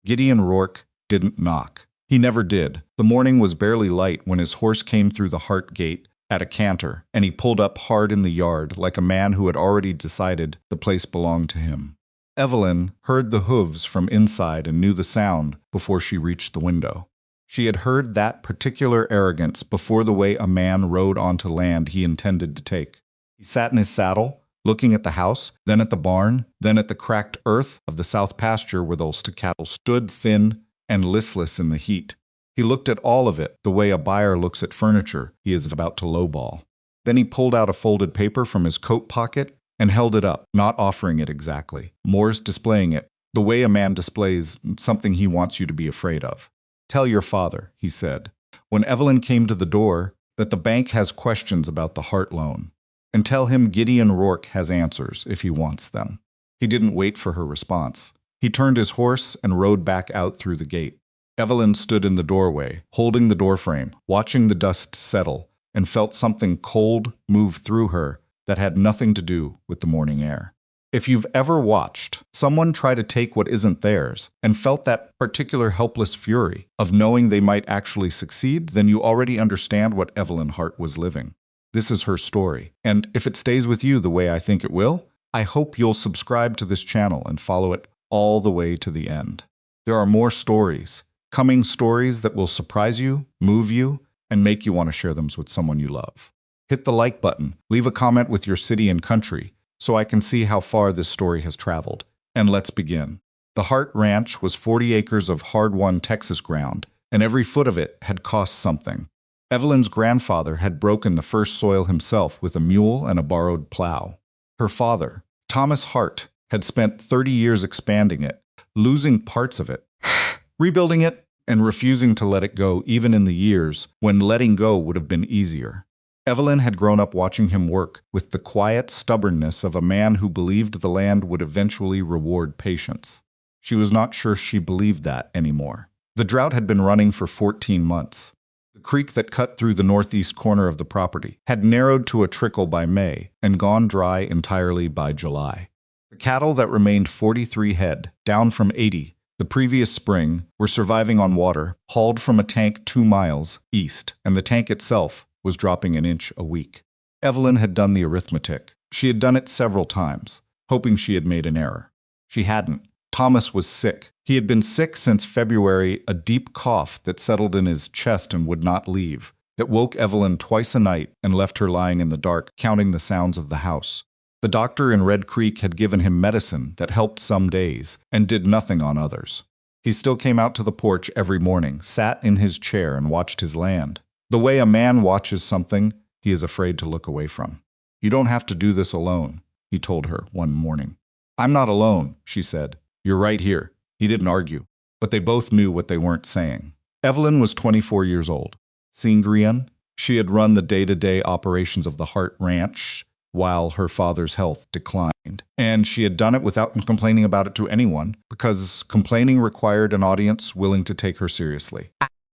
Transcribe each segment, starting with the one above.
Gideon Rourke didn't knock. He never did. The morning was barely light when his horse came through the Hart gate at a canter, and he pulled up hard in the yard like a man who had already decided the place belonged to him. Evelyn heard the hooves from inside and knew the sound before she reached the window. She had heard that particular arrogance before the way a man rode onto land he intended to take. He sat in his saddle, looking at the house, then at the barn, then at the cracked earth of the south pasture where those cattle stood thin and listless in the heat. He looked at all of it the way a buyer looks at furniture he is about to lowball. Then he pulled out a folded paper from his coat pocket and held it up, not offering it exactly, more's displaying it, the way a man displays something he wants you to be afraid of. "Tell your father," he said, when Evelyn came to the door, "that the bank has questions about the Hart loan. And tell him Gideon Rourke has answers if he wants them." He didn't wait for her response. He turned his horse and rode back out through the gate. Evelyn stood in the doorway, holding the doorframe, watching the dust settle, and felt something cold move through her that had nothing to do with the morning air. If you've ever watched someone try to take what isn't theirs and felt that particular helpless fury of knowing they might actually succeed, then you already understand what Evelyn Hart was living. This is her story, and if it stays with you the way I think it will, I hope you'll subscribe to this channel and follow it all the way to the end. There are more stories, coming stories that will surprise you, move you, and make you want to share them with someone you love. Hit the like button, leave a comment with your city and country, so I can see how far this story has traveled. And let's begin. The Hart Ranch was 40 acres of hard-won Texas ground, and every foot of it had cost something. Evelyn's grandfather had broken the first soil himself with a mule and a borrowed plow. Her father, Thomas Hart, had spent 30 years expanding it, losing parts of it, rebuilding it, and refusing to let it go even in the years when letting go would have been easier. Evelyn had grown up watching him work with the quiet stubbornness of a man who believed the land would eventually reward patience. She was not sure she believed that anymore. The drought had been running for 14 months. The creek that cut through the northeast corner of the property had narrowed to a trickle by May and gone dry entirely by July. The cattle that remained 43 head, down from 80 the previous spring, were surviving on water hauled from a tank 2 miles east, and the tank itself was dropping an inch a week. Evelyn had done the arithmetic. She had done it several times, hoping she had made an error. She hadn't. Thomas was sick. He had been sick since February, a deep cough that settled in his chest and would not leave, that woke Evelyn twice a night and left her lying in the dark, counting the sounds of the house. The doctor in Red Creek had given him medicine that helped some days and did nothing on others. He still came out to the porch every morning, sat in his chair and watched his land. The way a man watches something he is afraid to look away from. "You don't have to do this alone," he told her one morning. "I'm not alone," she said. "You're right here." He didn't argue, but they both knew what they weren't saying. Evelyn was 24 years old. Singrian, she had run the day-to-day operations of the Hart Ranch while her father's health declined, and she had done it without complaining about it to anyone, because complaining required an audience willing to take her seriously.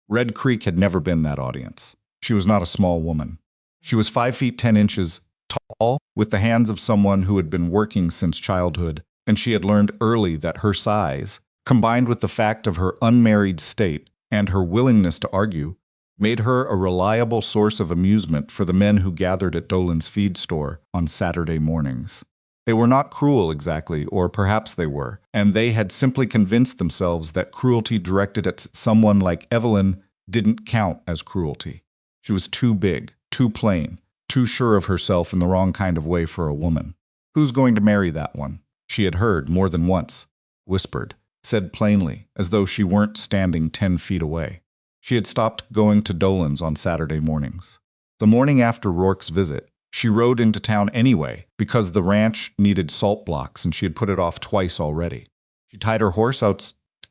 Red Creek had never been that audience. She was not a small woman. She was 5 feet 10 inches tall, with the hands of someone who had been working since childhood, and she had learned early that her size, combined with the fact of her unmarried state and her willingness to argue, made her a reliable source of amusement for the men who gathered at Dolan's feed store on Saturday mornings. They were not cruel exactly, or perhaps they were, and they had simply convinced themselves that cruelty directed at someone like Evelyn didn't count as cruelty. She was too big, too plain, too sure of herself in the wrong kind of way for a woman. "Who's going to marry that one?" she had heard more than once, whispered, said plainly, as though she weren't standing 10 feet away. She had stopped going to Dolan's on Saturday mornings. The morning after Rourke's visit, she rode into town anyway because the ranch needed salt blocks and she had put it off twice already. She tied her horse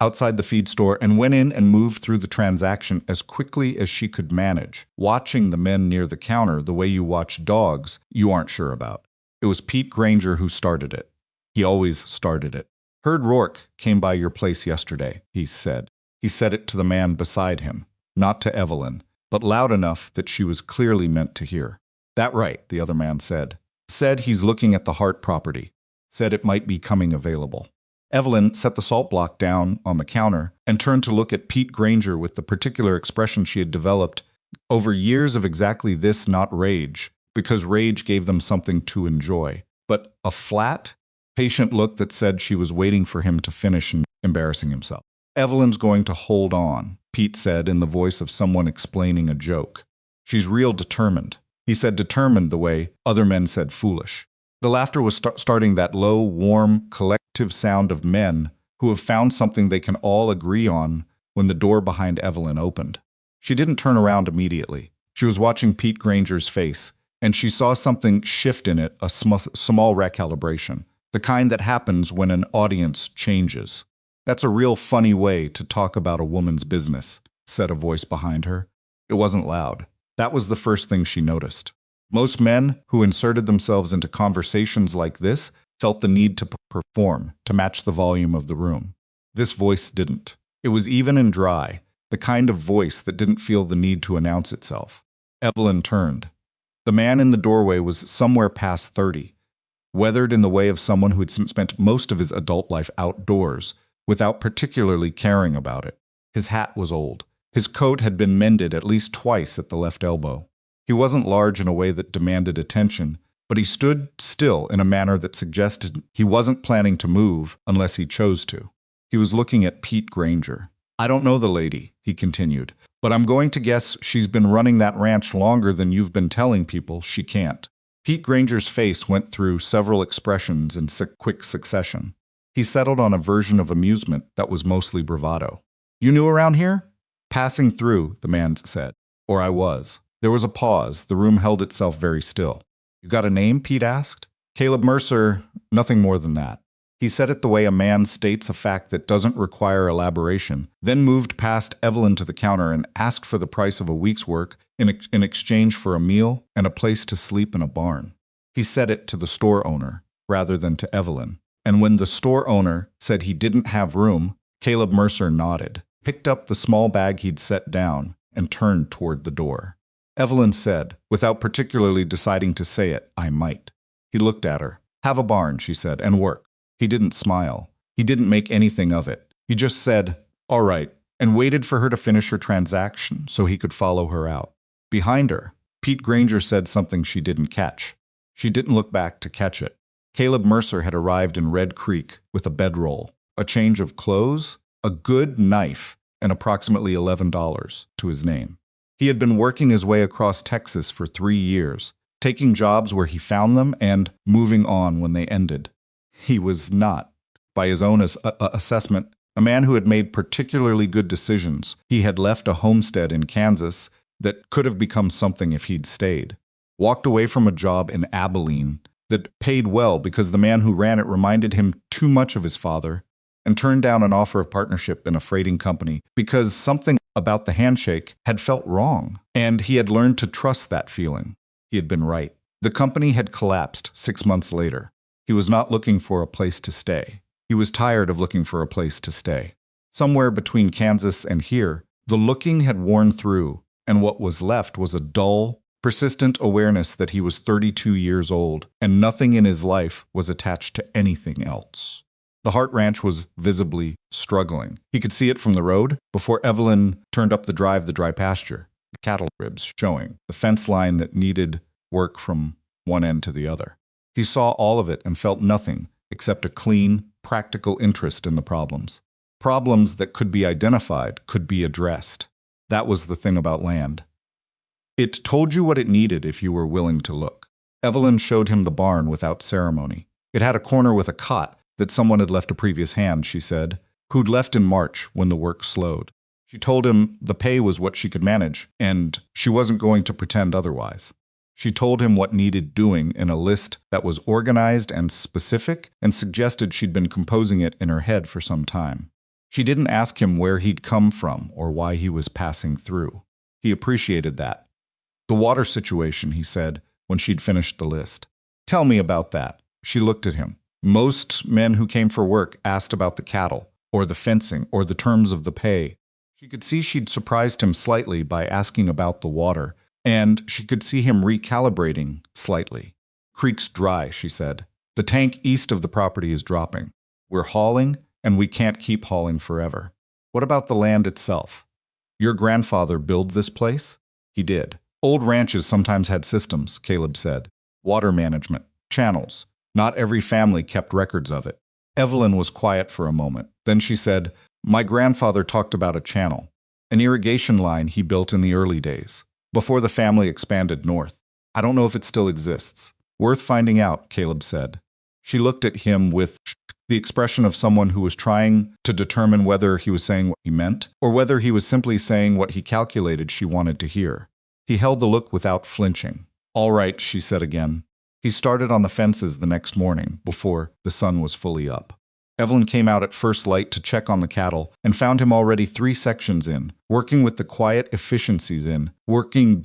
outside the feed store and went in and moved through the transaction as quickly as she could manage, watching the men near the counter the way you watch dogs you aren't sure about. It was Pete Granger who started it. He always started it. "Heard Rourke came by your place yesterday," he said. He said it to the man beside him, not to Evelyn, but loud enough that she was clearly meant to hear. "That right," the other man said. "Said he's looking at the Hart property. Said it might be coming available." Evelyn set the salt block down on the counter and turned to look at Pete Granger with the particular expression she had developed over years of exactly this, not rage, because rage gave them something to enjoy, but a flat, patient look that said she was waiting for him to finish and embarrassing himself. Evelyn's going to hold on, Pete said in the voice of someone explaining a joke. She's real determined. He said determined the way other men said foolish. The laughter was starting that low, warm, collective sound of men who have found something they can all agree on when the door behind Evelyn opened. She didn't turn around immediately. She was watching Pete Granger's face, and she saw something shift in it, a small recalibration, the kind that happens when an audience changes. "That's a real funny way to talk about a woman's business," said a voice behind her. It wasn't loud. That was the first thing she noticed. Most men who inserted themselves into conversations like this felt the need to perform, to match the volume of the room. This voice didn't. It was even and dry, the kind of voice that didn't feel the need to announce itself. Evelyn turned. The man in the doorway was somewhere past 30, weathered in the way of someone who had spent most of his adult life outdoors, without particularly caring about it. His hat was old. His coat had been mended at least twice at the left elbow. He wasn't large in a way that demanded attention, but he stood still in a manner that suggested he wasn't planning to move unless he chose to. He was looking at Pete Granger. "I don't know the lady," he continued, "but I'm going to guess she's been running that ranch longer than you've been telling people she can't." Pete Granger's face went through several expressions in quick succession. He settled on a version of amusement that was mostly bravado. "You new around here?" "Passing through," the man said. "Or I was." There was a pause. The room held itself very still. "You got a name?" Pete asked. "Caleb Mercer, nothing more than that." He said it the way a man states a fact that doesn't require elaboration, then moved past Evelyn to the counter and asked for the price of a week's work in exchange for a meal and a place to sleep in a barn. He said it to the store owner rather than to Evelyn. And when the store owner said he didn't have room, Caleb Mercer nodded, picked up the small bag he'd set down, and turned toward the door. Evelyn said, without particularly deciding to say it, "I might." He looked at her. "Have a barn," she said, "and work." He didn't smile. He didn't make anything of it. He just said, "All right," and waited for her to finish her transaction so he could follow her out. Behind her, Pete Granger said something she didn't catch. She didn't look back to catch it. Caleb Mercer had arrived in Red Creek with a bedroll, a change of clothes, a good knife, and approximately $11 to his name. He had been working his way across Texas for 3 years, taking jobs where he found them and moving on when they ended. He was not, by his own assessment, a man who had made particularly good decisions. He had left a homestead in Kansas that could have become something if he'd stayed. Walked away from a job in Abilene that paid well because the man who ran it reminded him too much of his father, and turned down an offer of partnership in a freighting company because something about the handshake had felt wrong, and he had learned to trust that feeling. He had been right. The company had collapsed 6 months later. He was not looking for a place to stay. He was tired of looking for a place to stay. Somewhere between Kansas and here, the looking had worn through, and what was left was a dull, persistent awareness that he was 32 years old, and nothing in his life was attached to anything else. The Hart Ranch was visibly struggling. He could see it from the road before Evelyn turned up the drive, the dry pasture, the cattle ribs showing, the fence line that needed work from one end to the other. He saw all of it and felt nothing except a clean, practical interest in the problems. Problems that could be identified, could be addressed. That was the thing about land. It told you what it needed if you were willing to look. Evelyn showed him the barn without ceremony. It had a corner with a cot that someone had left a previous hand, she said, who'd left in March when the work slowed. She told him the pay was what she could manage, and she wasn't going to pretend otherwise. She told him what needed doing in a list that was organized and specific, and suggested she'd been composing it in her head for some time. She didn't ask him where he'd come from or why he was passing through. He appreciated that. "The water situation," he said, when she'd finished the list. "Tell me about that." She looked at him. Most men who came for work asked about the cattle, or the fencing, or the terms of the pay. She could see she'd surprised him slightly by asking about the water, and she could see him recalibrating slightly. "Creek's dry," she said. "The tank east of the property is dropping." We're hauling, and we can't keep hauling forever. What about the land itself? Your grandfather built this place? He did. Old ranches sometimes had systems, Caleb said. Water management, channels. Not every family kept records of it. Evelyn was quiet for a moment. Then she said, My grandfather talked about a channel, an irrigation line he built in the early days, before the family expanded north. I don't know if it still exists. Worth finding out, Caleb said. She looked at him with the expression of someone who was trying to determine whether he was saying what he meant, or whether he was simply saying what he calculated she wanted to hear. He held the look without flinching. All right, she said again. He started on the fences the next morning, before the sun was fully up. Evelyn came out at first light to check on the cattle and found him already 3 sections in, working with the quiet efficiencies in, working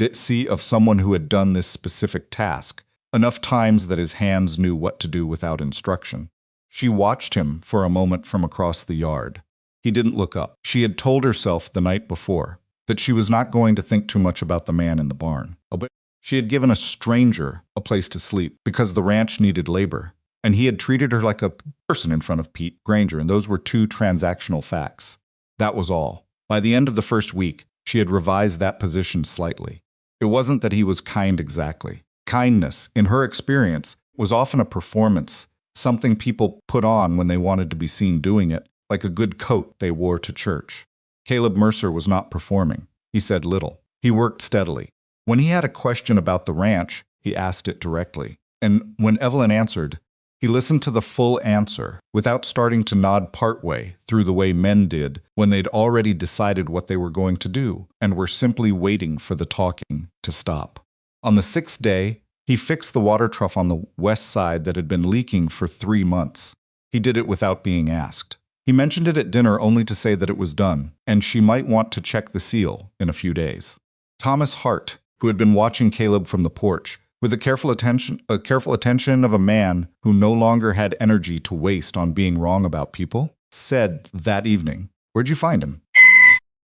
of someone who had done this specific task, enough times that his hands knew what to do without instruction. She watched him for a moment from across the yard. He didn't look up. She had told herself the night before that she was not going to think too much about the man in the barn. But she had given a stranger a place to sleep because the ranch needed labor, and he had treated her like a person in front of Pete Granger, and those were 2 transactional facts. That was all. By the end of the first week, she had revised that position slightly. It wasn't that he was kind exactly. Kindness, in her experience, was often a performance, something people put on when they wanted to be seen doing it, like a good coat they wore to church. Caleb Mercer was not performing. He said little. He worked steadily. When he had a question about the ranch, he asked it directly. And when Evelyn answered, he listened to the full answer without starting to nod partway through the way men did when they'd already decided what they were going to do and were simply waiting for the talking to stop. On the 6th day, he fixed the water trough on the west side that had been leaking for 3 months. He did it without being asked. He mentioned it at dinner only to say that it was done, and she might want to check the seal in a few days. Thomas Hart, who had been watching Caleb from the porch, with the careful attention of a man who no longer had energy to waste on being wrong about people, said that evening, "Where'd you find him?"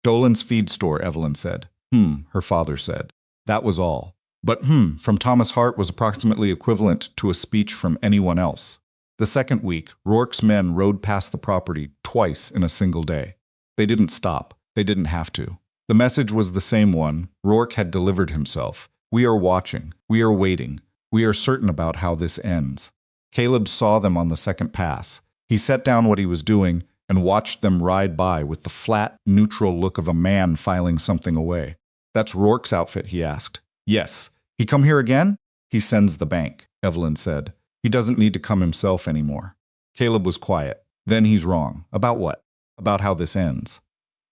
"Dolan's feed store," Evelyn said. Her father said. That was all. But from Thomas Hart was approximately equivalent to a speech from anyone else. The second week, Rourke's men rode past the property twice in a single day. They didn't stop. They didn't have to. The message was the same one. Rourke had delivered himself. We are watching. We are waiting. We are certain about how this ends. Caleb saw them on the second pass. He set down what he was doing and watched them ride by with the flat, neutral look of a man filing something away. "That's Rourke's outfit?" he asked. "Yes. He come here again?" "He sends the bank," Evelyn said. "He doesn't need to come himself anymore." Caleb was quiet. "Then he's wrong." "About what?" "About how this ends."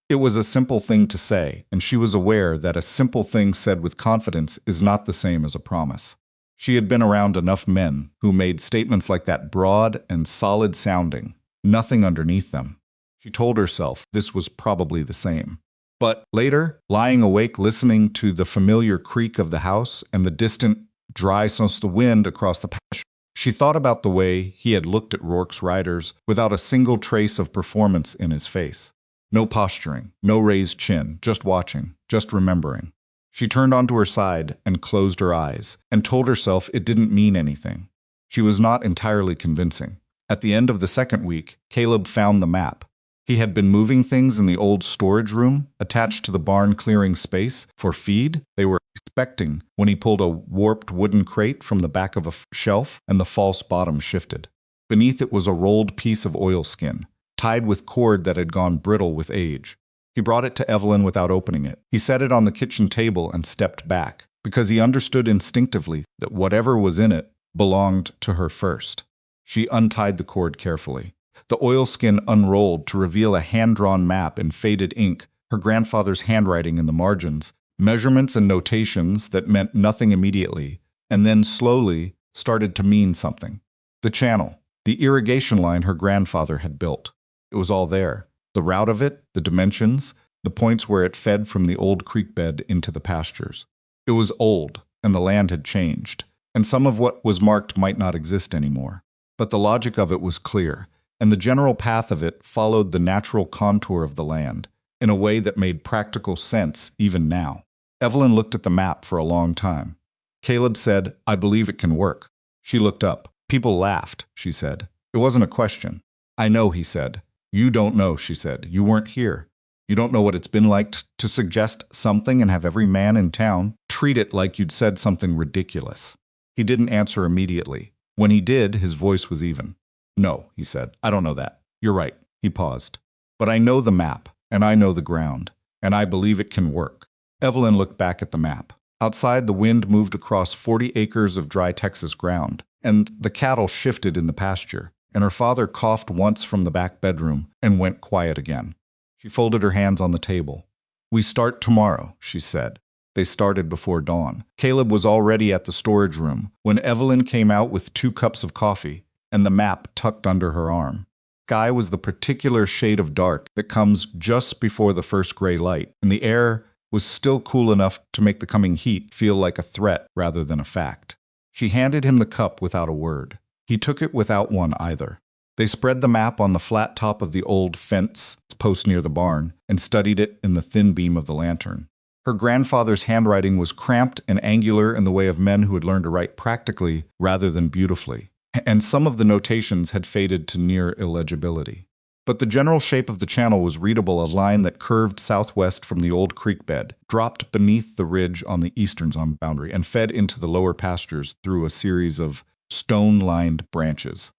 It was a simple thing to say, and she was aware that a simple thing said with confidence is not the same as a promise. She had been around enough men who made statements like that broad and solid sounding, nothing underneath them. She told herself this was probably the same. But later, lying awake listening to the familiar creak of the house and the distant dry songs the wind across the pasture, she thought about the way he had looked at Rourke's riders without a single trace of performance in his face. No posturing, no raised chin, just watching, just remembering. She turned onto her side and closed her eyes, and told herself it didn't mean anything. She was not entirely convincing. At the end of the second week, Caleb found the map. He had been moving things in the old storage room, attached to the barn clearing space, for feed they were expecting when he pulled a warped wooden crate from the back of a shelf and the false bottom shifted. Beneath it was a rolled piece of oilskin, tied with cord that had gone brittle with age. He brought it to Evelyn without opening it. He set it on the kitchen table and stepped back, because he understood instinctively that whatever was in it belonged to her first. She untied the cord carefully. The oilskin unrolled to reveal a hand-drawn map in faded ink, her grandfather's handwriting in the margins, measurements and notations that meant nothing immediately, and then slowly started to mean something. The channel, the irrigation line her grandfather had built. It was all there. The route of it, the dimensions, the points where it fed from the old creek bed into the pastures. It was old, and the land had changed, and some of what was marked might not exist anymore. But the logic of it was clear, and the general path of it followed the natural contour of the land, in a way that made practical sense even now. Evelyn looked at the map for a long time. Caleb said, "I believe it can work." She looked up. "People laughed," she said. It wasn't a question. I know, he said. You don't know, she said. You weren't here. You don't know what it's been like to suggest something and have every man in town treat it like you'd said something ridiculous. He didn't answer immediately. When he did, his voice was even. No, he said. I don't know that. You're right. He paused. But I know the map, and I know the ground, and I believe it can work. Evelyn looked back at the map. Outside, the wind moved across 40 acres of dry Texas ground, and the cattle shifted in the pasture, and her father coughed once from the back bedroom and went quiet again. She folded her hands on the table. We start tomorrow, she said. They started before dawn. Caleb was already at the storage room when Evelyn came out with 2 cups of coffee and the map tucked under her arm. Sky was the particular shade of dark that comes just before the first gray light, and the air was still cool enough to make the coming heat feel like a threat rather than a fact. She handed him the cup without a word. He took it without one either. They spread the map on the flat top of the old fence post near the barn and studied it in the thin beam of the lantern. Her grandfather's handwriting was cramped and angular in the way of men who had learned to write practically rather than beautifully, and some of the notations had faded to near illegibility. But the general shape of the channel was readable, a line that curved southwest from the old creek bed, dropped beneath the ridge on the eastern boundary, and fed into the lower pastures through a series of stone-lined branches.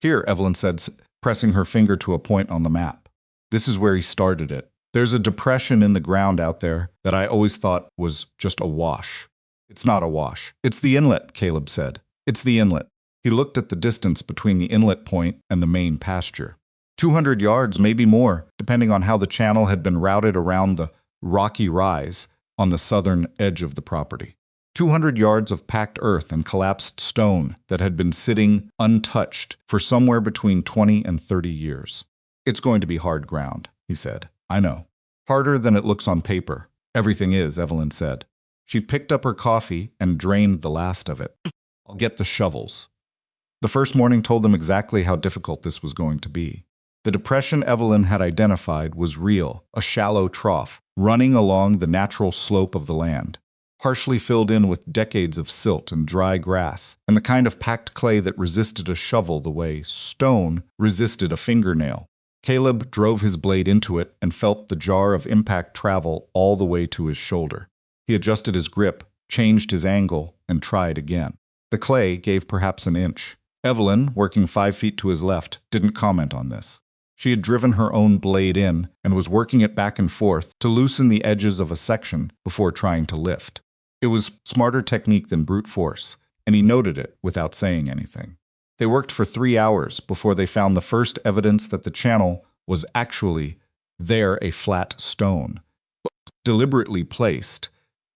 Here, Evelyn said, pressing her finger to a point on the map. This is where he started it. There's a depression in the ground out there that I always thought was just a wash. It's not a wash. It's the inlet, Caleb said. It's the inlet. He looked at the distance between the inlet point and the main pasture. 200 yards, maybe more, depending on how the channel had been routed around the rocky rise on the southern edge of the property. 200 yards of packed earth and collapsed stone that had been sitting untouched for somewhere between 20 and 30 years. It's going to be hard ground, he said. I know. Harder than it looks on paper. Everything is, Evelyn said. She picked up her coffee and drained the last of it. I'll get the shovels. The first morning told them exactly how difficult this was going to be. The depression Evelyn had identified was real, a shallow trough, running along the natural slope of the land, partially filled in with decades of silt and dry grass, and the kind of packed clay that resisted a shovel the way stone resisted a fingernail. Caleb drove his blade into it and felt the jar of impact travel all the way to his shoulder. He adjusted his grip, changed his angle, and tried again. The clay gave perhaps an inch. Evelyn, working 5 feet to his left, didn't comment on this. She had driven her own blade in and was working it back and forth to loosen the edges of a section before trying to lift. It was smarter technique than brute force, and he noted it without saying anything. They worked for 3 hours before they found the first evidence that the channel was actually a flat stone, deliberately placed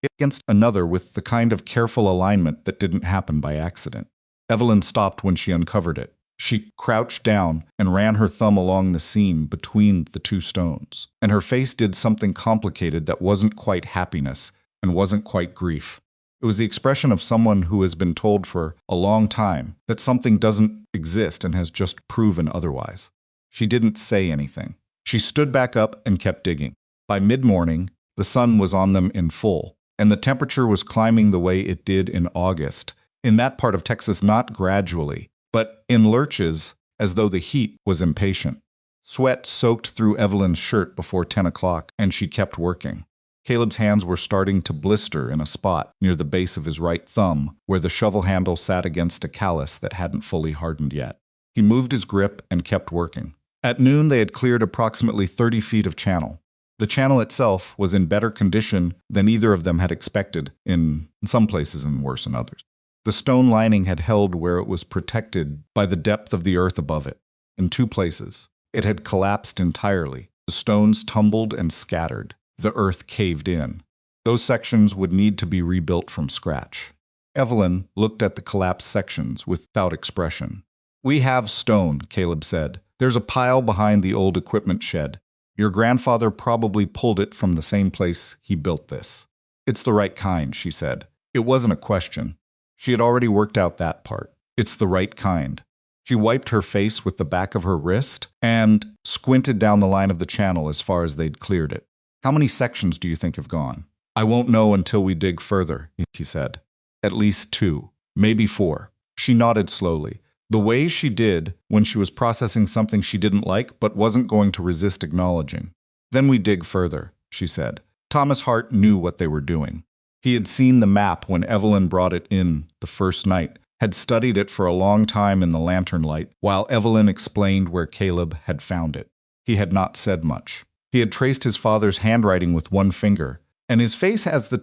against another with the kind of careful alignment that didn't happen by accident. Evelyn stopped when she uncovered it. She crouched down and ran her thumb along the seam between the 2 stones, and her face did something complicated that wasn't quite happiness and wasn't quite grief. It was the expression of someone who has been told for a long time that something doesn't exist and has just proven otherwise. She didn't say anything. She stood back up and kept digging. By mid-morning, the sun was on them in full, and the temperature was climbing the way it did in August, in that part of Texas not gradually, but in lurches, as though the heat was impatient. Sweat soaked through Evelyn's shirt before 10 o'clock, and she kept working. Caleb's hands were starting to blister in a spot near the base of his right thumb, where the shovel handle sat against a callus that hadn't fully hardened yet. He moved his grip and kept working. At noon, they had cleared approximately 30 feet of channel. The channel itself was in better condition than either of them had expected, in some places and worse in others. The stone lining had held where it was protected by the depth of the earth above it. In 2 places, it had collapsed entirely. The stones tumbled and scattered. The earth caved in. Those sections would need to be rebuilt from scratch. Evelyn looked at the collapsed sections without expression. We have stone, Caleb said. There's a pile behind the old equipment shed. Your grandfather probably pulled it from the same place he built this. It's the right kind, she said. It wasn't a question. She had already worked out that part. It's the right kind. She wiped her face with the back of her wrist and squinted down the line of the channel as far as they'd cleared it. How many sections do you think have gone? I won't know until we dig further, he said. At least 2, maybe 4. She nodded slowly. The way she did when she was processing something she didn't like but wasn't going to resist acknowledging. Then we dig further, she said. Thomas Hart knew what they were doing. He had seen the map when Evelyn brought it in the first night, had studied it for a long time in the lantern light, while Evelyn explained where Caleb had found it. He had not said much. He had traced his father's handwriting with one finger, and his face has the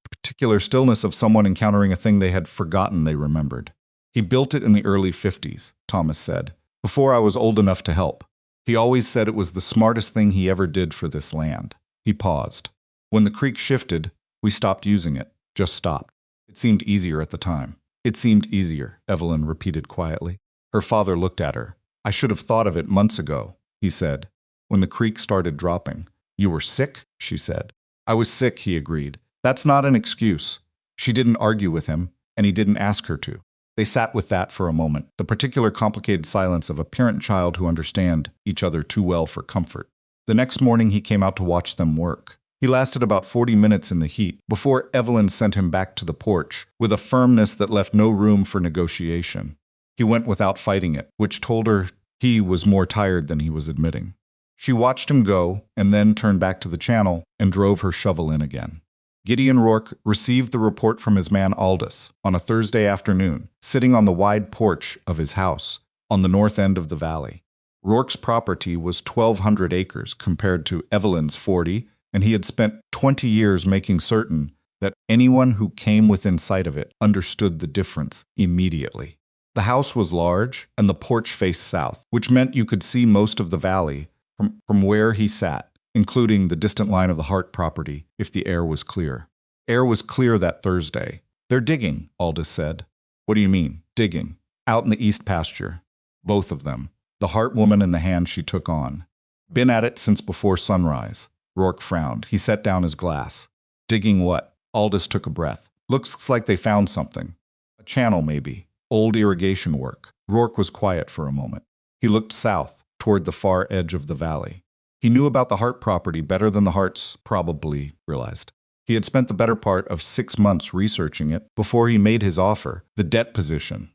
particular stillness of someone encountering a thing they had forgotten they remembered. He built it in the early 50s, Thomas said, before I was old enough to help. He always said it was the smartest thing he ever did for this land. He paused. When the creek shifted, we stopped using it, just stopped. It seemed easier at the time. It seemed easier, Evelyn repeated quietly. Her father looked at her. I should have thought of it months ago, he said, when the creek started dropping. You were sick, she said. I was sick, he agreed. That's not an excuse. She didn't argue with him, and he didn't ask her to. They sat with that for a moment, the particular complicated silence of a parent and child who understand each other too well for comfort. The next morning he came out to watch them work. He lasted about 40 minutes in the heat before Evelyn sent him back to the porch with a firmness that left no room for negotiation. He went without fighting it, which told her he was more tired than he was admitting. She watched him go and then turned back to the channel and drove her shovel in again. Gideon Rourke received the report from his man Aldous on a Thursday afternoon, sitting on the wide porch of his house on the north end of the valley. Rourke's property was 1,200 acres compared to Evelyn's 40, and he had spent 20 years making certain that anyone who came within sight of it understood the difference immediately. The house was large, and the porch faced south, which meant you could see most of the valley from where he sat, including the distant line of the Hart property, if the air was clear. Air was clear that Thursday. They're digging, Aldous said. What do you mean, digging? Out in the east pasture. Both of them. The Hart woman and the hand she took on. Been at it since before sunrise. Rourke frowned. He set down his glass. Digging what? Aldous took a breath. Looks like they found something. A channel, maybe. Old irrigation work. Rourke was quiet for a moment. He looked south, toward the far edge of the valley. He knew about the Hart property better than the Harts probably realized. He had spent the better part of 6 months researching it before he made his offer, the debt position,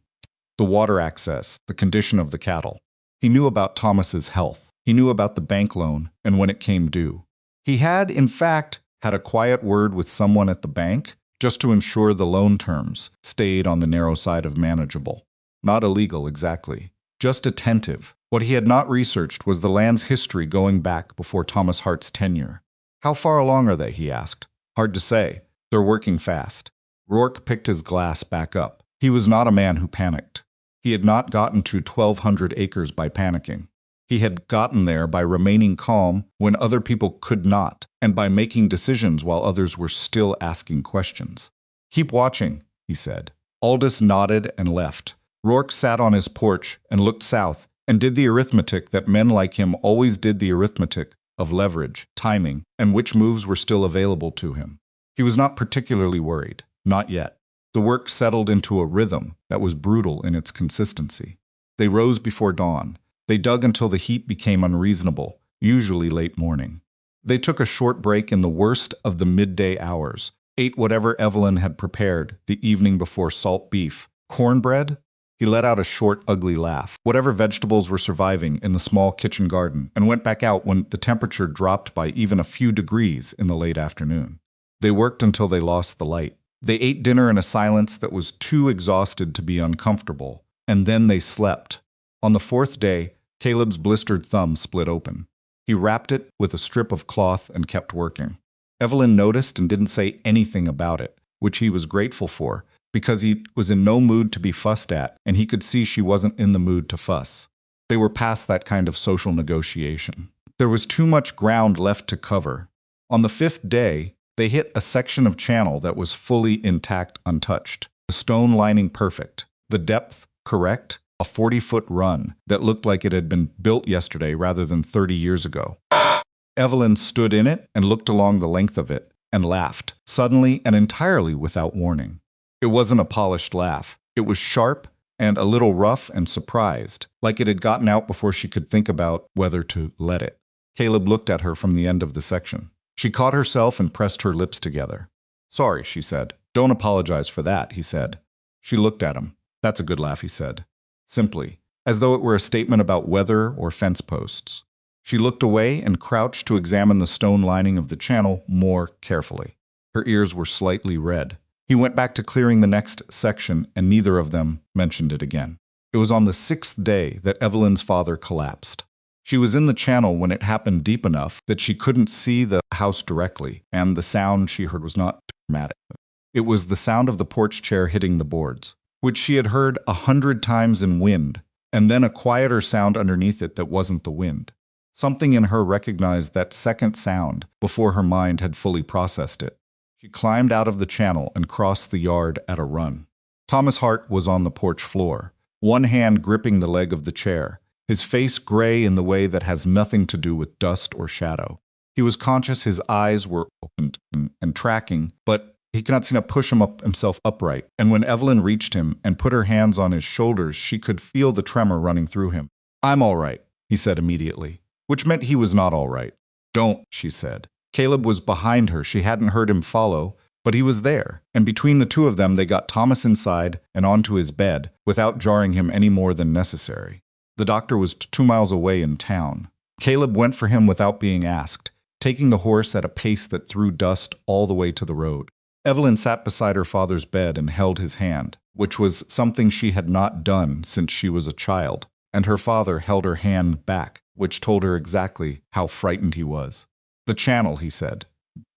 the water access, the condition of the cattle. He knew about Thomas's health. He knew about the bank loan and when it came due. He had, in fact, had a quiet word with someone at the bank just to ensure the loan terms stayed on the narrow side of manageable. Not illegal, exactly. Just attentive. What he had not researched was the land's history going back before Thomas Hart's tenure. How far along are they, he asked. Hard to say. They're working fast. Rourke picked his glass back up. He was not a man who panicked. He had not gotten to 1,200 acres by panicking. He had gotten there by remaining calm when other people could not, and by making decisions while others were still asking questions. Keep watching, he said. Aldous nodded and left. Rourke sat on his porch and looked south and did the arithmetic that men like him always did, the arithmetic of leverage, timing, and which moves were still available to him. He was not particularly worried. Not yet. The work settled into a rhythm that was brutal in its consistency. They rose before dawn. They dug until the heat became unreasonable, usually late morning. They took a short break in the worst of the midday hours, ate whatever Evelyn had prepared the evening before: salt beef, cornbread. He let out a short, ugly laugh, whatever vegetables were surviving in the small kitchen garden, and went back out when the temperature dropped by even a few degrees in the late afternoon. They worked until they lost the light. They ate dinner in a silence that was too exhausted to be uncomfortable, and then they slept. On the fourth day, Caleb's blistered thumb split open. He wrapped it with a strip of cloth and kept working. Evelyn noticed and didn't say anything about it, which he was grateful for, because he was in no mood to be fussed at, and he could see she wasn't in the mood to fuss. They were past that kind of social negotiation. There was too much ground left to cover. On the fifth day, they hit a section of channel that was fully intact, untouched. The stone lining perfect. The depth correct. A 40-foot run that looked like it had been built yesterday rather than 30 years ago. Evelyn stood in it and looked along the length of it and laughed, suddenly and entirely without warning. It wasn't a polished laugh. It was sharp and a little rough and surprised, like it had gotten out before she could think about whether to let it. Caleb looked at her from the end of the section. She caught herself and pressed her lips together. Sorry, she said. Don't apologize for that, he said. She looked at him. That's a good laugh, he said. simply, as though it were a statement about weather or fence posts. She looked away and crouched to examine the stone lining of the channel more carefully. Her ears were slightly red. He went back to clearing the next section, and neither of them mentioned it again. It was on the 6th day that Evelyn's father collapsed. She was in the channel when it happened deep enough that she couldn't see the house directly, and the sound she heard was not dramatic. It was the sound of the porch chair hitting the boards, which she had heard 100 times in wind, and then a quieter sound underneath it that wasn't the wind. Something in her recognized that second sound before her mind had fully processed it. She climbed out of the channel and crossed the yard at a run. Thomas Hart was on the porch floor, one hand gripping the leg of the chair, his face gray in the way that has nothing to do with dust or shadow. He was conscious his eyes were opened and tracking, but he could not seem to push himself upright, and when Evelyn reached him and put her hands on his shoulders, she could feel the tremor running through him. "I'm all right," he said immediately, which meant he was not all right. "Don't," she said. Caleb was behind her. She hadn't heard him follow, but he was there, and between the two of them they got Thomas inside and onto his bed without jarring him any more than necessary. The doctor was 2 miles away in town. Caleb went for him without being asked, taking the horse at a pace that threw dust all the way to the road. Evelyn sat beside her father's bed and held his hand, which was something she had not done since she was a child, and her father held her hand back, which told her exactly how frightened he was. "The channel," he said.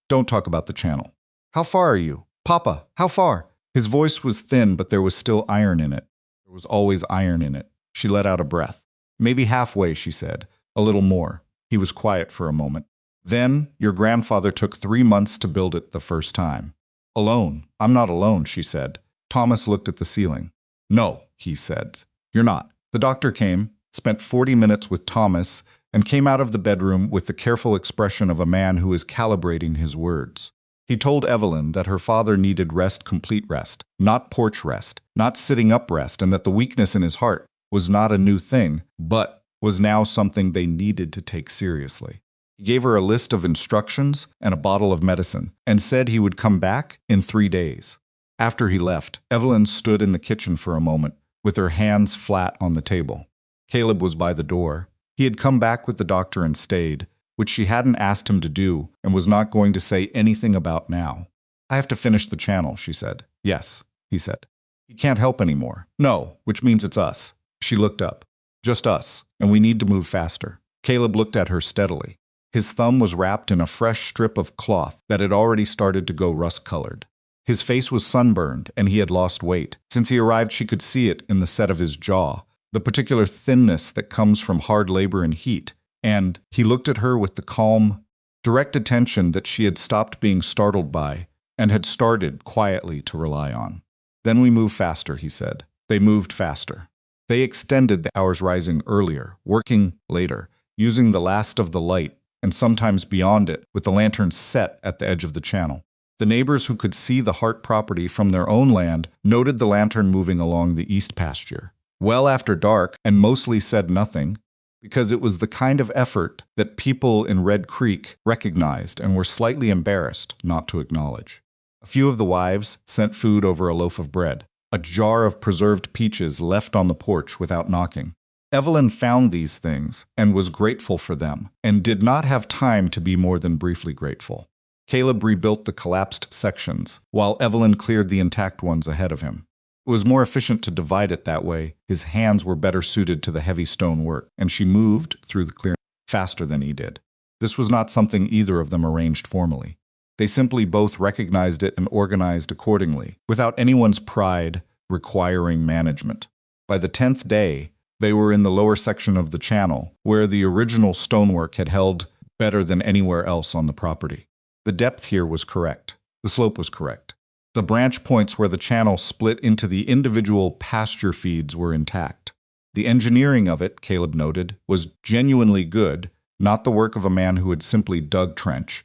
"Don't talk about the channel." "How far are you?" "Papa, how far?" His voice was thin, but there was still iron in it. There was always iron in it. She let out a breath. "Maybe halfway," she said. "A little more." He was quiet for a moment. "Then, your grandfather took 3 months to build it the first time." "Alone." "I'm not alone," she said. Thomas looked at the ceiling. "No," he said. "You're not." The doctor came, spent 40 minutes with Thomas, and came out of the bedroom with the careful expression of a man who is calibrating his words. He told Evelyn that her father needed rest, complete rest, not porch rest, not sitting up rest, and that the weakness in his heart was not a new thing, but was now something they needed to take seriously. He gave her a list of instructions and a bottle of medicine, and said he would come back in 3 days. After he left, Evelyn stood in the kitchen for a moment, with her hands flat on the table. Caleb was by the door. He had come back with the doctor and stayed, which she hadn't asked him to do and was not going to say anything about now. "I have to finish the channel," she said. "Yes," he said. "He can't help anymore." "No, which means it's us." She looked up. "Just us, and we need to move faster." Caleb looked at her steadily. His thumb was wrapped in a fresh strip of cloth that had already started to go rust-colored. His face was sunburned, and he had lost weight. Since he arrived, she could see it in the set of his jaw, the particular thinness that comes from hard labor and heat, and he looked at her with the calm, direct attention that she had stopped being startled by and had started quietly to rely on. "Then we move faster," he said. They moved faster. They extended the hours, rising earlier, working later, using the last of the light, and sometimes beyond it, with the lantern set at the edge of the channel. The neighbors who could see the Hart property from their own land noted the lantern moving along the east pasture, well after dark, and mostly said nothing, because it was the kind of effort that people in Red Creek recognized and were slightly embarrassed not to acknowledge. A few of the wives sent food over a loaf of bread, a jar of preserved peaches left on the porch without knocking. Evelyn found these things and was grateful for them, and did not have time to be more than briefly grateful. Caleb rebuilt the collapsed sections, while Evelyn cleared the intact ones ahead of him. It was more efficient to divide it that way. His hands were better suited to the heavy stone work, and she moved through the clearing faster than he did. This was not something either of them arranged formally. They simply both recognized it and organized accordingly, without anyone's pride requiring management. By the 10th day, they were in the lower section of the channel, where the original stonework had held better than anywhere else on the property. The depth here was correct. The slope was correct. The branch points where the channel split into the individual pasture feeds were intact. The engineering of it, Caleb noted, was genuinely good, not the work of a man who had simply dug trench,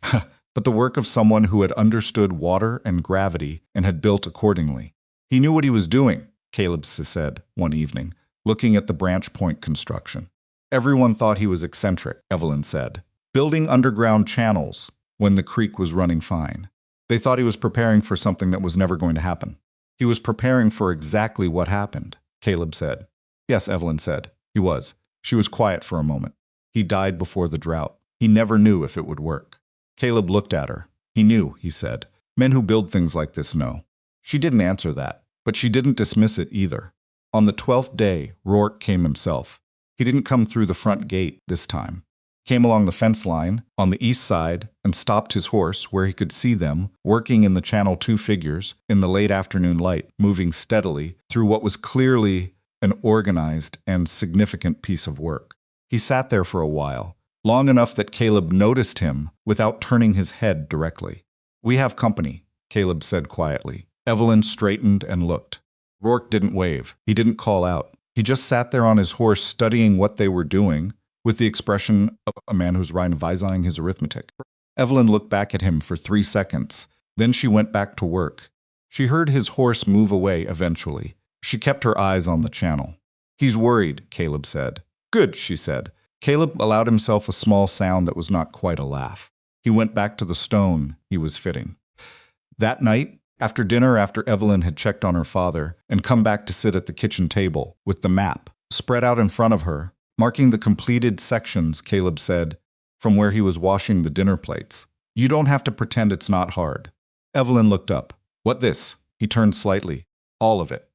but the work of someone who had understood water and gravity and had built accordingly. He knew what he was doing, Caleb said one evening, looking at the branch point construction. Everyone thought he was eccentric, Evelyn said, building underground channels when the creek was running fine. They thought he was preparing for something that was never going to happen. He was preparing for exactly what happened, Caleb said. Yes, Evelyn said. He was. She was quiet for a moment. He died before the drought. He never knew if it would work. Caleb looked at her. He knew, he said. Men who build things like this know. She didn't answer that, but she didn't dismiss it either. On the 12th day, Rourke came himself. He didn't come through the front gate this time. Came along the fence line on the east side and stopped his horse where he could see them, working in the channel, two figures in the late afternoon light, moving steadily through what was clearly an organized and significant piece of work. He sat there for a while, long enough that Caleb noticed him without turning his head directly. "We have company," Caleb said quietly. Evelyn straightened and looked. Rourke didn't wave. He didn't call out. He just sat there on his horse studying what they were doing with the expression of a man who's revising his arithmetic. Evelyn looked back at him for 3 seconds. Then she went back to work. She heard his horse move away eventually. She kept her eyes on the channel. "He's worried," Caleb said. "Good," she said. Caleb allowed himself a small sound that was not quite a laugh. He went back to the stone he was fitting. That night, after dinner, after Evelyn had checked on her father and come back to sit at the kitchen table with the map spread out in front of her, marking the completed sections, Caleb said, from where he was washing the dinner plates, "You don't have to pretend it's not hard." Evelyn looked up. "What this?" He turned slightly. "All of it.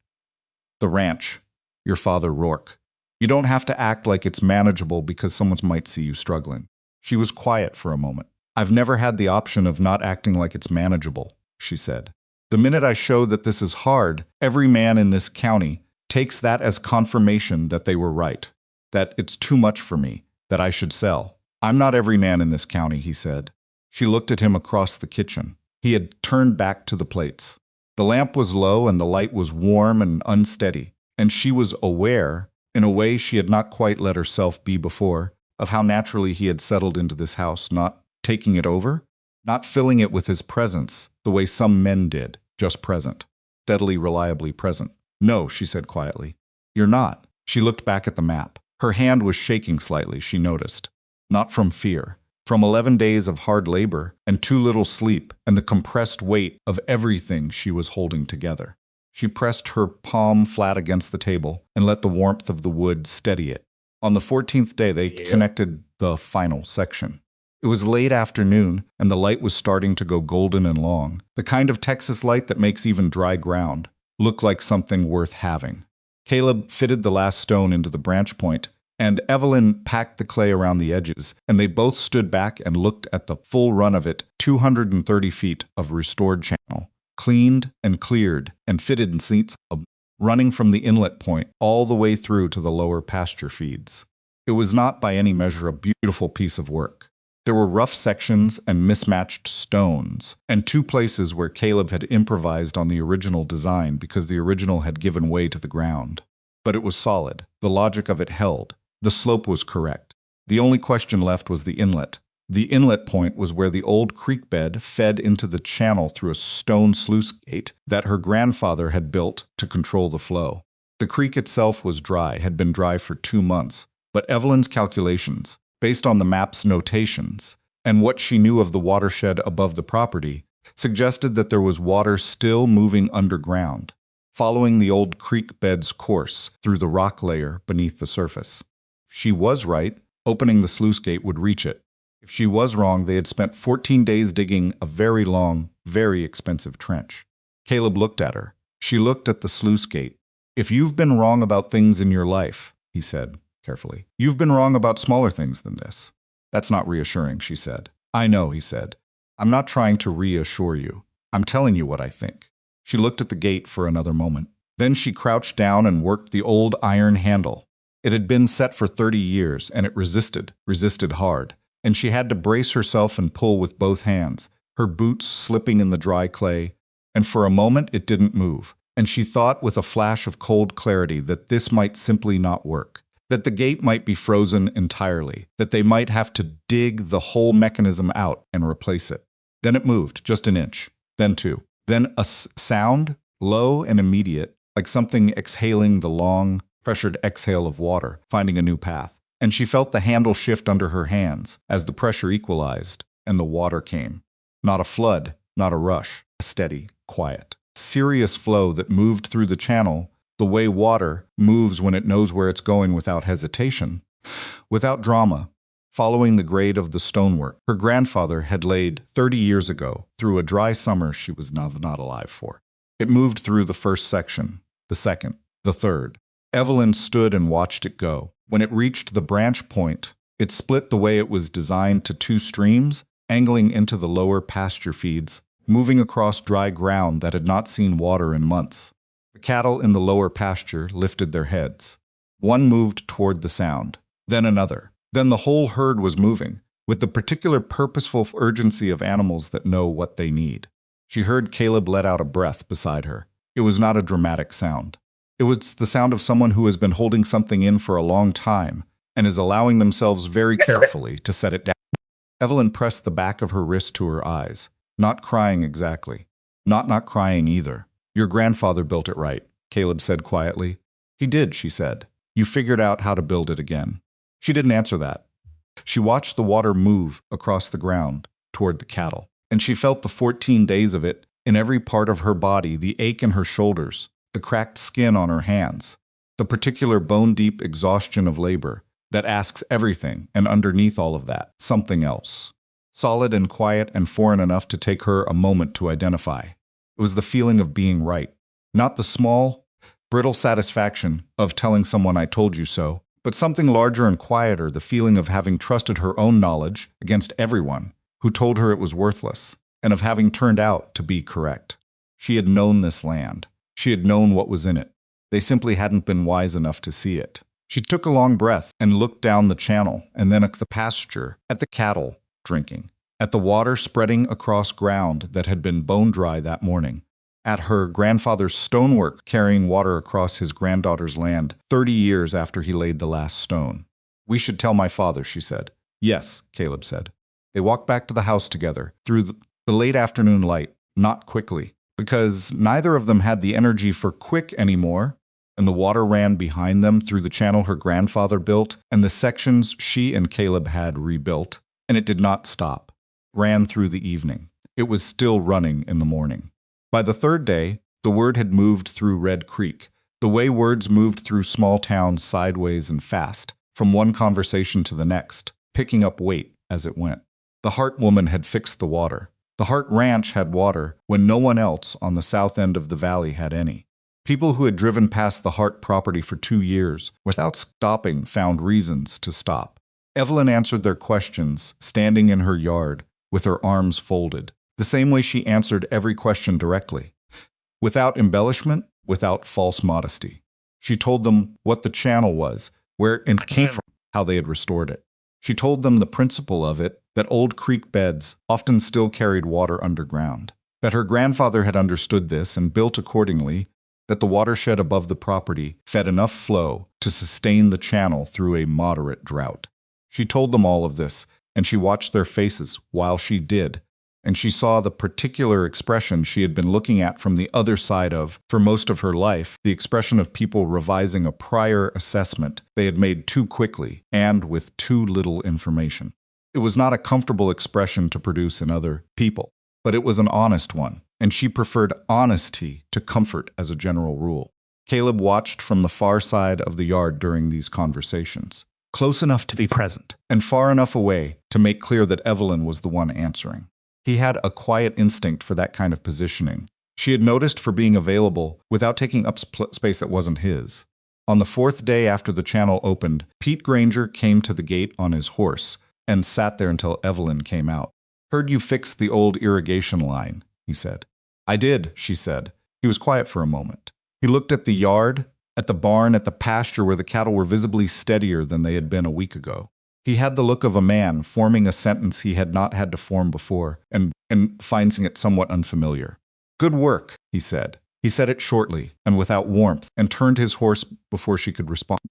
The ranch. Your father, Rourke. You don't have to act like it's manageable because someone might see you struggling." She was quiet for a moment. "I've never had the option of not acting like it's manageable," she said. "The minute I show that this is hard, every man in this county takes that as confirmation that they were right, that it's too much for me, that I should sell. I'm not every man in this county," he said. She looked at him across the kitchen. He had turned back to the plates. The lamp was low and the light was warm and unsteady, and she was aware, in a way she had not quite let herself be before, of how naturally he had settled into this house, not taking it over, not filling it with his presence the way some men did, just present, steadily, reliably present. "No," she said quietly. "You're not." She looked back at the map. Her hand was shaking slightly, she noticed. Not from fear. From 11 days of hard labor and too little sleep and the compressed weight of everything she was holding together. She pressed her palm flat against the table and let the warmth of the wood steady it. On the 14th day, they connected the final section. It was late afternoon, and the light was starting to go golden and long, the kind of Texas light that makes even dry ground look like something worth having. Caleb fitted the last stone into the branch point, and Evelyn packed the clay around the edges, and they both stood back and looked at the full run of it, 230 feet of restored channel, cleaned and cleared and fitted in seats, running from the inlet point all the way through to the lower pasture feeds. It was not by any measure a beautiful piece of work. There were rough sections and mismatched stones, and 2 places where Caleb had improvised on the original design because the original had given way to the ground. But it was solid. The logic of it held. The slope was correct. The only question left was the inlet. The inlet point was where the old creek bed fed into the channel through a stone sluice gate that her grandfather had built to control the flow. The creek itself was dry, had been dry for 2 months, but Evelyn's calculations, based on the map's notations, and what she knew of the watershed above the property, suggested that there was water still moving underground, following the old creek bed's course through the rock layer beneath the surface. If she was right, opening the sluice gate would reach it. If she was wrong, they had spent 14 days digging a very long, very expensive trench. Caleb looked at her. She looked at the sluice gate. "If you've been wrong about things in your life," he said carefully, "you've been wrong about smaller things than this." "That's not reassuring," she said. "I know," he said. "I'm not trying to reassure you. I'm telling you what I think." She looked at the gate for another moment. Then she crouched down and worked the old iron handle. It had been set for 30 years, and it resisted hard, and she had to brace herself and pull with both hands, her boots slipping in the dry clay, and for a moment it didn't move, and she thought with a flash of cold clarity that this might simply not work, that the gate might be frozen entirely, that they might have to dig the whole mechanism out and replace it. Then it moved, just an inch, then 2. Then a sound, low and immediate, like something exhaling the long, pressured exhale of water, finding a new path. And she felt the handle shift under her hands as the pressure equalized and the water came. Not a flood, not a rush, a steady, quiet, serious flow that moved through the channel the way water moves when it knows where it's going without hesitation, without drama, following the grade of the stonework her grandfather had laid 30 years ago through a dry summer she was not alive for. It moved through the first section, the second, the third. Evelyn stood and watched it go. When it reached the branch point, it split the way it was designed to two streams, angling into the lower pasture feeds, moving across dry ground that had not seen water in months. The cattle in the lower pasture lifted their heads. One moved toward the sound, then another. Then the whole herd was moving, with the particular purposeful urgency of animals that know what they need. She heard Caleb let out a breath beside her. It was not a dramatic sound. It was the sound of someone who has been holding something in for a long time and is allowing themselves very carefully to set it down. Evelyn pressed the back of her wrist to her eyes. Not crying exactly. Not crying either. Your grandfather built it right, Caleb said quietly. He did, she said. You figured out how to build it again. She didn't answer that. She watched the water move across the ground toward the cattle, and she felt the 14 days of it in every part of her body, the ache in her shoulders, the cracked skin on her hands, the particular bone-deep exhaustion of labor that asks everything, and underneath all of that, something else. Solid and quiet and foreign enough to take her a moment to identify. It was the feeling of being right. Not the small, brittle satisfaction of telling someone I told you so, but something larger and quieter, the feeling of having trusted her own knowledge against everyone who told her it was worthless, and of having turned out to be correct. She had known this land. She had known what was in it. They simply hadn't been wise enough to see it. She took a long breath and looked down the channel, and then at the pasture, at the cattle drinking, at the water spreading across ground that had been bone dry that morning, at her grandfather's stonework carrying water across his granddaughter's land 30 years after he laid the last stone. We should tell my father, she said. Yes, Caleb said. They walked back to the house together, through the late afternoon light, not quickly, because neither of them had the energy for quick anymore, and the water ran behind them through the channel her grandfather built and the sections she and Caleb had rebuilt, and it did not stop. It ran through the evening. It was still running in the morning. By the third day, the word had moved through Red Creek, the way words moved through small towns sideways and fast, from one conversation to the next, picking up weight as it went. The Hart woman had fixed the water. The Hart Ranch had water when no one else on the south end of the valley had any. People who had driven past the Hart property for 2 years without stopping found reasons to stop. Evelyn answered their questions, standing in her yard, with her arms folded, the same way she answered every question directly, without embellishment, without false modesty. She told them what the channel was, where it came from, how they had restored it. She told them the principle of it, that old creek beds often still carried water underground, that her grandfather had understood this and built accordingly, that the watershed above the property fed enough flow to sustain the channel through a moderate drought. She told them all of this, and she watched their faces while she did, and she saw the particular expression she had been looking at from the other side of, for most of her life, the expression of people revising a prior assessment they had made too quickly and with too little information. It was not a comfortable expression to produce in other people, but it was an honest one, and she preferred honesty to comfort as a general rule. Caleb watched from the far side of the yard during these conversations, close enough to be present, and far enough away to make clear that Evelyn was the one answering. He had a quiet instinct for that kind of positioning. She had noticed for being available without taking up space that wasn't his. On the 4th day after the channel opened, Pete Granger came to the gate on his horse and sat there until Evelyn came out. Heard you fixed the old irrigation line, he said. I did, she said. He was quiet for a moment. He looked at the yard, at the barn, at the pasture where the cattle were visibly steadier than they had been a week ago. He had the look of a man forming a sentence he had not had to form before and finding it somewhat unfamiliar. Good work, he said. He said it shortly and without warmth and turned his horse before she could respond.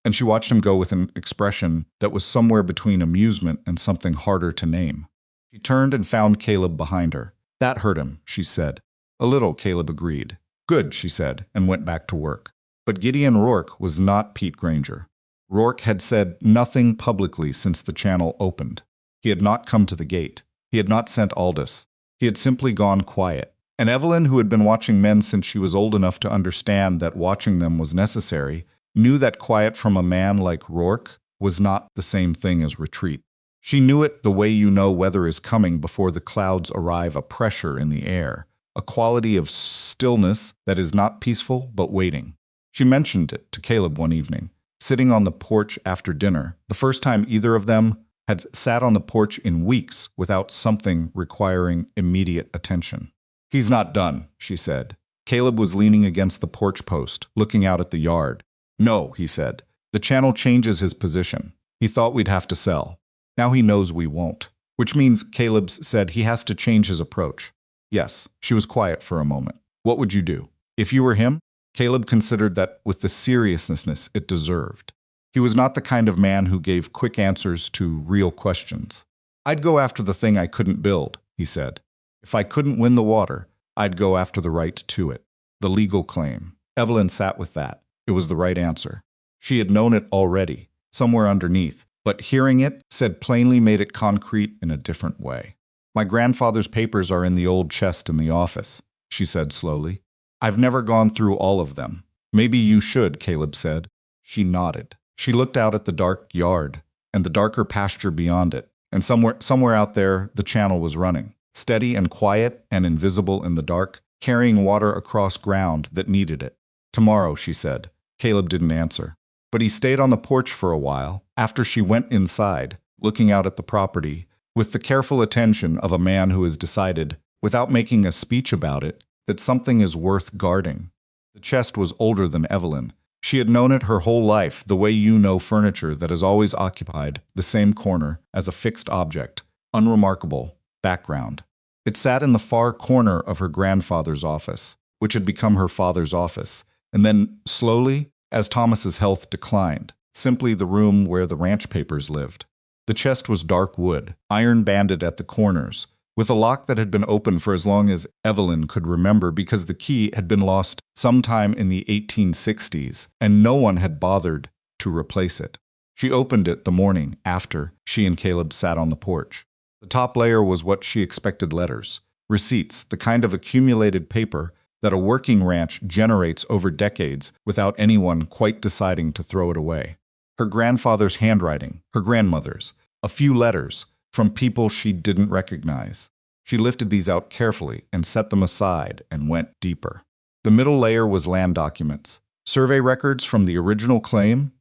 And she watched him go with an expression that was somewhere between amusement and something harder to name. She turned and found Caleb behind her. That hurt him, she said. A little, Caleb agreed. Good, she said, and went back to work. But Gideon Rourke was not Pete Granger. Rourke had said nothing publicly since the channel opened. He had not come to the gate. He had not sent Aldous. He had simply gone quiet. And Evelyn, who had been watching men since she was old enough to understand that watching them was necessary, knew that quiet from a man like Rourke was not the same thing as retreat. She knew it the way you know weather is coming before the clouds arrive, a pressure in the air, a quality of stillness that is not peaceful but waiting. She mentioned it to Caleb one evening, sitting on the porch after dinner, the first time either of them had sat on the porch in weeks without something requiring immediate attention. "He's not done," she said. Caleb was leaning against the porch post, looking out at the yard. "No," he said. "The channel changes his position. He thought we'd have to sell. Now he knows we won't." Which means, Caleb said, he has to change his approach. Yes, she was quiet for a moment. "What would you do? If you were him?" Caleb considered that with the seriousness it deserved. He was not the kind of man who gave quick answers to real questions. "I'd go after the thing I couldn't build," he said. "If I couldn't win the water, I'd go after the right to it. The legal claim." Evelyn sat with that. It was the right answer. She had known it already, somewhere underneath, but hearing it, said plainly, made it concrete in a different way. "My grandfather's papers are in the old chest in the office," she said slowly. "I've never gone through all of them." "Maybe you should," Caleb said. She nodded. She looked out at the dark yard and the darker pasture beyond it, and somewhere out there the channel was running, steady and quiet and invisible in the dark, carrying water across ground that needed it. "Tomorrow," she said. Caleb didn't answer. But he stayed on the porch for a while, after she went inside, looking out at the property, with the careful attention of a man who has decided, without making a speech about it, that something is worth guarding. The chest was older than Evelyn. She had known it her whole life, the way you know furniture that has always occupied the same corner as a fixed object, unremarkable, background. It sat in the far corner of her grandfather's office, which had become her father's office, and then, slowly, as Thomas's health declined, simply the room where the ranch papers lived. The chest was dark wood, iron-banded at the corners, with a lock that had been open for as long as Evelyn could remember because the key had been lost sometime in the 1860s, and no one had bothered to replace it. She opened it the morning after she and Caleb sat on the porch. The top layer was what she expected: letters, receipts, the kind of accumulated paper that a working ranch generates over decades without anyone quite deciding to throw it away. Her grandfather's handwriting, her grandmother's, a few letters from people she didn't recognize. She lifted these out carefully and set them aside and went deeper. The middle layer was land documents, survey records from the original claim,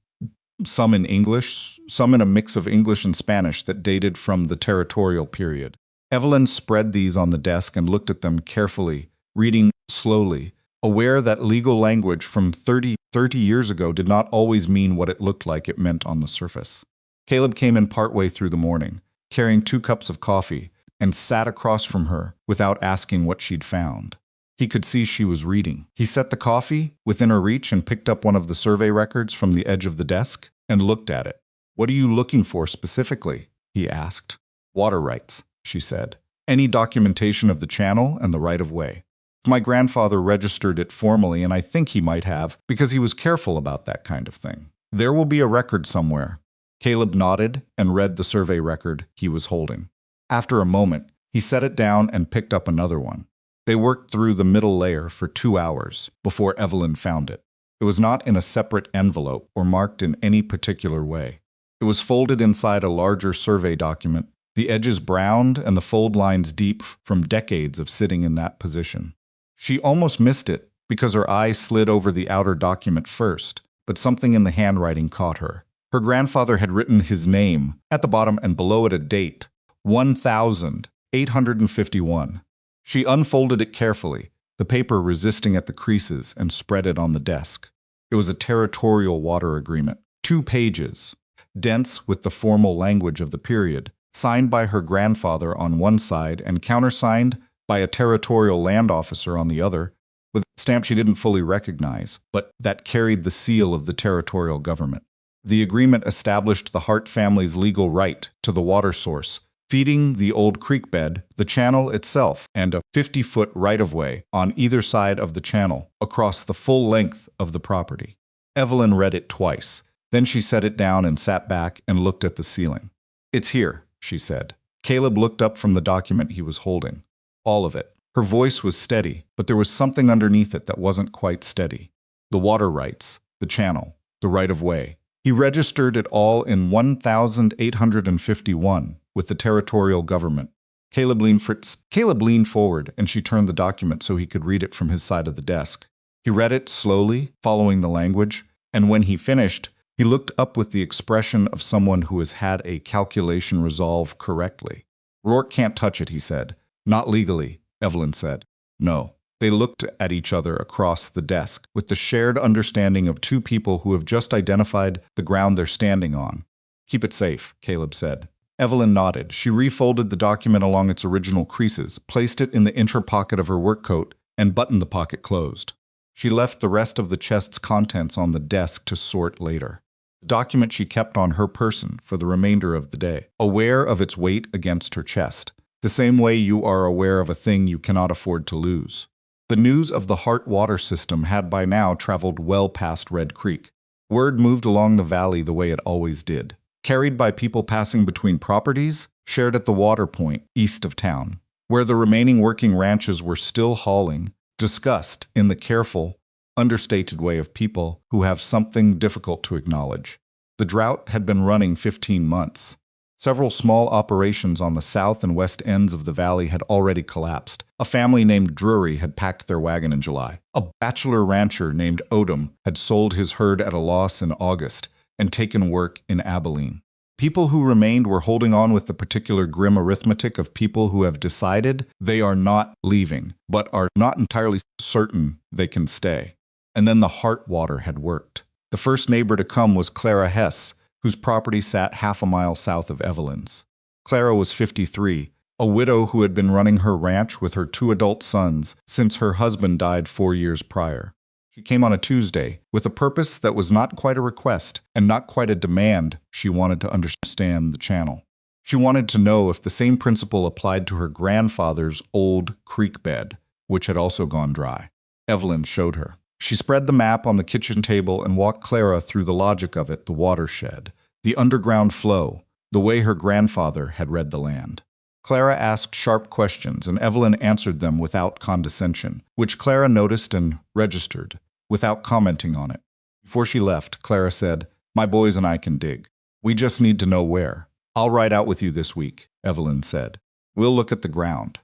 some in English, some in a mix of English and Spanish that dated from the territorial period. Evelyn spread these on the desk and looked at them carefully, reading slowly, aware that legal language from 30 years ago did not always mean what it looked like it meant on the surface. Caleb came in partway through the morning, carrying 2 cups of coffee, and sat across from her without asking what she'd found. He could see she was reading. He set the coffee within her reach and picked up one of the survey records from the edge of the desk and looked at it. "What are you looking for specifically?" he asked. "Water rights," she said. "Any documentation of the channel and the right-of-way. My grandfather registered it formally, and I think he might have, because he was careful about that kind of thing. There will be a record somewhere." Caleb nodded and read the survey record he was holding. After a moment, he set it down and picked up another one. They worked through the middle layer for 2 hours before Evelyn found it. It was not in a separate envelope or marked in any particular way. It was folded inside a larger survey document, the edges browned and the fold lines deep from decades of sitting in that position. She almost missed it because her eye slid over the outer document first, but something in the handwriting caught her. Her grandfather had written his name at the bottom and below it a date, 1851. She unfolded it carefully, the paper resisting at the creases, and spread it on the desk. It was a territorial water agreement, 2 pages, dense with the formal language of the period, signed by her grandfather on one side and countersigned by a territorial land officer on the other, with a stamp she didn't fully recognize, but that carried the seal of the territorial government. The agreement established the Hart family's legal right to the water source, feeding the old creek bed, the channel itself, and a 50-foot right-of-way on either side of the channel across the full length of the property. Evelyn read it twice. Then she set it down and sat back and looked at the ceiling. "It's here," she said. Caleb looked up from the document he was holding. "All of it." Her voice was steady, but there was something underneath it that wasn't quite steady. The water rights, the channel, the right-of-way. He registered it all in 1851 with the territorial government. Caleb leaned forward, and she turned the document so he could read it from his side of the desk. He read it slowly, following the language, and when he finished, he looked up with the expression of someone who has had a calculation resolve correctly. "Rourke can't touch it," he said. "Not legally," Evelyn said. "No." They looked at each other across the desk, with the shared understanding of two people who have just identified the ground they're standing on. "Keep it safe," Caleb said. Evelyn nodded. She refolded the document along its original creases, placed it in the inner pocket of her work coat, and buttoned the pocket closed. She left the rest of the chest's contents on the desk to sort later. The document she kept on her person for the remainder of the day, aware of its weight against her chest, the same way you are aware of a thing you cannot afford to lose. The news of the Hart water system had by now traveled well past Red Creek. Word moved along the valley the way it always did, carried by people passing between properties shared at the water point east of town, where the remaining working ranches were still hauling, discussed in the careful, understated way of people who have something difficult to acknowledge. The drought had been running 15 months. Several small operations on the south and west ends of the valley had already collapsed. A family named Drury had packed their wagon in July. A bachelor rancher named Odom had sold his herd at a loss in August and taken work in Abilene. People who remained were holding on with the particular grim arithmetic of people who have decided they are not leaving, but are not entirely certain they can stay. And then the Hart water had worked. The first neighbor to come was Clara Hess, whose property sat half a mile south of Evelyn's. Clara was 53, a widow who had been running her ranch with her 2 adult sons since her husband died 4 years prior. She came on a Tuesday with a purpose that was not quite a request and not quite a demand. She wanted to understand the channel. She wanted to know if the same principle applied to her grandfather's old creek bed, which had also gone dry. Evelyn showed her. She spread the map on the kitchen table and walked Clara through the logic of it, the watershed, the underground flow, the way her grandfather had read the land. Clara asked sharp questions, and Evelyn answered them without condescension, which Clara noticed and registered, without commenting on it. Before she left, Clara said, "My boys and I can dig. We just need to know where. I'll ride out with you this week," Evelyn said. "We'll look at the ground."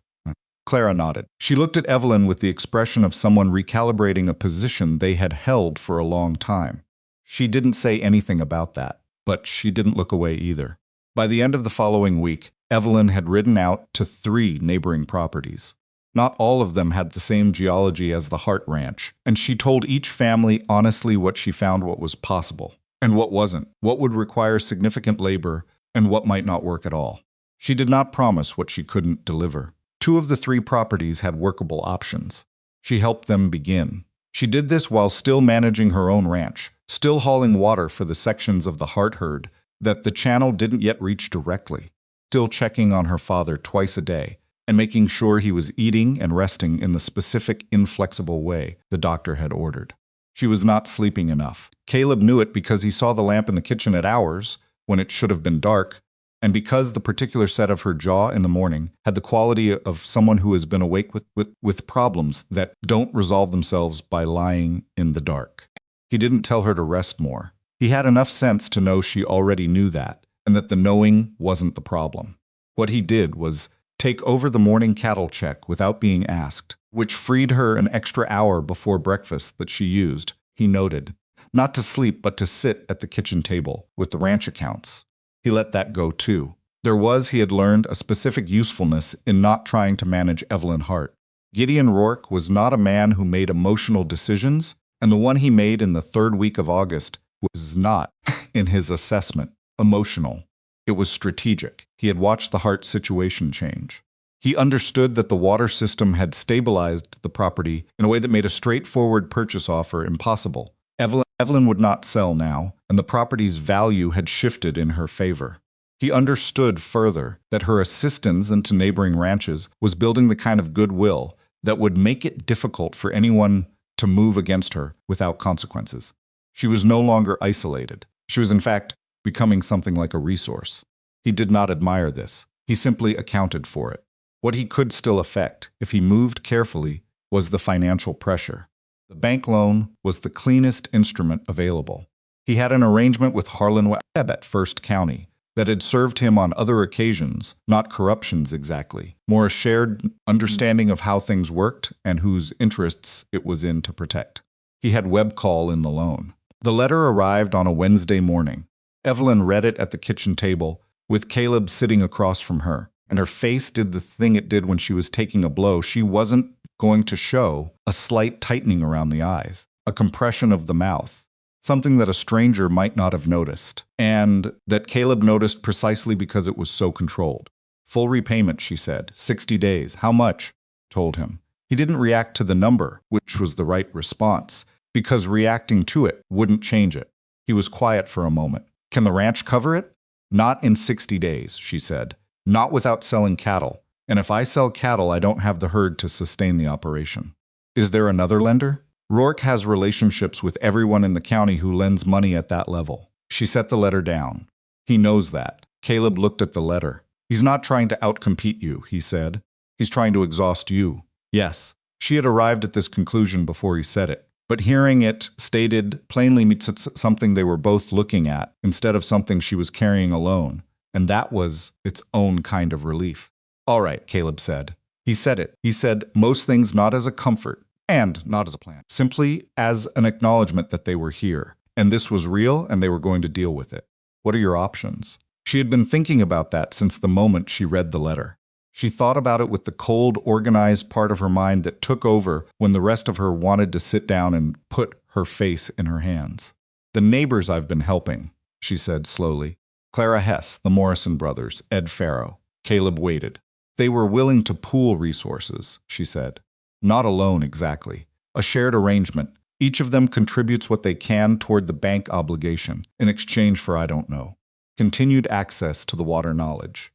Clara nodded. She looked at Evelyn with the expression of someone recalibrating a position they had held for a long time. She didn't say anything about that, but she didn't look away either. By the end of the following week, Evelyn had ridden out to 3 neighboring properties. Not all of them had the same geology as the Hart Ranch, and she told each family honestly what she found, what was possible, and what wasn't, what would require significant labor, and what might not work at all. She did not promise what she couldn't deliver. 2 of the 3 properties had workable options. She helped them begin. She did this while still managing her own ranch, still hauling water for the sections of the Hart herd that the channel didn't yet reach directly, still checking on her father twice a day and making sure he was eating and resting in the specific, inflexible way the doctor had ordered. She was not sleeping enough. Caleb knew it because he saw the lamp in the kitchen at hours when it should have been dark, and because the particular set of her jaw in the morning had the quality of someone who has been awake with problems that don't resolve themselves by lying in the dark. He didn't tell her to rest more. He had enough sense to know she already knew that, and that the knowing wasn't the problem. What he did was take over the morning cattle check without being asked, which freed her an extra hour before breakfast that she used, he noted, not to sleep but to sit at the kitchen table with the ranch accounts. He let that go too. He had learned a specific usefulness in not trying to manage Evelyn Hart. Gideon Rourke was not a man who made emotional decisions, and the one he made in the 3rd week of August was not, in his assessment, emotional. It was strategic. He had watched the Hart situation change. He understood that the water system had stabilized the property in a way that made a straightforward purchase offer impossible. Evelyn would not sell now, and the property's value had shifted in her favor. He understood further that her assistance into neighboring ranches was building the kind of goodwill that would make it difficult for anyone to move against her without consequences. She was no longer isolated. She was, in fact, becoming something like a resource. He did not admire this. He simply accounted for it. What he could still affect, if he moved carefully, was the financial pressure. The bank loan was the cleanest instrument available. He had an arrangement with Harlan Webb at First County that had served him on other occasions, not corruptions exactly, more a shared understanding of how things worked and whose interests it was in to protect. He had Webb call in the loan. The letter arrived on a Wednesday morning. Evelyn read it at the kitchen table, with Caleb sitting across from her, and her face did the thing it did when she was taking a blow. She wasn't going to show a slight tightening around the eyes, a compression of the mouth, something that a stranger might not have noticed, and that Caleb noticed precisely because it was so controlled. Full repayment, she said. 60 days. How much? Told him. He didn't react to the number, which was the right response, because reacting to it wouldn't change it. He was quiet for a moment. Can the ranch cover it? Not in 60 days, she said. Not without selling cattle. And if I sell cattle, I don't have the herd to sustain the operation. Is there another lender? Rourke has relationships with everyone in the county who lends money at that level. She set the letter down. He knows that. Caleb looked at the letter. He's not trying to outcompete you, he said. He's trying to exhaust you. Yes. She had arrived at this conclusion before he said it. But hearing it stated plainly means it's something they were both looking at instead of something she was carrying alone. And that was its own kind of relief. All right, Caleb said. He said it. He said most things not as a comfort and not as a plan, simply as an acknowledgement that they were here. And this was real and they were going to deal with it. What are your options? She had been thinking about that since the moment she read the letter. She thought about it with the cold, organized part of her mind that took over when the rest of her wanted to sit down and put her face in her hands. The neighbors I've been helping, she said slowly. Clara Hess, the Morrison brothers, Ed Farrow. Caleb waited. They were willing to pool resources, she said. Not alone exactly. A shared arrangement. Each of them contributes what they can toward the bank obligation in exchange for I don't know. Continued access to the water knowledge.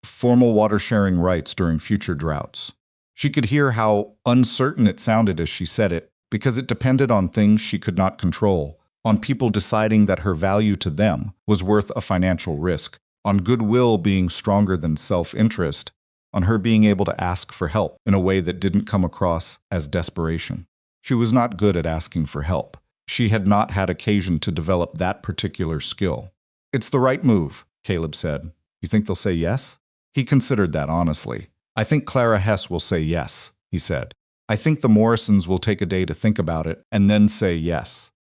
Formal water-sharing rights during future droughts. She could hear how uncertain it sounded as she said it, because it depended on things she could not control, on people deciding that her value to them was worth a financial risk, on goodwill being stronger than self-interest, on her being able to ask for help in a way that didn't come across as desperation. She was not good at asking for help. She had not had occasion to develop that particular skill. It's the right move, Caleb said. You think they'll say yes? He considered that honestly. I think Clara Hess will say yes, he said. I think the Morrisons will take a day to think about it and then say yes.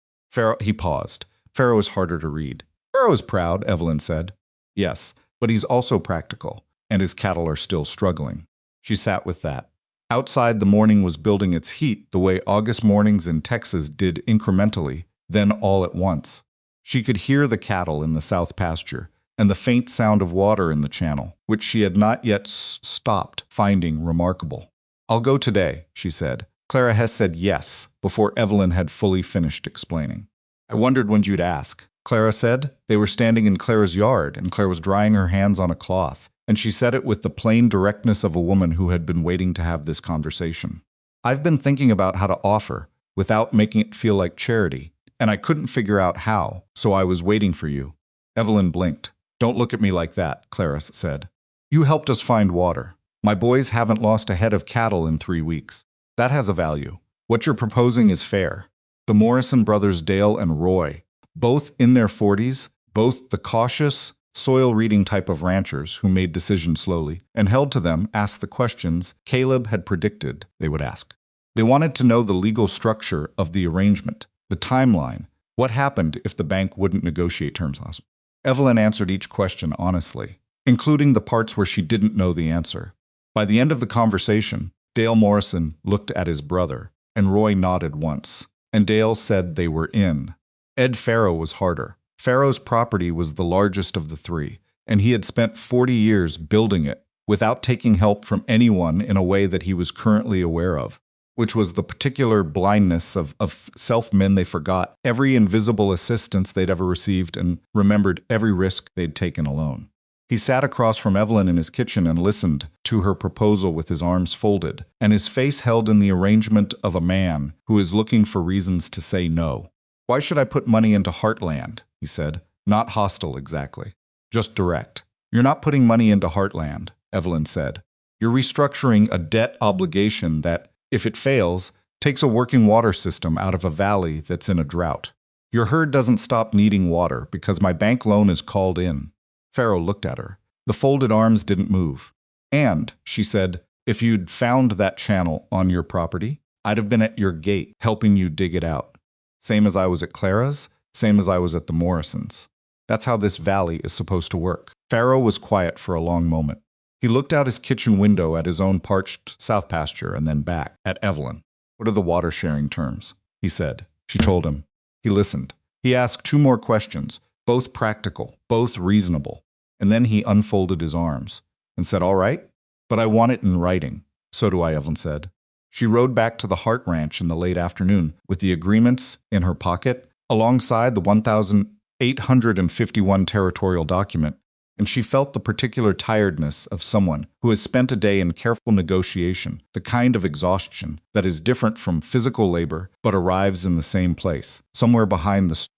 He paused. Farrow is harder to read. Farrow is proud, Evelyn said. Yes, but he's also practical, and his cattle are still struggling. She sat with that. Outside, the morning was building its heat the way August mornings in Texas did incrementally, then all at once. She could hear the cattle in the south pasture, and the faint sound of water in the channel, which she had not yet stopped finding remarkable. I'll go today, she said. Clara Hess said yes, before Evelyn had fully finished explaining. I wondered when you'd ask, Clara said. They were standing in Clara's yard, and Claire was drying her hands on a cloth, and she said it with the plain directness of a woman who had been waiting to have this conversation. I've been thinking about how to offer, without making it feel like charity, and I couldn't figure out how, so I was waiting for you. Evelyn blinked. Don't look at me like that, Clara said. You helped us find water. My boys haven't lost a head of cattle in 3 weeks. That has a value. What you're proposing is fair. The Morrison brothers, Dale and Roy, both in their 40s, both the cautious, soil-reading type of ranchers who made decisions slowly and held to them, asked the questions Caleb had predicted they would ask. They wanted to know the legal structure of the arrangement, the timeline, what happened if the bank wouldn't negotiate terms. Evelyn answered each question honestly, including the parts where she didn't know the answer. By the end of the conversation, Dale Morrison looked at his brother, and Roy nodded once, and Dale said they were in. Ed Farrow was harder. Farrow's property was the largest of the three, and he had spent 40 years building it without taking help from anyone in a way that he was currently aware of, which was the particular blindness of self-men. They forgot every invisible assistance they'd ever received and remembered every risk they'd taken alone. He sat across from Evelyn in his kitchen and listened to her proposal with his arms folded, and his face held in the arrangement of a man who is looking for reasons to say no. Why should I put money into Heartland? He said. Not hostile exactly. Just direct. You're not putting money into Heartland, Evelyn said. You're restructuring a debt obligation that, if it fails, takes a working water system out of a valley that's in a drought. Your herd doesn't stop needing water because my bank loan is called in." Pharaoh looked at her. The folded arms didn't move. "And," she said, "if you'd found that channel on your property, I'd have been at your gate helping you dig it out. Same as I was at Clara's, same as I was at the Morrisons. That's how this valley is supposed to work." Pharaoh was quiet for a long moment. He looked out his kitchen window at his own parched south pasture and then back at Evelyn. "What are the water sharing terms?" he said. She told him. He listened. He asked 2 more questions, both practical, both reasonable. And then he unfolded his arms and said, "All right, but I want it in writing." "So do I," Evelyn said. She rode back to the Hart Ranch in the late afternoon with the agreements in her pocket alongside the 1,851 territorial document, and she felt the particular tiredness of someone who has spent a day in careful negotiation, the kind of exhaustion that is different from physical labor but arrives in the same place, somewhere behind the...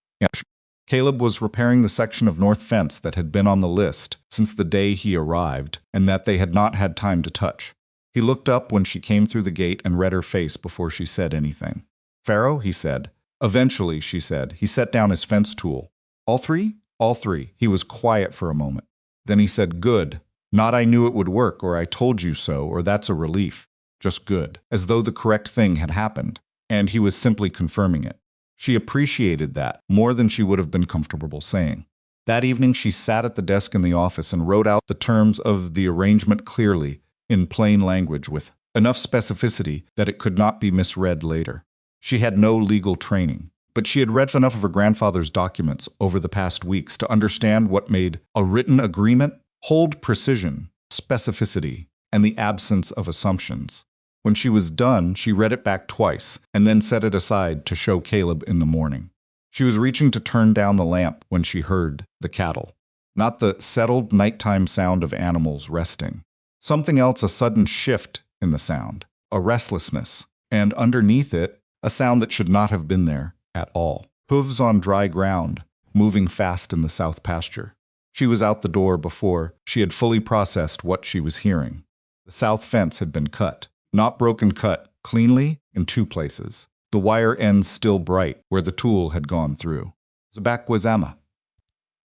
Caleb was repairing the section of north fence that had been on the list since the day he arrived and that they had not had time to touch. He looked up when she came through the gate and read her face before she said anything. "Pharaoh," he said. "Eventually," she said. He set down his fence tool. "All 3? "All 3. He was quiet for a moment. Then he said, "Good. Not I knew it would work, or I told you so, or that's a relief. Just good." As though the correct thing had happened, and he was simply confirming it. She appreciated that more than she would have been comfortable saying. That evening she sat at the desk in the office and wrote out the terms of the arrangement clearly, in plain language, with enough specificity that it could not be misread later. She had no legal training, but she had read enough of her grandfather's documents over the past weeks to understand what made a written agreement hold precision, specificity, and the absence of assumptions. When she was done, she read it back twice and then set it aside to show Caleb in the morning. She was reaching to turn down the lamp when she heard the cattle. Not the settled nighttime sound of animals resting. Something else, a sudden shift in the sound, a restlessness, and underneath it, a sound that should not have been there at all. Hooves on dry ground, moving fast in the south pasture. She was out the door before she had fully processed what she was hearing. The south fence had been cut. Not broken, cut cleanly in 2 places. The wire ends still bright where the tool had gone through. Zabakwazama.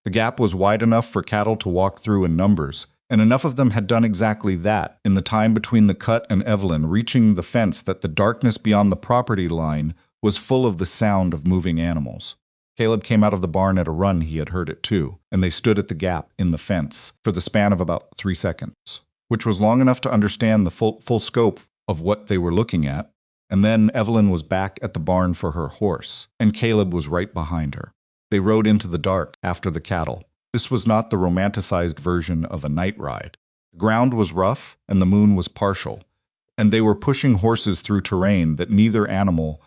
The gap was wide enough for cattle to walk through in numbers, and enough of them had done exactly that in the time between the cut and Evelyn reaching the fence that the darkness beyond the property line was full of the sound of moving animals. Caleb came out of the barn at a run. He had heard it too, and they stood at the gap in the fence for the span of about 3 seconds, which was long enough to understand the full scope of what they were looking at, and then Evelyn was back at the barn for her horse, and Caleb was right behind her. They rode into the dark after the cattle. This was not the romanticized version of a night ride. The ground was rough, and the moon was partial, and they were pushing horses through terrain that neither animal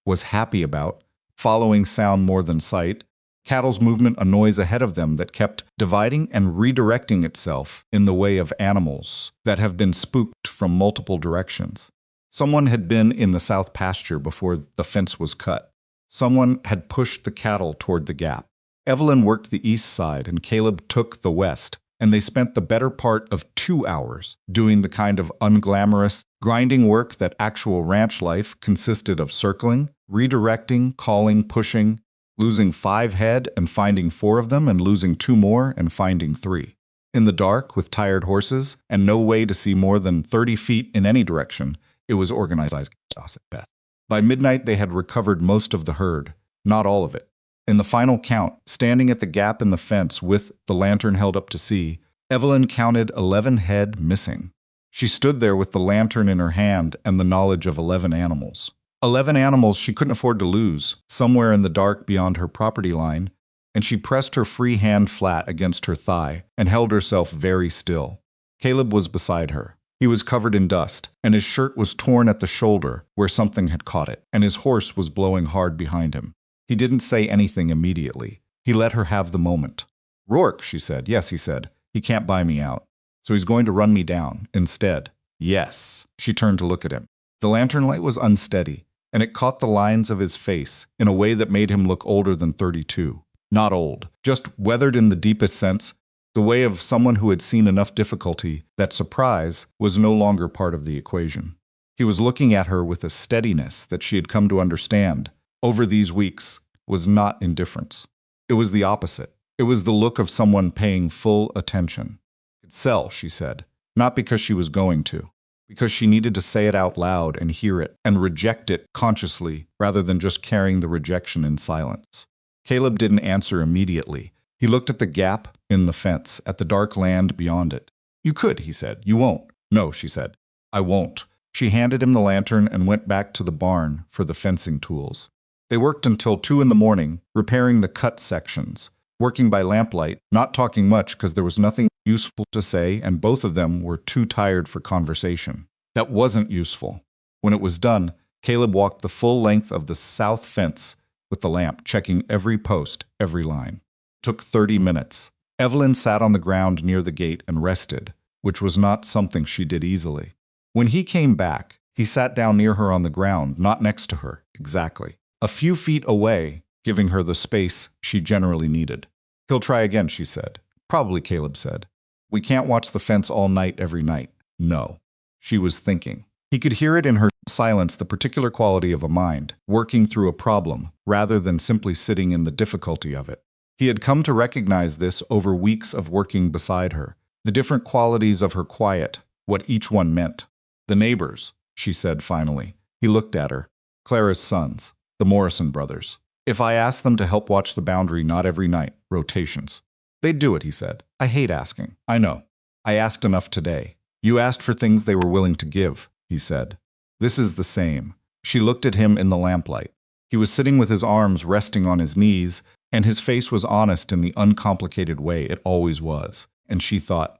was happy about, following sound more than sight, cattle's movement a noise ahead of them that kept dividing and redirecting itself in the way of animals that have been spooked from multiple directions. Someone had been in the south pasture before the fence was cut. Someone had pushed the cattle toward the gap. Evelyn worked the east side and Caleb took the west, and they spent the better part of 2 hours doing the kind of unglamorous, grinding work that actual ranch life consisted of: circling, redirecting, calling, pushing, losing 5 head and finding 4 of them, and losing 2 more and finding 3. In the dark, with tired horses, and no way to see more than 30 feet in any direction, it was organized chaos at best. By midnight, they had recovered most of the herd, not all of it. In the final count, standing at the gap in the fence with the lantern held up to see, Evelyn counted 11 head missing. She stood there with the lantern in her hand and the knowledge of 11 animals. 11 animals she couldn't afford to lose, somewhere in the dark beyond her property line, and she pressed her free hand flat against her thigh and held herself very still. Caleb was beside her. He was covered in dust, and his shirt was torn at the shoulder where something had caught it, and his horse was blowing hard behind him. He didn't say anything immediately. He let her have the moment. "Rourke," she said. "Yes," he said. "He can't buy me out. So he's going to run me down instead." "Yes." She turned to look at him. The lantern light was unsteady, and it caught the lines of his face in a way that made him look older than 32. Not old, just weathered in the deepest sense, the way of someone who had seen enough difficulty that surprise was no longer part of the equation. He was looking at her with a steadiness that she had come to understand over these weeks was not indifference. It was the opposite. It was the look of someone paying full attention. Sell, she said, not because she was going to, because she needed to say it out loud and hear it and reject it consciously rather than just carrying the rejection in silence. Caleb didn't answer immediately. He looked at the gap in the fence, at the dark land beyond it. You could, he said. You won't. No, she said. I won't. She handed him the lantern and went back to the barn for the fencing tools. They worked until 2 a.m, repairing the cut sections, working by lamplight, not talking much because there was nothing useful to say, and both of them were too tired for conversation. That wasn't useful. When it was done, Caleb walked the full length of the south fence with the lamp, checking every post, every line. It took 30 minutes. Evelyn sat on the ground near the gate and rested, which was not something she did easily. When he came back, he sat down near her on the ground, not next to her, exactly. A few feet away, giving her the space she generally needed. He'll try again, she said. Probably, Caleb said. We can't watch the fence all night every night. No. She was thinking. He could hear it in her silence, the particular quality of a mind, working through a problem, rather than simply sitting in the difficulty of it. He had come to recognize this over weeks of working beside her, the different qualities of her quiet, what each one meant. The neighbors, she said finally. He looked at her. Clara's sons, the Morrison brothers. If I asked them to help watch the boundary, not every night, rotations. They'd do it, he said. I hate asking. I know. I asked enough today. You asked for things they were willing to give, he said. This is the same. She looked at him in the lamplight. He was sitting with his arms resting on his knees, and his face was honest in the uncomplicated way it always was. And she thought,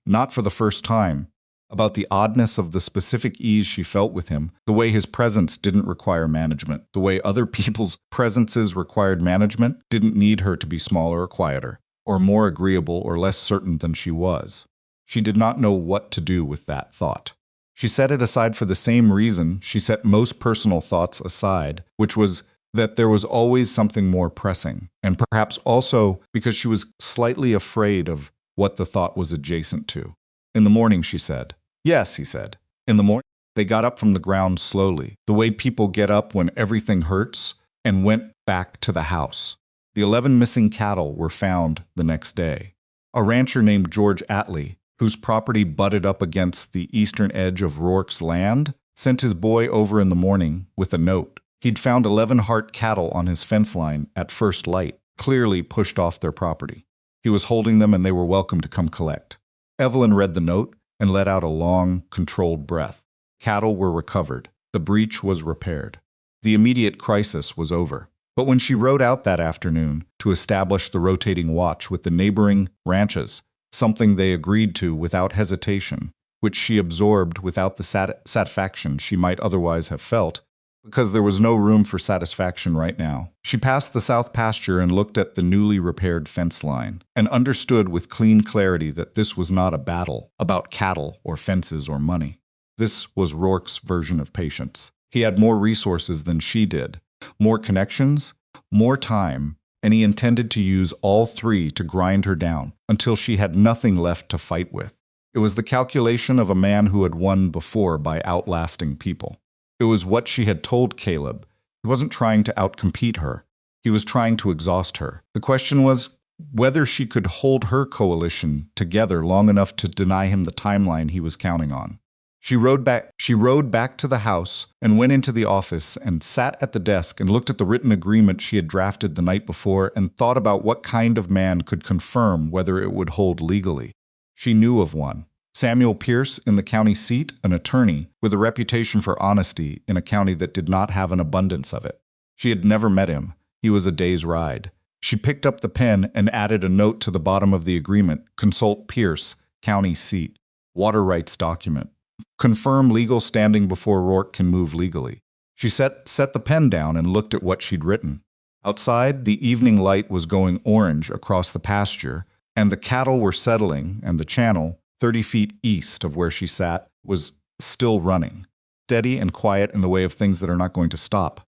not for the first time, about the oddness of the specific ease she felt with him, the way his presence didn't require management, the way other people's presences required management, didn't need her to be smaller or quieter, or more agreeable or less certain than she was. She did not know what to do with that thought. She set it aside for the same reason she set most personal thoughts aside, which was that there was always something more pressing, and perhaps also because she was slightly afraid of what the thought was adjacent to. In the morning, she said. Yes, he said. In the morning, they got up from the ground slowly, the way people get up when everything hurts, and went back to the house. The 11 missing cattle were found the next day. A rancher named George Atlee, whose property butted up against the eastern edge of Rourke's land, sent his boy over in the morning with a note. He'd found 11 Hart cattle on his fence line at first light, clearly pushed off their property. He was holding them and they were welcome to come collect. Evelyn read the note and let out a long, controlled breath. Cattle were recovered. The breach was repaired. The immediate crisis was over. But when she rode out that afternoon to establish the rotating watch with the neighboring ranches, something they agreed to without hesitation, which she absorbed without the satisfaction she might otherwise have felt, because there was no room for satisfaction right now. She passed the south pasture and looked at the newly repaired fence line, and understood with clean clarity that this was not a battle about cattle or fences or money. This was Rourke's version of patience. He had more resources than she did, more connections, more time, and he intended to use all three to grind her down until she had nothing left to fight with. It was the calculation of a man who had won before by outlasting people. It was what she had told Caleb. He wasn't trying to outcompete her. He was trying to exhaust her. The question was whether she could hold her coalition together long enough to deny him the timeline he was counting on. She rode back to the house and went into the office and sat at the desk and looked at the written agreement she had drafted the night before and thought about what kind of man could confirm whether it would hold legally. She knew of one. Samuel Pierce in the county seat, an attorney with a reputation for honesty in a county that did not have an abundance of it. She had never met him. He was a day's ride. She picked up the pen and added a note to the bottom of the agreement. Consult Pierce, county seat. Water rights document. Confirm legal standing before Rourke can move legally. She set the pen down and looked at what she'd written. Outside, the evening light was going orange across the pasture, and the cattle were settling, and the channel, 30 feet east of where she sat, was still running, steady and quiet in the way of things that are not going to stop.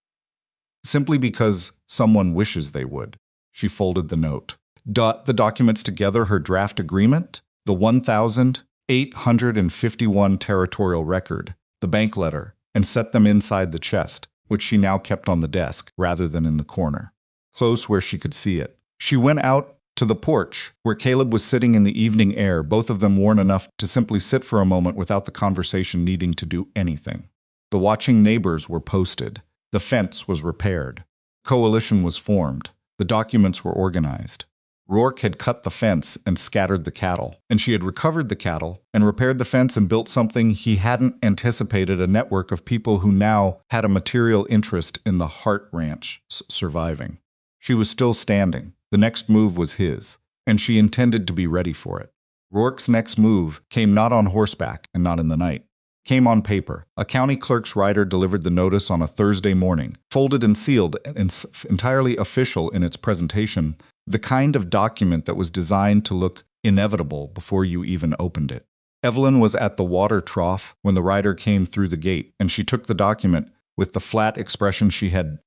Simply because someone wishes they would. She folded the note. the documents together, her draft agreement, the 1,851 territorial record, the bank letter, and set them inside the chest, which she now kept on the desk rather than in the corner, close where she could see it. She went out to the porch, where Caleb was sitting in the evening air, both of them worn enough to simply sit for a moment without the conversation needing to do anything. The watching neighbors were posted. The fence was repaired. Coalition was formed. The documents were organized. Rourke had cut the fence and scattered the cattle, and she had recovered the cattle and repaired the fence and built something he hadn't anticipated, a network of people who now had a material interest in the Hart Ranch surviving. She was still standing. The next move was his, and she intended to be ready for it. Rourke's next move came not on horseback and not in the night. Came on paper. A county clerk's rider delivered the notice on a Thursday morning, folded and sealed and entirely official in its presentation, the kind of document that was designed to look inevitable before you even opened it. Evelyn was at the water trough when the rider came through the gate, and she took the document with the flat expression she had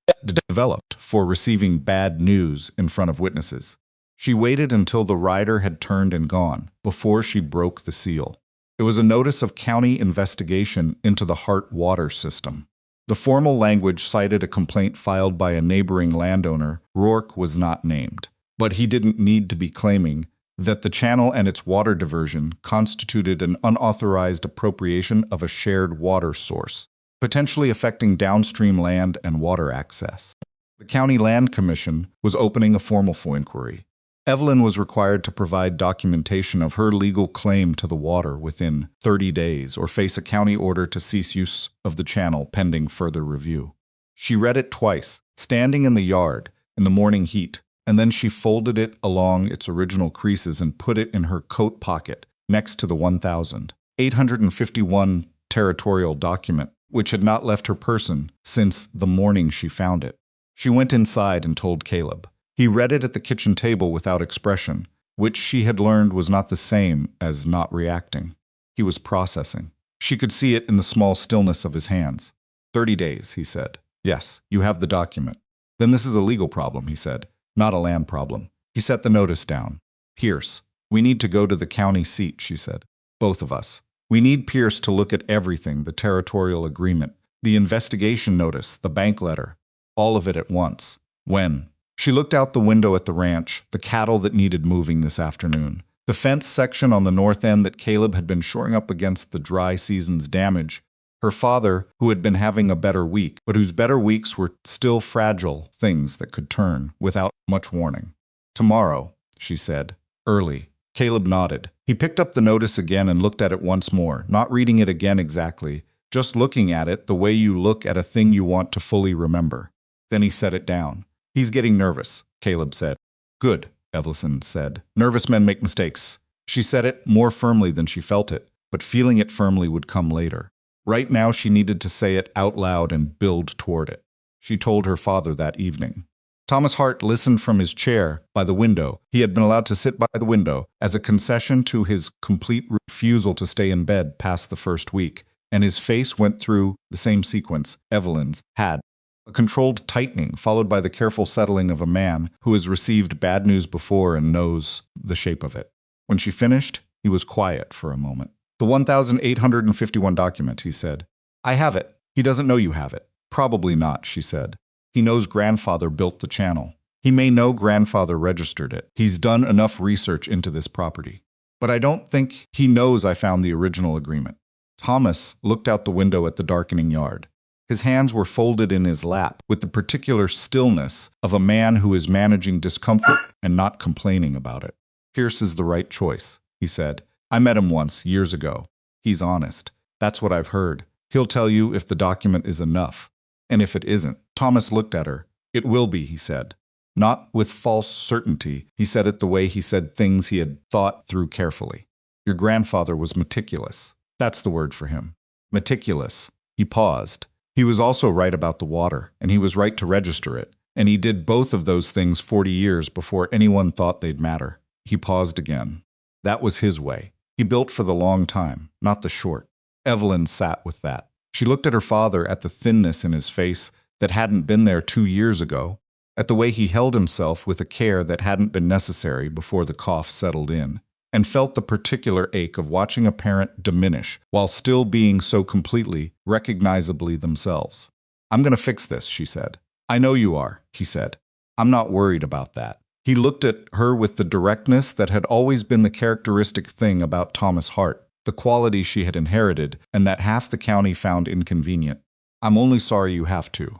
developed for receiving bad news in front of witnesses. She waited until the rider had turned and gone before she broke the seal. It was a notice of county investigation into the Hart water system. The formal language cited a complaint filed by a neighboring landowner. Rourke was not named, but he didn't need to be claiming that the channel and its water diversion constituted an unauthorized appropriation of a shared water source, potentially affecting downstream land and water access. The County Land Commission was opening a formal inquiry. Evelyn was required to provide documentation of her legal claim to the water within 30 days or face a county order to cease use of the channel pending further review. She read it twice, standing in the yard in the morning heat, and then she folded it along its original creases and put it in her coat pocket next to the 1,851 territorial document, which had not left her person since the morning she found it. She went inside and told Caleb. He read it at the kitchen table without expression, which she had learned was not the same as not reacting. He was processing. She could see it in the small stillness of his hands. 30 days, he said. Yes, you have the document. Then this is a legal problem, he said, not a land problem. He set the notice down. Pierce, we need to go to the county seat, she said. Both of us. We need Pierce to look at everything, the territorial agreement, the investigation notice, the bank letter, all of it at once. When? She looked out the window at the ranch, the cattle that needed moving this afternoon, the fence section on the north end that Caleb had been shoring up against the dry season's damage, her father, who had been having a better week, but whose better weeks were still fragile things that could turn without much warning. Tomorrow, she said, early. Caleb nodded. He picked up the notice again and looked at it once more, not reading it again exactly, just looking at it the way you look at a thing you want to fully remember. Then he set it down. He's getting nervous, Caleb said. Good, Evelyn said. Nervous men make mistakes. She said it more firmly than she felt it, but feeling it firmly would come later. Right now she needed to say it out loud and build toward it. She told her father that evening. Thomas Hart listened from his chair by the window. He had been allowed to sit by the window as a concession to his complete refusal to stay in bed past the first week, and his face went through the same sequence Evelyn's had. A controlled tightening, followed by the careful settling of a man who has received bad news before and knows the shape of it. When she finished, he was quiet for a moment. The 1,851 document, he said. I have it. He doesn't know you have it. Probably not, she said. He knows grandfather built the channel. He may know grandfather registered it. He's done enough research into this property. But I don't think he knows I found the original agreement. Thomas looked out the window at the darkening yard. His hands were folded in his lap with the particular stillness of a man who is managing discomfort and not complaining about it. Pierce is the right choice, he said. I met him once, years ago. He's honest. That's what I've heard. He'll tell you if the document is enough. And if it isn't. Thomas looked at her. It will be, he said. Not with false certainty. He said it the way he said things he had thought through carefully. Your grandfather was meticulous. That's the word for him. Meticulous. He paused. He was also right about the water, and he was right to register it, and he did both of those things 40 years before anyone thought they'd matter. He paused again. That was his way. He built for the long time, not the short. Evelyn sat with that. She looked at her father, at the thinness in his face that hadn't been there 2 years ago. at the way he held himself with a care that hadn't been necessary before the cough settled in, and felt the particular ache of watching a parent diminish while still being so completely, recognizably themselves. "I'm going to fix this," she said. "I know you are," he said. "I'm not worried about that." He looked at her with the directness that had always been the characteristic thing about Thomas Hart, the quality she had inherited and that half the county found inconvenient. "I'm only sorry you have to."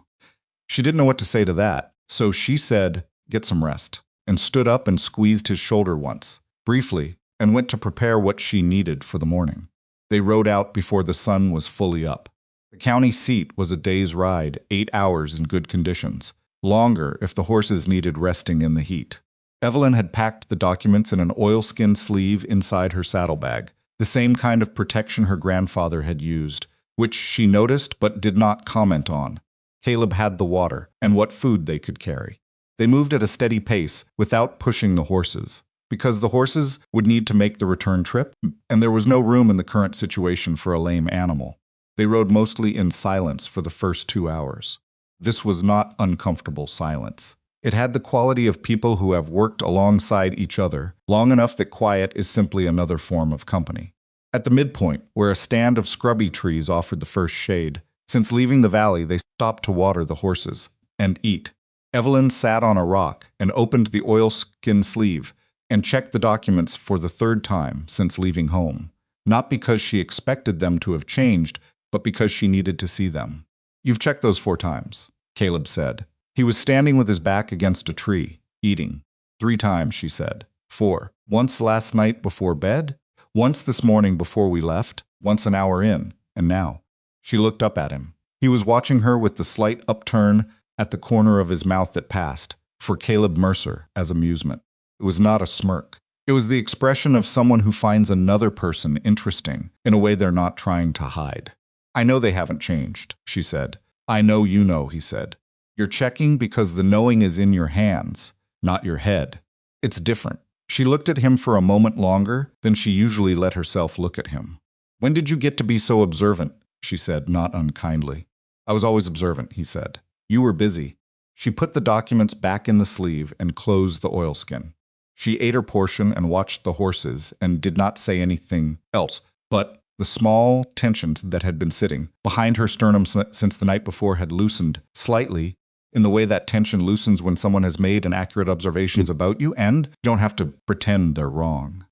She didn't know what to say to that, so she said, "Get some rest," and stood up and squeezed his shoulder once, briefly, and went to prepare what she needed for the morning. They rode out before the sun was fully up. The county seat was a day's ride, 8 hours in good conditions, longer if the horses needed resting in the heat. Evelyn had packed the documents in an oilskin sleeve inside her saddlebag, the same kind of protection her grandfather had used, which she noticed but did not comment on. Caleb had the water and what food they could carry. They moved at a steady pace without pushing the horses, because the horses would need to make the return trip, and there was no room in the current situation for a lame animal. They rode mostly in silence for the first 2 hours. This was not uncomfortable silence. It had the quality of people who have worked alongside each other long enough that quiet is simply another form of company. At the midpoint, where a stand of scrubby trees offered the first shade, since leaving the valley they stopped to water the horses and eat. Evelyn sat on a rock and opened the oilskin sleeve and checked the documents for the 3rd time since leaving home, not because she expected them to have changed, but because she needed to see them. "You've checked those 4 times, Caleb said. He was standing with his back against a tree, eating. 3 times, she said. 4. Once last night before bed, once this morning before we left, once an hour in, and now." She looked up at him. He was watching her with the slight upturn at the corner of his mouth that passed, for Caleb Mercer, as amusement. It was not a smirk. It was the expression of someone who finds another person interesting in a way they're not trying to hide. "I know they haven't changed," she said. "I know you know," he said. "You're checking because the knowing is in your hands, not your head. It's different." She looked at him for a moment longer than she usually let herself look at him. "When did you get to be so observant?" she said, not unkindly. "I was always observant," he said. "You were busy." She put the documents back in the sleeve and closed the oilskin. She ate her portion and watched the horses and did not say anything else, but the small tension that had been sitting behind her sternum since the night before had loosened slightly in the way that tension loosens when someone has made an accurate observations about you and you don't have to pretend they're wrong.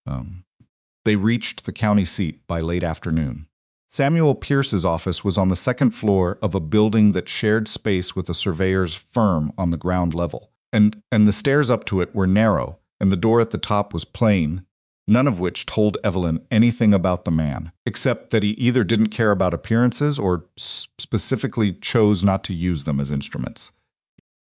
They reached the county seat by late afternoon. Samuel Pierce's office was on the 2nd floor of a building that shared space with a surveyor's firm on the ground level, and the stairs up to it were narrow, and the door at the top was plain, none of which told Evelyn anything about the man, except that he either didn't care about appearances or specifically chose not to use them as instruments.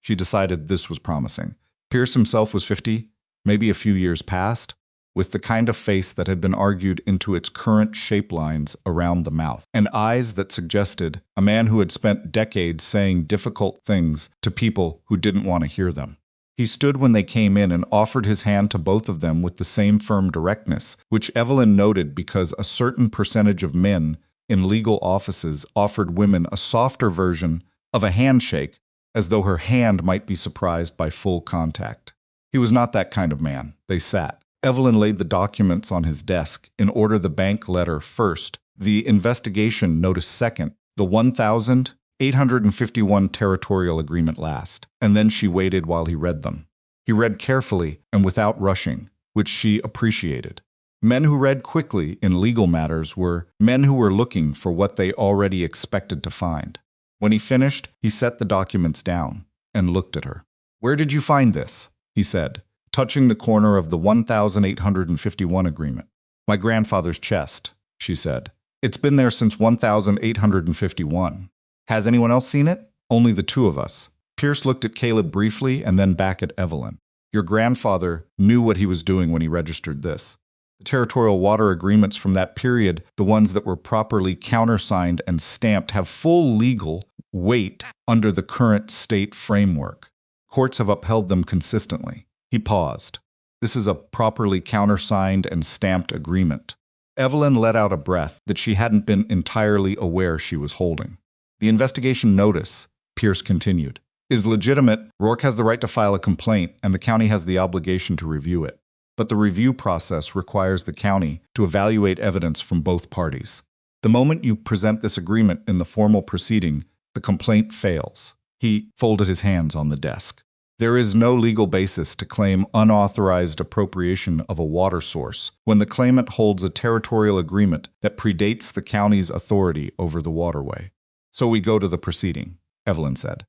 She decided this was promising. Pierce himself was 50, maybe a few years past, with the kind of face that had been argued into its current shape lines around the mouth, and eyes that suggested a man who had spent decades saying difficult things to people who didn't want to hear them. He stood when they came in and offered his hand to both of them with the same firm directness, which Evelyn noted because a certain percentage of men in legal offices offered women a softer version of a handshake, as though her hand might be surprised by full contact. He was not that kind of man. They sat. Evelyn laid the documents on his desk, in order the bank letter first, the investigation notice second, the 1,851 territorial agreement last, and then she waited while he read them. He read carefully and without rushing, which she appreciated. Men who read quickly in legal matters were men who were looking for what they already expected to find. When he finished, he set the documents down and looked at her. "Where did you find this?" he said, touching the corner of the 1,851 agreement. "My grandfather's chest," she said. "It's been there since 1,851. Has anyone else seen it?" "Only the 2 of us." Pierce looked at Caleb briefly and then back at Evelyn. "Your grandfather knew what he was doing when he registered this. The territorial water agreements from that period, the ones that were properly countersigned and stamped, have full legal weight under the current state framework. Courts have upheld them consistently." He paused. "This is a properly countersigned and stamped agreement." Evelyn let out a breath that she hadn't been entirely aware she was holding. "The investigation notice," Pierce continued, is legitimate. Rourke has the right to file a complaint, and the county has the obligation to review it. But the review process requires the county to evaluate evidence from both parties. The moment you present this agreement in the formal proceeding, the complaint fails. He folded his hands on the desk. There is no legal basis to claim unauthorized appropriation of a water source when the claimant holds a territorial agreement that predates the county's authority over the waterway. So we go to the proceeding, Evelyn said.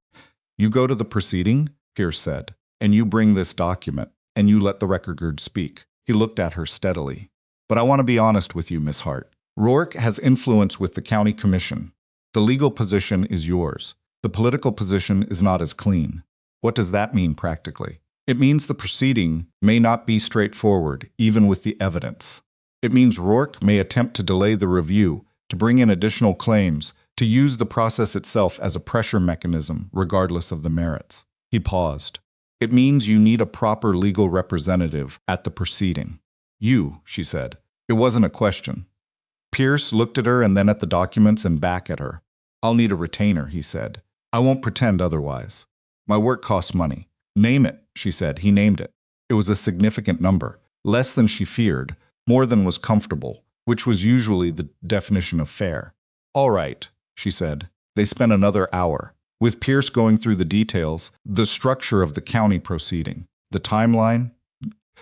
You go to the proceeding, Pierce said, and you bring this document, and you let the record speak. He looked at her steadily. But I want to be honest with you, Miss Hart. Rourke has influence with the county commission. The legal position is yours. The political position is not as clean. What does that mean practically? It means the proceeding may not be straightforward, even with the evidence. It means Rourke may attempt to delay the review, to bring in additional claims, to use the process itself as a pressure mechanism, regardless of the merits. He paused. It means you need a proper legal representative at the proceeding. You, she said. It wasn't a question. Pierce looked at her and then at the documents and back at her. I'll need a retainer, he said. I won't pretend otherwise. My work costs money. Name it, she said. He named it. It was a significant number, less than she feared, more than was comfortable, which was usually the definition of fair. All right, she said. They spent another hour, with Pierce going through the details, the structure of the county proceeding, the timeline,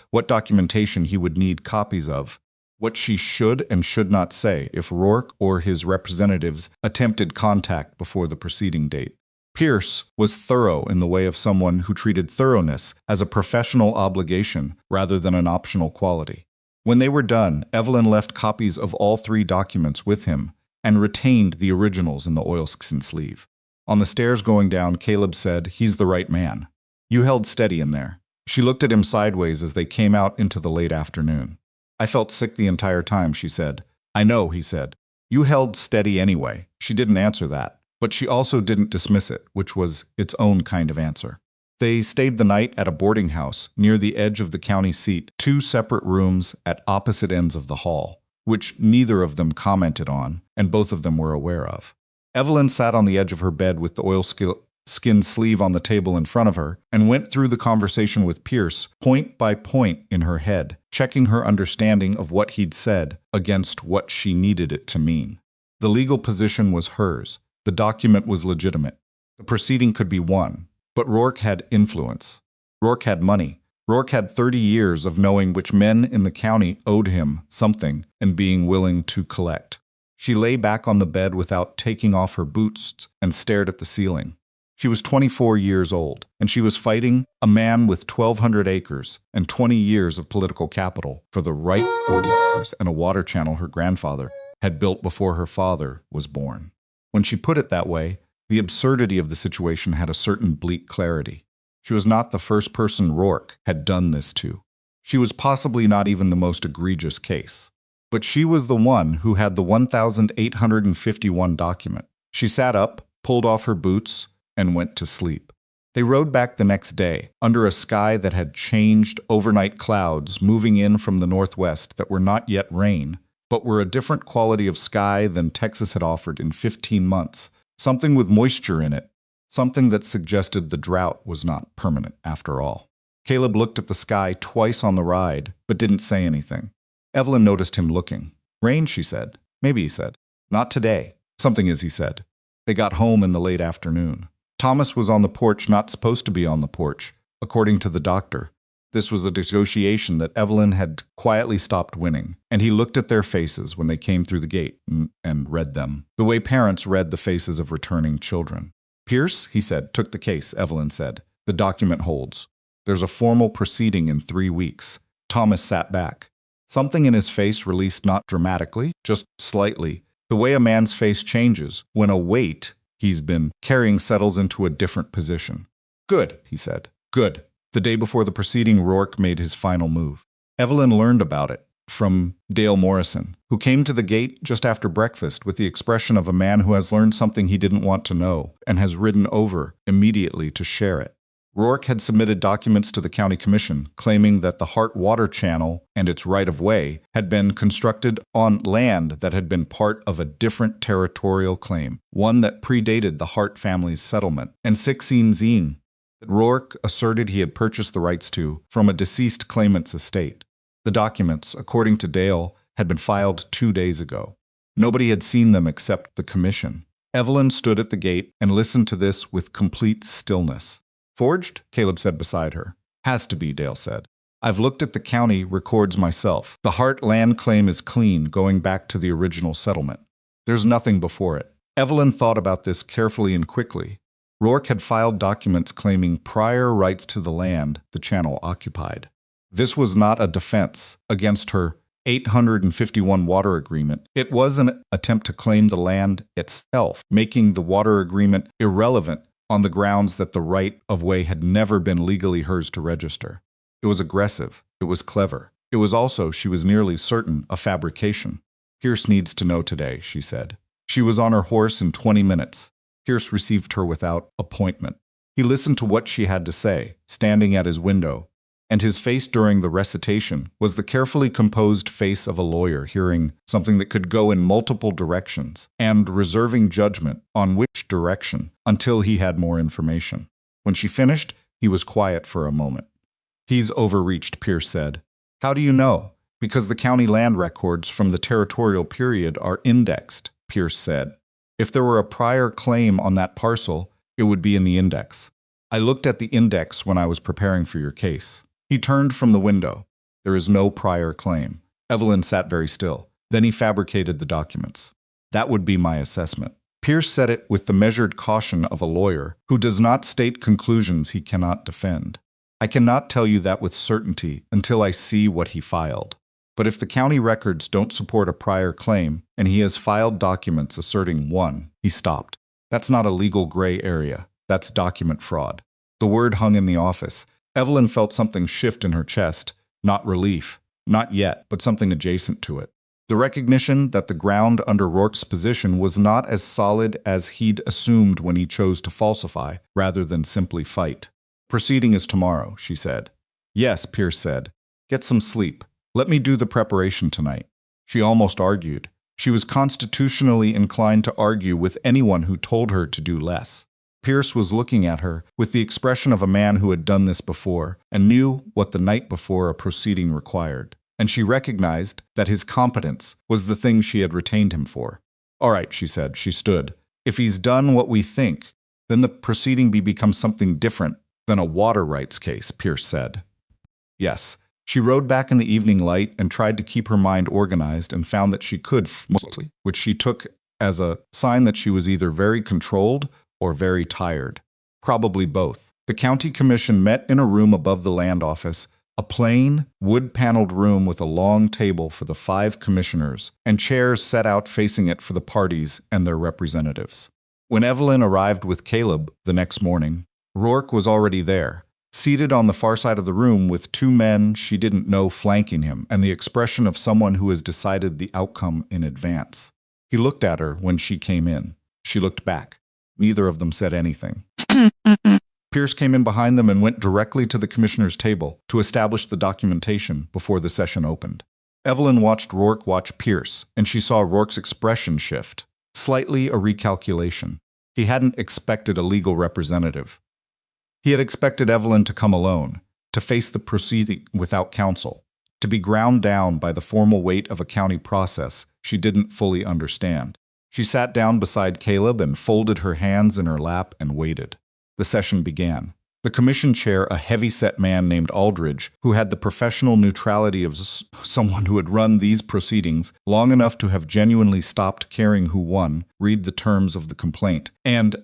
what documentation he would need copies of, what she should and should not say if Rourke or his representatives attempted contact before the proceeding date. Pierce was thorough in the way of someone who treated thoroughness as a professional obligation rather than an optional quality. When they were done, Evelyn left copies of all 3 documents with him and retained the originals in the oilskin sleeve. On the stairs going down, Caleb said, "He's the right man." You held steady in there. She looked at him sideways as they came out into the late afternoon. I felt sick the entire time, she said. I know, he said. You held steady anyway. She didn't answer that. But she also didn't dismiss it, which was its own kind of answer. They stayed the night at a boarding house near the edge of the county seat, 2 separate rooms at opposite ends of the hall, which neither of them commented on, and both of them were aware of. Evelyn sat on the edge of her bed with the oilskin sleeve on the table in front of her and went through the conversation with Pierce, point by point in her head, checking her understanding of what he'd said against what she needed it to mean. The legal position was hers. The document was legitimate. The proceeding could be won, but Rourke had influence. Rourke had money. Rourke had 30 years of knowing which men in the county owed him something and being willing to collect. She lay back on the bed without taking off her boots and stared at the ceiling. She was 24 years old, and she was fighting a man with 1,200 acres and 20 years of political capital for the right 40 acres and a water channel her grandfather had built before her father was born. When she put it that way, the absurdity of the situation had a certain bleak clarity. She was not the first person Rourke had done this to. She was possibly not even the most egregious case. But she was the one who had the 1,851 document. She sat up, pulled off her boots, and went to sleep. They rode back the next day, under a sky that had changed, overnight clouds moving in from the northwest that were not yet rain, but were a different quality of sky than Texas had offered in 15 months, something with moisture in it, something that suggested the drought was not permanent after all. Caleb looked at the sky twice on the ride, but didn't say anything. Evelyn noticed him looking. Rain, she said. Maybe, he said. Not today. Something is, he said. They got home in the late afternoon. Thomas was on the porch, not supposed to be on the porch, according to the doctor. This was a negotiation that Evelyn had quietly stopped winning, and he looked at their faces when they came through the gate and read them, the way parents read the faces of returning children. Pierce, he said, took the case, Evelyn said. The document holds. There's a formal proceeding in 3 weeks. Thomas sat back. Something in his face released not dramatically, just slightly, the way a man's face changes when a weight he's been carrying settles into a different position. Good, he said. Good. The day before the proceeding, Rourke made his final move. Evelyn learned about it from Dale Morrison, who came to the gate just after breakfast with the expression of a man who has learned something he didn't want to know and has ridden over immediately to share it. Rourke had submitted documents to the county commission claiming that the Hart Water Channel and its right-of-way had been constructed on land that had been part of a different territorial claim, one that predated the Hart family's settlement, and 16 zine that Rourke asserted he had purchased the rights to from a deceased claimant's estate. The documents, according to Dale, had been filed 2 days ago. Nobody had seen them except the commission. Evelyn stood at the gate and listened to this with complete stillness. Forged? Caleb said beside her. Has to be, Dale said. I've looked at the county records myself. The Hart land claim is clean, going back to the original settlement. There's nothing before it. Evelyn thought about this carefully and quickly. Rourke had filed documents claiming prior rights to the land the channel occupied. This was not a defense against her 851 water agreement. It was an attempt to claim the land itself, making the water agreement irrelevant on the grounds that the right-of-way had never been legally hers to register. It was aggressive. It was clever. It was also, she was nearly certain, a fabrication. Pierce needs to know today, she said. She was on her horse in 20 minutes. Pierce received her without appointment. He listened to what she had to say, standing at his window, and his face during the recitation was the carefully composed face of a lawyer hearing something that could go in multiple directions and reserving judgment on which direction until he had more information. When she finished, he was quiet for a moment. He's overreached, Pierce said. How do you know? Because the county land records from the territorial period are indexed, Pierce said. If there were a prior claim on that parcel, it would be in the index. I looked at the index when I was preparing for your case. He turned from the window. There is no prior claim. Evelyn sat very still. Then he fabricated the documents. That would be my assessment. Pierce said it with the measured caution of a lawyer who does not state conclusions he cannot defend. I cannot tell you that with certainty until I see what he filed. But if the county records don't support a prior claim, and he has filed documents asserting one, he stopped. That's not a legal gray area. That's document fraud. The word hung in the office. Evelyn felt something shift in her chest, not relief, not yet, but something adjacent to it. The recognition that the ground under Rourke's position was not as solid as he'd assumed when he chose to falsify, rather than simply fight. Proceeding is tomorrow, she said. Yes, Pierce said. Get some sleep. Let me do the preparation tonight. She almost argued. She was constitutionally inclined to argue with anyone who told her to do less. Pierce was looking at her with the expression of a man who had done this before and knew what the night before a proceeding required, and she recognized that his competence was the thing she had retained him for. All right, she said. She stood. If he's done what we think, then the proceeding becomes something different than a water rights case, Pierce said. Yes. She rode back in the evening light and tried to keep her mind organized and found that she could, mostly, which she took as a sign that she was either very controlled or very tired. Probably both. The county commission met in a room above the land office, a plain, wood-paneled room with a long table for the 5 commissioners, and chairs set out facing it for the parties and their representatives. When Evelyn arrived with Caleb the next morning, Rourke was already there, seated on the far side of the room with 2 men she didn't know flanking him and the expression of someone who has decided the outcome in advance. He looked at her when she came in. She looked back. Neither of them said anything. Pierce came in behind them and went directly to the commissioner's table to establish the documentation before the session opened. Evelyn watched Rourke watch Pierce, and she saw Rourke's expression shift, slightly a recalculation. He hadn't expected a legal representative. He had expected Evelyn to come alone, to face the proceeding without counsel, to be ground down by the formal weight of a county process she didn't fully understand. She sat down beside Caleb and folded her hands in her lap and waited. The session began. The commission chair, a heavy-set man named Aldridge, who had the professional neutrality of someone who had run these proceedings long enough to have genuinely stopped caring who won, read the terms of the complaint, and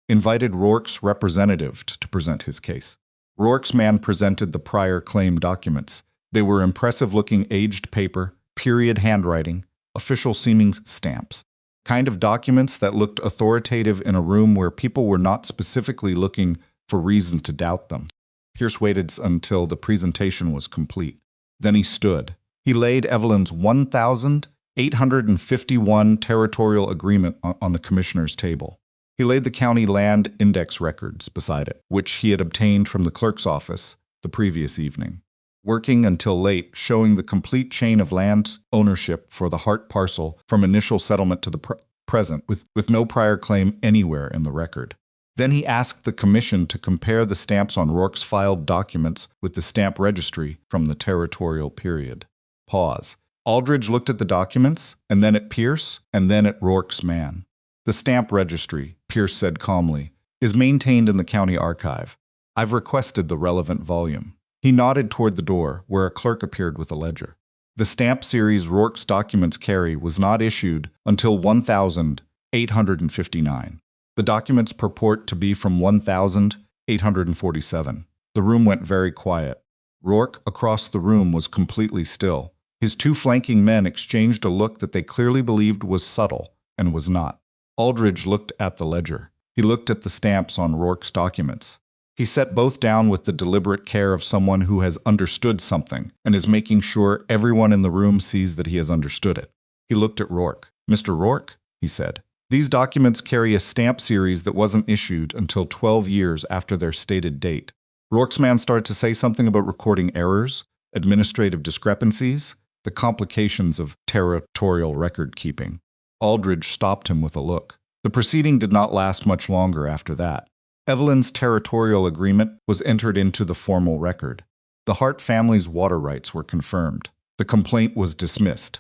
invited Rourke's representative to present his case. Rourke's man presented the prior claim documents. They were impressive-looking aged paper, period handwriting, official-seeming stamps. Kind of documents that looked authoritative in a room where people were not specifically looking for reasons to doubt them. Pierce waited until the presentation was complete. Then he stood. He laid Evelyn's 1,851 territorial agreement on the commissioner's table. He laid the county land index records beside it, which he had obtained from the clerk's office the previous evening. Working until late, showing the complete chain of land ownership for the Hart parcel from initial settlement to the present, with no prior claim anywhere in the record. Then he asked the commission to compare the stamps on Rourke's filed documents with the stamp registry from the territorial period. Pause. Aldridge looked at the documents, and then at Pierce, and then at Rourke's man. The stamp registry, Pierce said calmly, is maintained in the county archive. I've requested the relevant volume. He nodded toward the door, where a clerk appeared with a ledger. The stamp series Rourke's documents carry was not issued until 1859. The documents purport to be from 1847. The room went very quiet. Rourke, across the room, was completely still. His two flanking men exchanged a look that they clearly believed was subtle, and was not. Aldridge looked at the ledger. He looked at the stamps on Rourke's documents. He set both down with the deliberate care of someone who has understood something and is making sure everyone in the room sees that he has understood it. He looked at Rourke. "Mr. Rourke," he said, "these documents carry a stamp series that wasn't issued until 12 years after their stated date." Rourke's man started to say something about recording errors, administrative discrepancies, the complications of territorial record keeping. Aldridge stopped him with a look. The proceeding did not last much longer after that. Evelyn's territorial agreement was entered into the formal record. The Hart family's water rights were confirmed. The complaint was dismissed.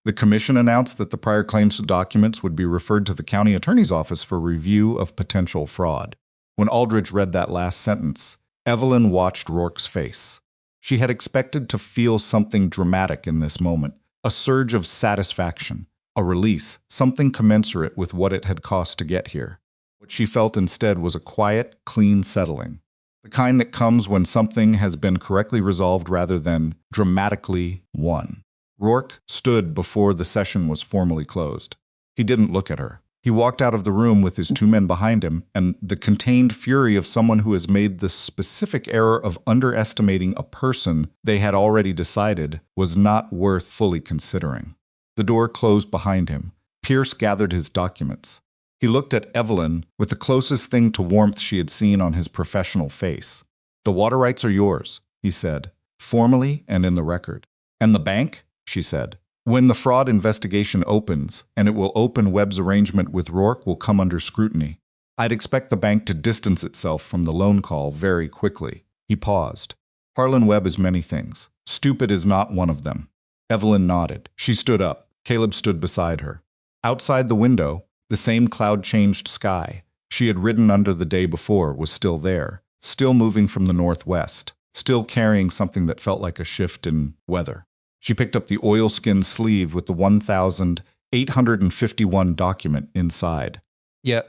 The commission announced that the prior claims documents would be referred to the county attorney's office for review of potential fraud. When Aldridge read that last sentence, Evelyn watched Rourke's face. She had expected to feel something dramatic in this moment, a surge of satisfaction, a release, something commensurate with what it had cost to get here. What she felt instead was a quiet, clean settling, the kind that comes when something has been correctly resolved rather than dramatically won. Rourke stood before the session was formally closed. He didn't look at her. He walked out of the room with his two men behind him, and the contained fury of someone who has made the specific error of underestimating a person they had already decided was not worth fully considering. The door closed behind him. Pierce gathered his documents. He looked at Evelyn with the closest thing to warmth she had seen on his professional face. "The water rights are yours," he said, formally and in the record. "And the bank?" she said. "When the fraud investigation opens, and it will open, Webb's arrangement with Rourke will come under scrutiny. I'd expect the bank to distance itself from the loan call very quickly." He paused. "Harlan Webb is many things. Stupid is not one of them." Evelyn nodded. She stood up. Caleb stood beside her. Outside the window, the same cloud-changed sky she had ridden under the day before was still there, still moving from the northwest, still carrying something that felt like a shift in weather. She picked up the oilskin sleeve with the 1851 document inside. Yeah,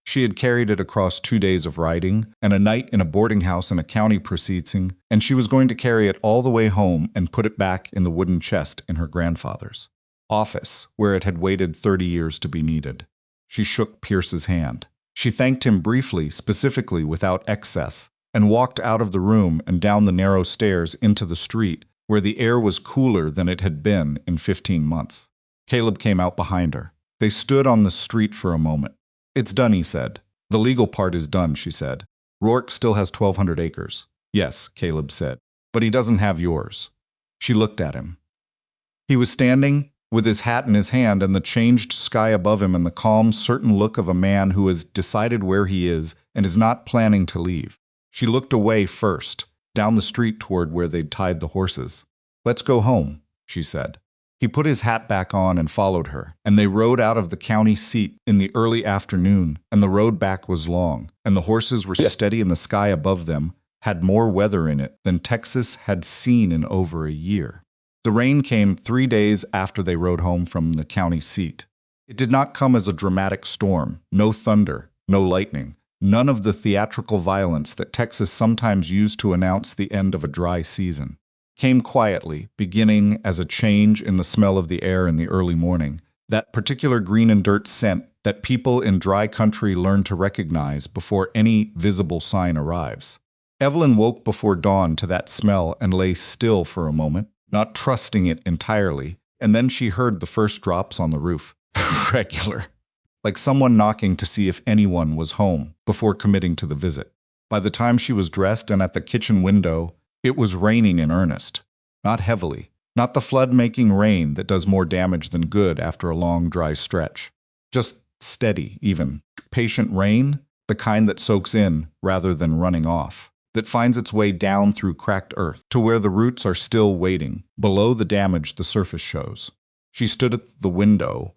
she had carried it across 2 days of riding and a night in a boarding house in a county proceeding, and she was going to carry it all the way home and put it back in the wooden chest in her grandfather's office, where it had waited 30 years to be needed. She shook Pierce's hand. She thanked him briefly, specifically, without excess, and walked out of the room and down the narrow stairs into the street, where the air was cooler than it had been in 15 months. Caleb came out behind her. They stood on the street for a moment. "It's done," he said. "The legal part is done," she said. "Rourke still has 1,200 acres. "Yes," Caleb said, "but he doesn't have yours." She looked at him. He was standing with his hat in his hand and the changed sky above him and the calm, certain look of a man who has decided where he is and is not planning to leave. She looked away first, down the street toward where they'd tied the horses. "Let's go home," she said. He put his hat back on and followed her, and they rode out of the county seat in the early afternoon, and the road back was long, and the horses were steady and the sky above them had more weather in it than Texas had seen in over a year. The rain came 3 days after they rode home from the county seat. It did not come as a dramatic storm, no thunder, no lightning, none of the theatrical violence that Texas sometimes used to announce the end of a dry season. Came quietly, beginning as a change in the smell of the air in the early morning, that particular green and dirt scent that people in dry country learn to recognize before any visible sign arrives. Evelyn woke before dawn to that smell and lay still for a moment, not trusting it entirely, and then she heard the first drops on the roof. Regular. like someone knocking to see if anyone was home before committing to the visit. By the time she was dressed and at the kitchen window, it was raining in earnest. Not heavily, not the flood-making rain that does more damage than good after a long, dry stretch. Just steady, even, patient rain, the kind that soaks in rather than running off, that finds its way down through cracked earth to where the roots are still waiting, below the damage the surface shows. She stood at the window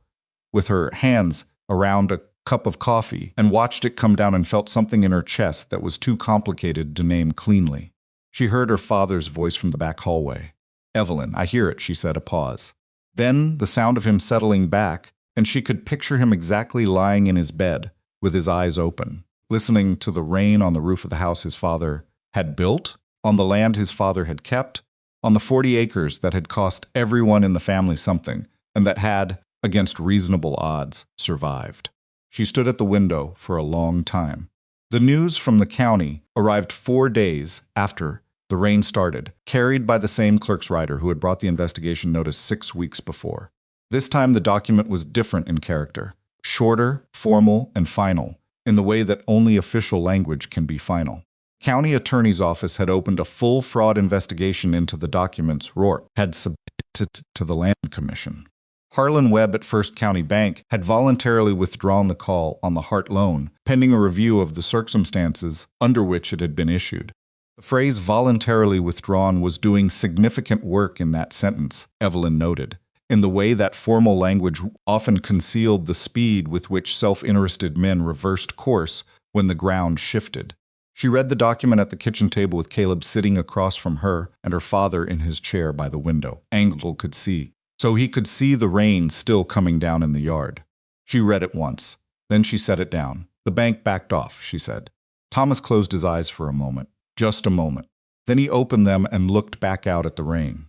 with her hands around a cup of coffee and watched it come down and felt something in her chest that was too complicated to name cleanly. She heard her father's voice from the back hallway. "Evelyn, I hear it," she said, a pause. Then the sound of him settling back, and she could picture him exactly lying in his bed, with his eyes open, listening to the rain on the roof of the house his father had built, on the land his father had kept, on the 40 acres that had cost everyone in the family something, and that had, against reasonable odds, survived. She stood at the window for a long time. The news from the county arrived 4 days after the rain started, carried by the same clerk's rider who had brought the investigation notice 6 weeks before. This time the document was different in character, shorter, formal, and final, in the way that only official language can be final. County Attorney's Office had opened a full fraud investigation into the documents Rourke had submitted to the Land Commission. Harlan Webb at First County Bank had voluntarily withdrawn the call on the Hart loan, pending a review of the circumstances under which it had been issued. The phrase voluntarily withdrawn was doing significant work in that sentence, Evelyn noted, in the way that formal language often concealed the speed with which self-interested men reversed course when the ground shifted. She read the document at the kitchen table with Caleb sitting across from her and her father in his chair by the window, angle could see. So he could see the rain still coming down in the yard. She read it once. Then she set it down. The bank backed off, she said. Thomas closed his eyes for a moment. Just a moment. Then he opened them and looked back out at the rain.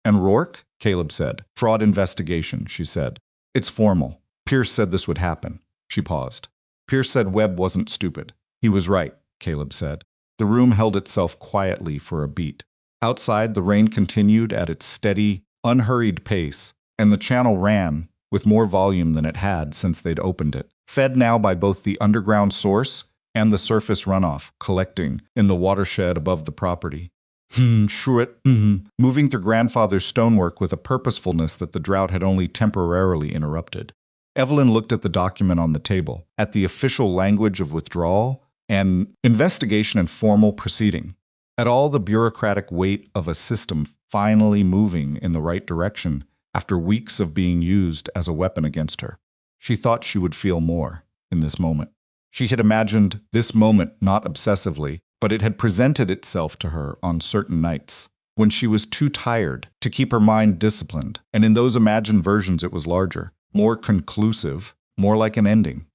"And Rourke?" Caleb said. "Fraud investigation," she said. "It's formal. Pierce said this would happen." She paused. "Pierce said Webb wasn't stupid." "He was right," Caleb said. The room held itself quietly for a beat. Outside, the rain continued at its steady, unhurried pace, and the channel ran with more volume than it had since they'd opened it, fed now by both the underground source and the surface runoff, collecting in the watershed above the property. Moving through grandfather's stonework with a purposefulness that the drought had only temporarily interrupted. Evelyn looked at the document on the table, at the official language of withdrawal and investigation and formal proceeding, at all the bureaucratic weight of a system finally moving in the right direction after weeks of being used as a weapon against her. She thought she would feel more in this moment. She had imagined this moment not obsessively, but it had presented itself to her on certain nights, when she was too tired to keep her mind disciplined, and in those imagined versions it was larger, more conclusive, more like an ending.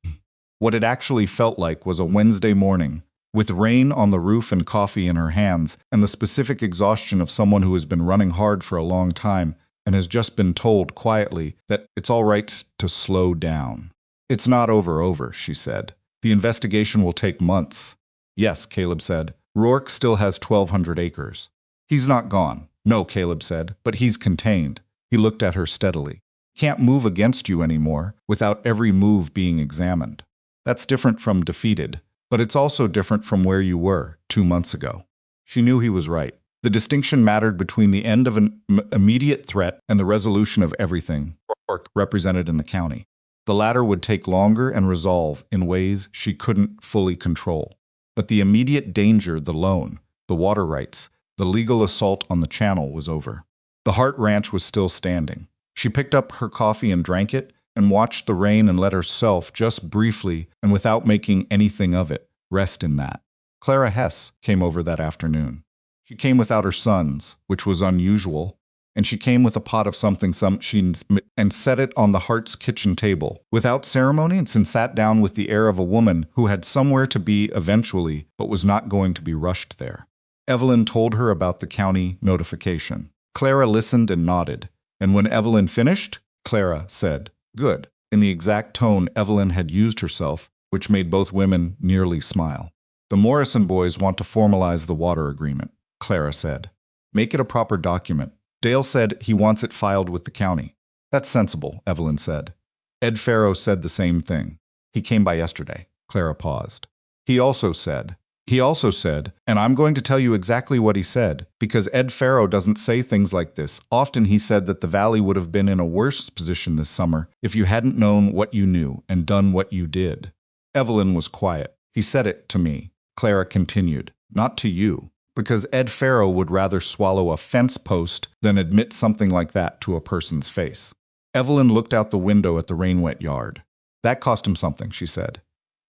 What it actually felt like was a Wednesday morning, with rain on the roof and coffee in her hands, and the specific exhaustion of someone who has been running hard for a long time and has just been told quietly that it's all right to slow down. "It's not over, she said. "The investigation will take months." "Yes," Caleb said. "Rourke still has 1,200 acres. "He's not gone." "No," Caleb said, "but he's contained." He looked at her steadily. "Can't move against you anymore without every move being examined. That's different from defeated. But it's also different from where you were 2 months ago." She knew he was right. The distinction mattered between the end of an immediate threat and the resolution of everything Rourke represented in the county. The latter would take longer and resolve in ways she couldn't fully control. But the immediate danger, the loan, the water rights, the legal assault on the channel was over. The Hart Ranch was still standing. She picked up her coffee and drank it, and watched the rain and let herself, just briefly and without making anything of it, rest in that. Clara Hess came over that afternoon. She came without her sons, which was unusual, and she came with a pot of something and set it on the Hart's kitchen table, without ceremony, and sat down with the air of a woman who had somewhere to be eventually, but was not going to be rushed there. Evelyn told her about the county notification. Clara listened and nodded, and when Evelyn finished, Clara said, "Good," in the exact tone Evelyn had used herself, which made both women nearly smile. "The Morrison boys want to formalize the water agreement," Clara said. "Make it a proper document. Dale said he wants it filed with the county." "That's sensible," Evelyn said. Ed Farrow said the same thing. He came by yesterday. Clara paused. He also said, and I'm going to tell you exactly what he said, because Ed Farrow doesn't say things like this. Often he said that the valley would have been in a worse position this summer if you hadn't known what you knew and done what you did. Evelyn was quiet. He said it to me, Clara continued, not to you, because Ed Farrow would rather swallow a fence post than admit something like that to a person's face. Evelyn looked out the window at the rain-wet yard. That cost him something, she said.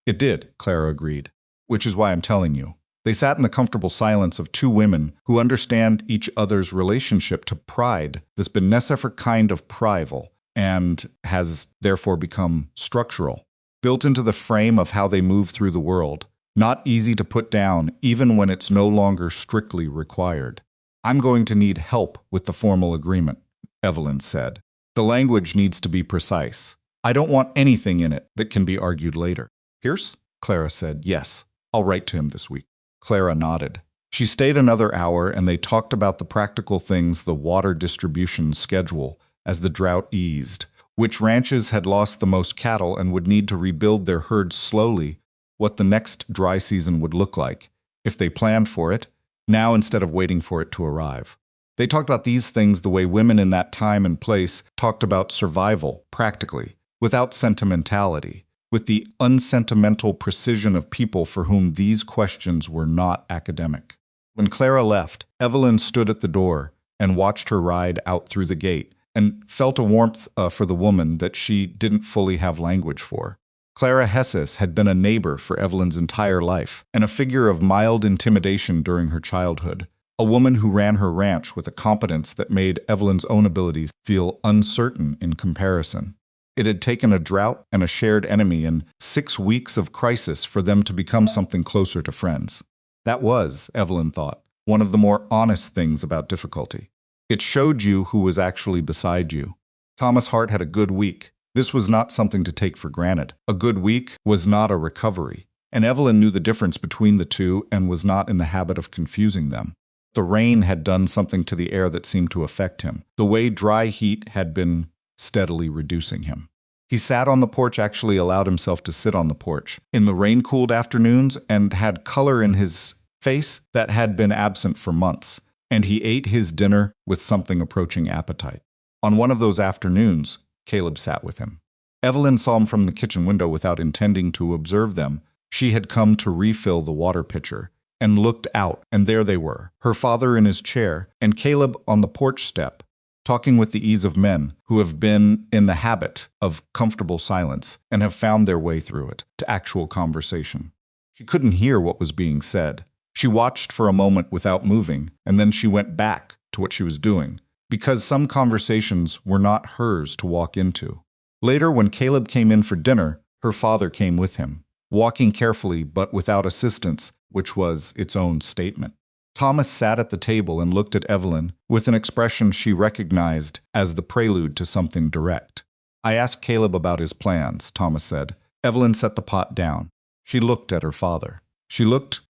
It did, Clara agreed. Which is why I'm telling you. They sat in the comfortable silence of two women who understand each other's relationship to pride, this beneficent kind of prival, and has therefore become structural, built into the frame of how they move through the world, not easy to put down even when it's no longer strictly required. I'm going to need help with the formal agreement, Evelyn said. The language needs to be precise. I don't want anything in it that can be argued later. Pierce? Clara said, yes. I'll write to him this week. Clara nodded. She stayed another hour and they talked about the practical things, the water distribution schedule as the drought eased, which ranches had lost the most cattle and would need to rebuild their herds slowly, what the next dry season would look like, if they planned for it, now instead of waiting for it to arrive. They talked about these things the way women in that time and place talked about survival, practically, without sentimentality, with the unsentimental precision of people for whom these questions were not academic. When Clara left, Evelyn stood at the door and watched her ride out through the gate and felt a warmth for the woman that she didn't fully have language for. Clara Hesses had been a neighbor for Evelyn's entire life and a figure of mild intimidation during her childhood, a woman who ran her ranch with a competence that made Evelyn's own abilities feel uncertain in comparison. It had taken a drought and a shared enemy and 6 weeks of crisis for them to become something closer to friends. That was, Evelyn thought, one of the more honest things about difficulty. It showed you who was actually beside you. Thomas Hart had a good week. This was not something to take for granted. A good week was not a recovery, and Evelyn knew the difference between the two and was not in the habit of confusing them. The rain had done something to the air that seemed to affect him, the way dry heat had been steadily reducing him. He sat on the porch, actually allowed himself to sit on the porch, in the rain-cooled afternoons, and had color in his face that had been absent for months, and he ate his dinner with something approaching appetite. On one of those afternoons, Caleb sat with him. Evelyn saw him from the kitchen window without intending to observe them. She had come to refill the water pitcher, and looked out, and there they were, her father in his chair, and Caleb on the porch step, talking with the ease of men who have been in the habit of comfortable silence and have found their way through it to actual conversation. She couldn't hear what was being said. She watched for a moment without moving, and then she went back to what she was doing, because some conversations were not hers to walk into. Later, when Caleb came in for dinner, her father came with him, walking carefully but without assistance, which was its own statement. Thomas sat at the table and looked at Evelyn with an expression she recognized as the prelude to something direct. I asked Caleb about his plans, Thomas said. Evelyn set the pot down. She looked at her father. She looked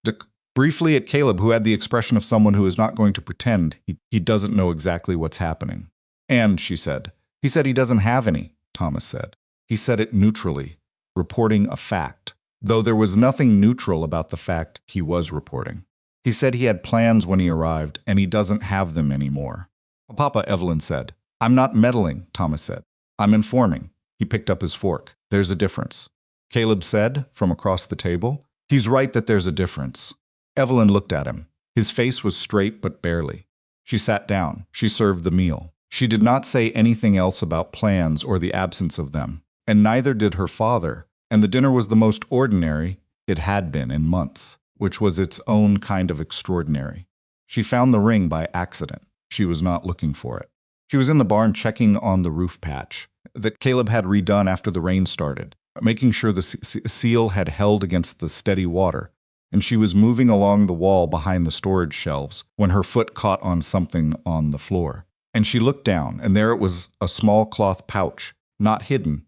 briefly at Caleb, who had the expression of someone who is not going to pretend he doesn't know exactly what's happening. And, she said, he said he doesn't have any, Thomas said. He said it neutrally, reporting a fact, though there was nothing neutral about the fact he was reporting. He said he had plans when he arrived, and he doesn't have them anymore. Papa, Evelyn said. I'm not meddling, Thomas said. I'm informing. He picked up his fork. There's a difference. Caleb said, from across the table. He's right that there's a difference. Evelyn looked at him. His face was straight, but barely. She sat down. She served the meal. She did not say anything else about plans or the absence of them, and neither did her father, and the dinner was the most ordinary it had been in months, which was its own kind of extraordinary. She found the ring by accident. She was not looking for it. She was in the barn checking on the roof patch that Caleb had redone after the rain started, making sure the seal had held against the steady water, and she was moving along the wall behind the storage shelves when her foot caught on something on the floor. And she looked down, and there it was, a small cloth pouch, not hidden,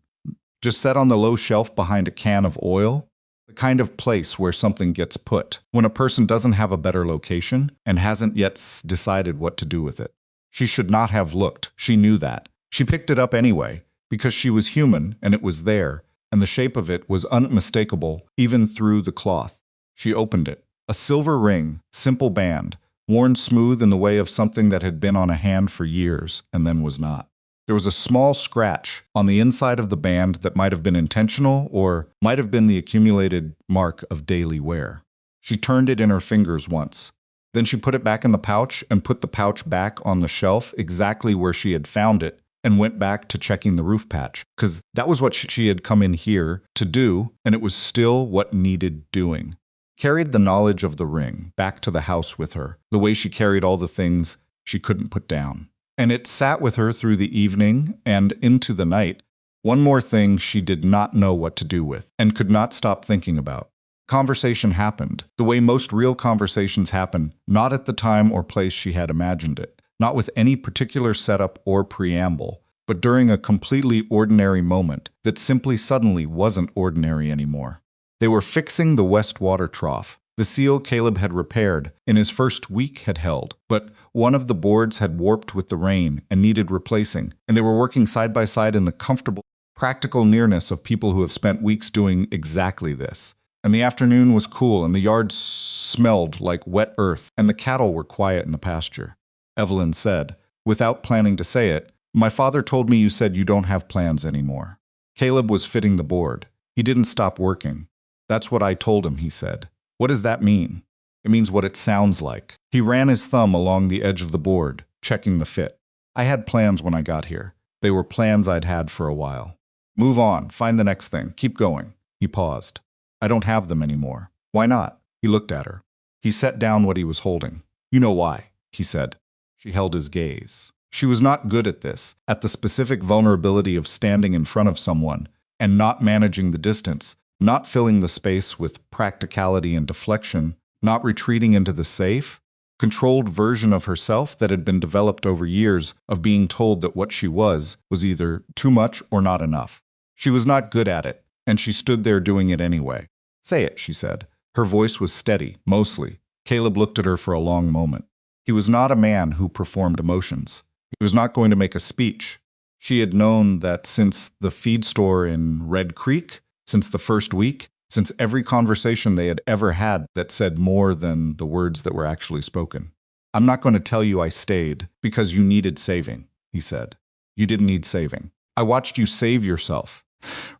just set on the low shelf behind a can of oil, the kind of place where something gets put when a person doesn't have a better location and hasn't yet decided what to do with it. She should not have looked. She knew that. She picked it up anyway, because she was human and it was there, and the shape of it was unmistakable even through the cloth. She opened it. A silver ring, simple band, worn smooth in the way of something that had been on a hand for years and then was not. There was a small scratch on the inside of the band that might have been intentional or might have been the accumulated mark of daily wear. She turned it in her fingers once. Then she put it back in the pouch and put the pouch back on the shelf exactly where she had found it and went back to checking the roof patch, because that was what she had come in here to do, and it was still what needed doing. Carried the knowledge of the ring back to the house with her, the way she carried all the things she couldn't put down. And it sat with her through the evening and into the night. One more thing she did not know what to do with and could not stop thinking about. Conversation happened, the way most real conversations happen, not at the time or place she had imagined it, not with any particular setup or preamble, but during a completely ordinary moment that simply suddenly wasn't ordinary anymore. They were fixing the west water trough. The seal Caleb had repaired in his first week had held, but one of the boards had warped with the rain and needed replacing, and they were working side by side in the comfortable, practical nearness of people who have spent weeks doing exactly this. And the afternoon was cool, and the yard smelled like wet earth, and the cattle were quiet in the pasture. Evelyn said, without planning to say it, "My father told me you said you don't have plans anymore." Caleb was fitting the board. He didn't stop working. "That's what I told him," he said. "What does that mean?" "It means what it sounds like." He ran his thumb along the edge of the board, checking the fit. "I had plans when I got here. They were plans I'd had for a while." "Move on, find the next thing, keep going." He paused. "I don't have them anymore." "Why not?" He looked at her. He set down what he was holding. "You know why," he said. She held his gaze. She was not good at this, at the specific vulnerability of standing in front of someone and not managing the distance, not filling the space with practicality and deflection, not retreating into the safe, controlled version of herself that had been developed over years of being told that what she was either too much or not enough. She was not good at it, and she stood there doing it anyway. "Say it," she said. Her voice was steady, mostly. Caleb looked at her for a long moment. He was not a man who performed emotions. He was not going to make a speech. She had known that since the feed store in Red Creek, since the first week, since every conversation they had ever had that said more than the words that were actually spoken. "I'm not going to tell you I stayed because you needed saving," he said. "You didn't need saving. I watched you save yourself.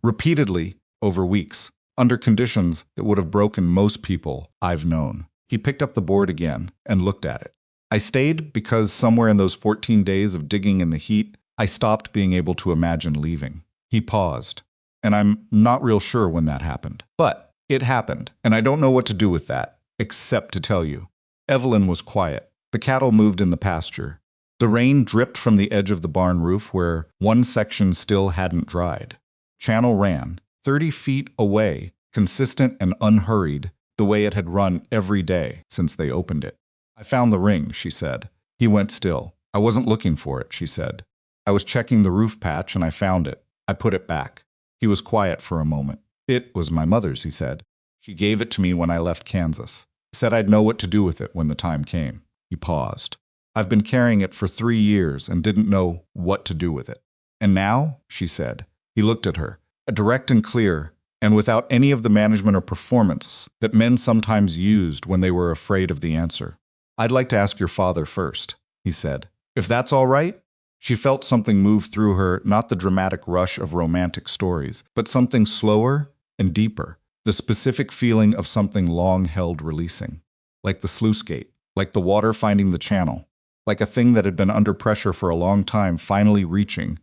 Repeatedly, over weeks, under conditions that would have broken most people I've known." He picked up the board again and looked at it. "I stayed because somewhere in those 14 days of digging in the heat, I stopped being able to imagine leaving." He paused. "And I'm not real sure when that happened. But it happened, and I don't know what to do with that, except to tell you." Evelyn was quiet. The cattle moved in the pasture. The rain dripped from the edge of the barn roof where one section still hadn't dried. Channel ran, 30 feet away, consistent and unhurried, the way it had run every day since they opened it. "I found the ring," she said. He went still. "I wasn't looking for it," she said. "I was checking the roof patch and I found it. I put it back." He was quiet for a moment. "It was my mother's," he said. "She gave it to me when I left Kansas. Said I'd know what to do with it when the time came." He paused. "I've been carrying it for 3 years and didn't know what to do with it." "And now?" she said. He looked at her, direct and clear, and without any of the management or performance that men sometimes used when they were afraid of the answer. "I'd like to ask your father first," he said. "If that's all right?" She felt something move through her, not the dramatic rush of romantic stories, but something slower and deeper, the specific feeling of something long held releasing. Like the sluice gate, like the water finding the channel, like a thing that had been under pressure for a long time finally reaching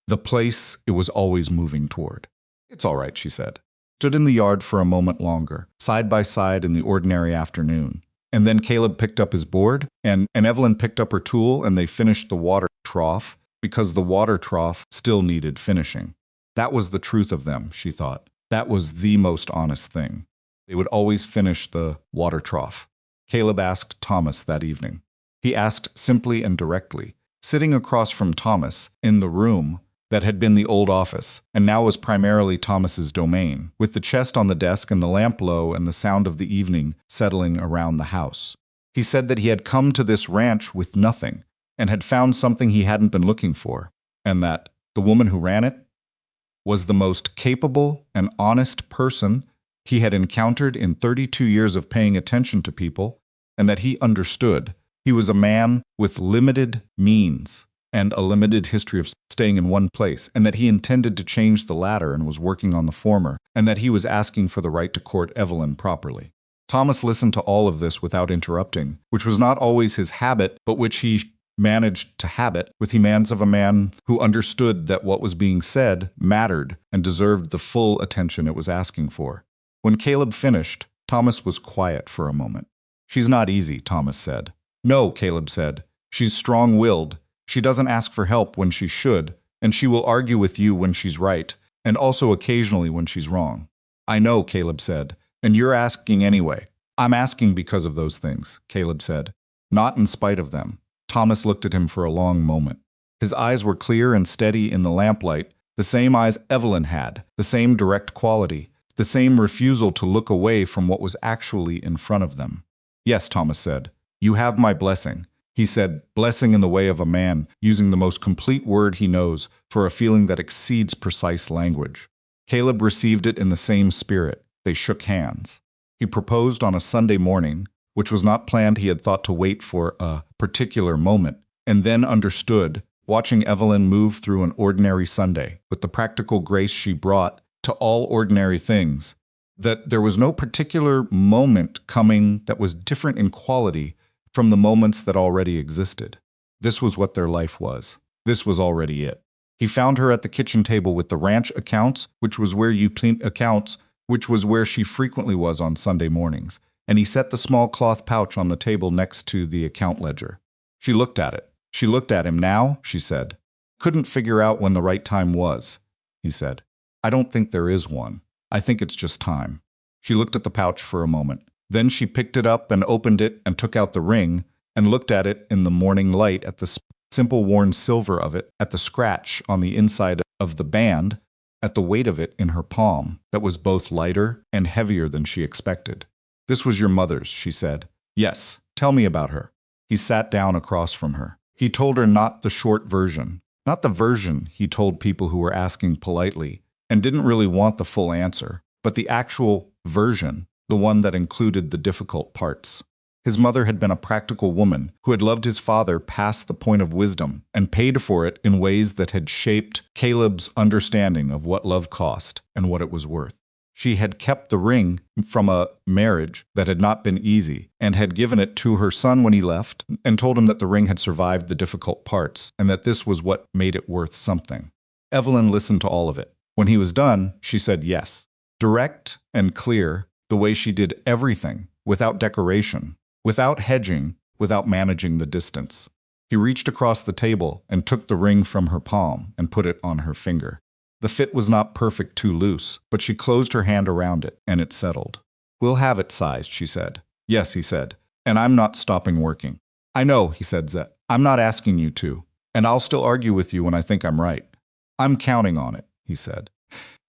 the place it was always moving toward. "It's all right," she said. Stood in the yard for a moment longer, side by side in the ordinary afternoon. And then Caleb picked up his board, and Evelyn picked up her tool, and they finished the water trough, because the water trough still needed finishing. That was the truth of them, she thought. That was the most honest thing. They would always finish the water trough. Caleb asked Thomas that evening. He asked simply and directly, sitting across from Thomas in the room that had been the old office, and now was primarily Thomas's domain, with the chest on the desk and the lamp low and the sound of the evening settling around the house. He said that he had come to this ranch with nothing, and had found something he hadn't been looking for, and that The woman who ran it was the most capable and honest person he had encountered in 32 years of paying attention to people, and that he understood. He was a man with limited means and a limited history of staying in one place, and that he intended to change the latter and was working on the former, and that he was asking for the right to court Evelyn properly. Thomas listened to all of this without interrupting, which was not always his habit, but which he managed to habit with the demands of a man who understood that what was being said mattered and deserved the full attention it was asking for. When Caleb finished, Thomas was quiet for a moment. "She's not easy," Thomas said. "No," Caleb said. "She's strong-willed. She doesn't ask for help when she should, and she will argue with you when she's right, and also occasionally when she's wrong." "I know," Caleb said, "and you're asking anyway." "I'm asking because of those things," Caleb said. "Not in spite of them." Thomas looked at him for a long moment. His eyes were clear and steady in the lamplight, the same eyes Evelyn had, the same direct quality, the same refusal to look away from what was actually in front of them. "Yes," Thomas said. "You have my blessing." He said, blessing in the way of a man, using the most complete word he knows for a feeling that exceeds precise language. Caleb received it in the same spirit. They shook hands. He proposed on a Sunday morning, which was not planned. He had thought to wait for a particular moment, and then understood, watching Evelyn move through an ordinary Sunday, with the practical grace she brought to all ordinary things, that there was no particular moment coming that was different in quality from the moments that already existed. This was what their life was. This was already it. He found her at the kitchen table with the ranch accounts, which was where she frequently was on Sunday mornings, and he set the small cloth pouch on the table next to the account ledger. She looked at it. She looked at him. "Now," she said. "Couldn't figure out when the right time was," he said. "I don't think there is one. I think it's just time." She looked at the pouch for a moment. Then she picked it up and opened it and took out the ring and looked at it in the morning light, at the simple worn silver of it, at the scratch on the inside of the band, at the weight of it in her palm that was both lighter and heavier than she expected. "This was your mother's," she said. "Yes. Tell me about her." He sat down across from her. He told her not the short version, not the version he told people who were asking politely and didn't really want the full answer, but the actual version, the one that included the difficult parts. His mother had been a practical woman who had loved his father past the point of wisdom and paid for it in ways that had shaped Caleb's understanding of what love cost and what it was worth. She had kept the ring from a marriage that had not been easy and had given it to her son when he left and told him that the ring had survived the difficult parts and that this was what made it worth something. Evelyn listened to all of it. When he was done, she said yes. Direct and clear, the way she did everything, without decoration, without hedging, without managing the distance. He reached across the table and took the ring from her palm and put it on her finger. The fit was not perfect, too loose, but she closed her hand around it, and it settled. "We'll have it sized," she said. "Yes," he said, "and I'm not stopping working." "I know," he said, Zet. "I'm not asking you to, and I'll still argue with you when I think I'm right." "I'm counting on it," he said.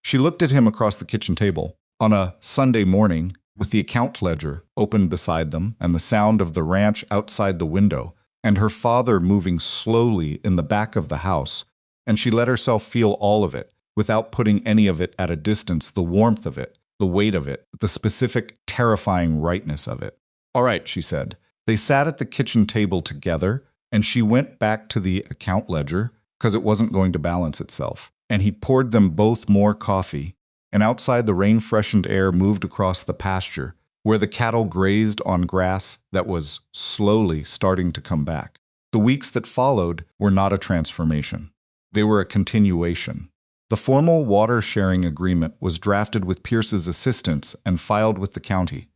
She looked at him across the kitchen table. On a Sunday morning, with the account ledger open beside them and the sound of the ranch outside the window, and her father moving slowly in the back of the house, and she let herself feel all of it, without putting any of it at a distance, the warmth of it, the weight of it, the specific, terrifying rightness of it. "All right," she said. They sat at the kitchen table together, and she went back to the account ledger, because it wasn't going to balance itself, and he poured them both more coffee, and outside the rain-freshened air moved across the pasture, where the cattle grazed on grass that was slowly starting to come back. The weeks that followed were not a transformation. They were a continuation. The formal water-sharing agreement was drafted with Pierce's assistance and filed with the county,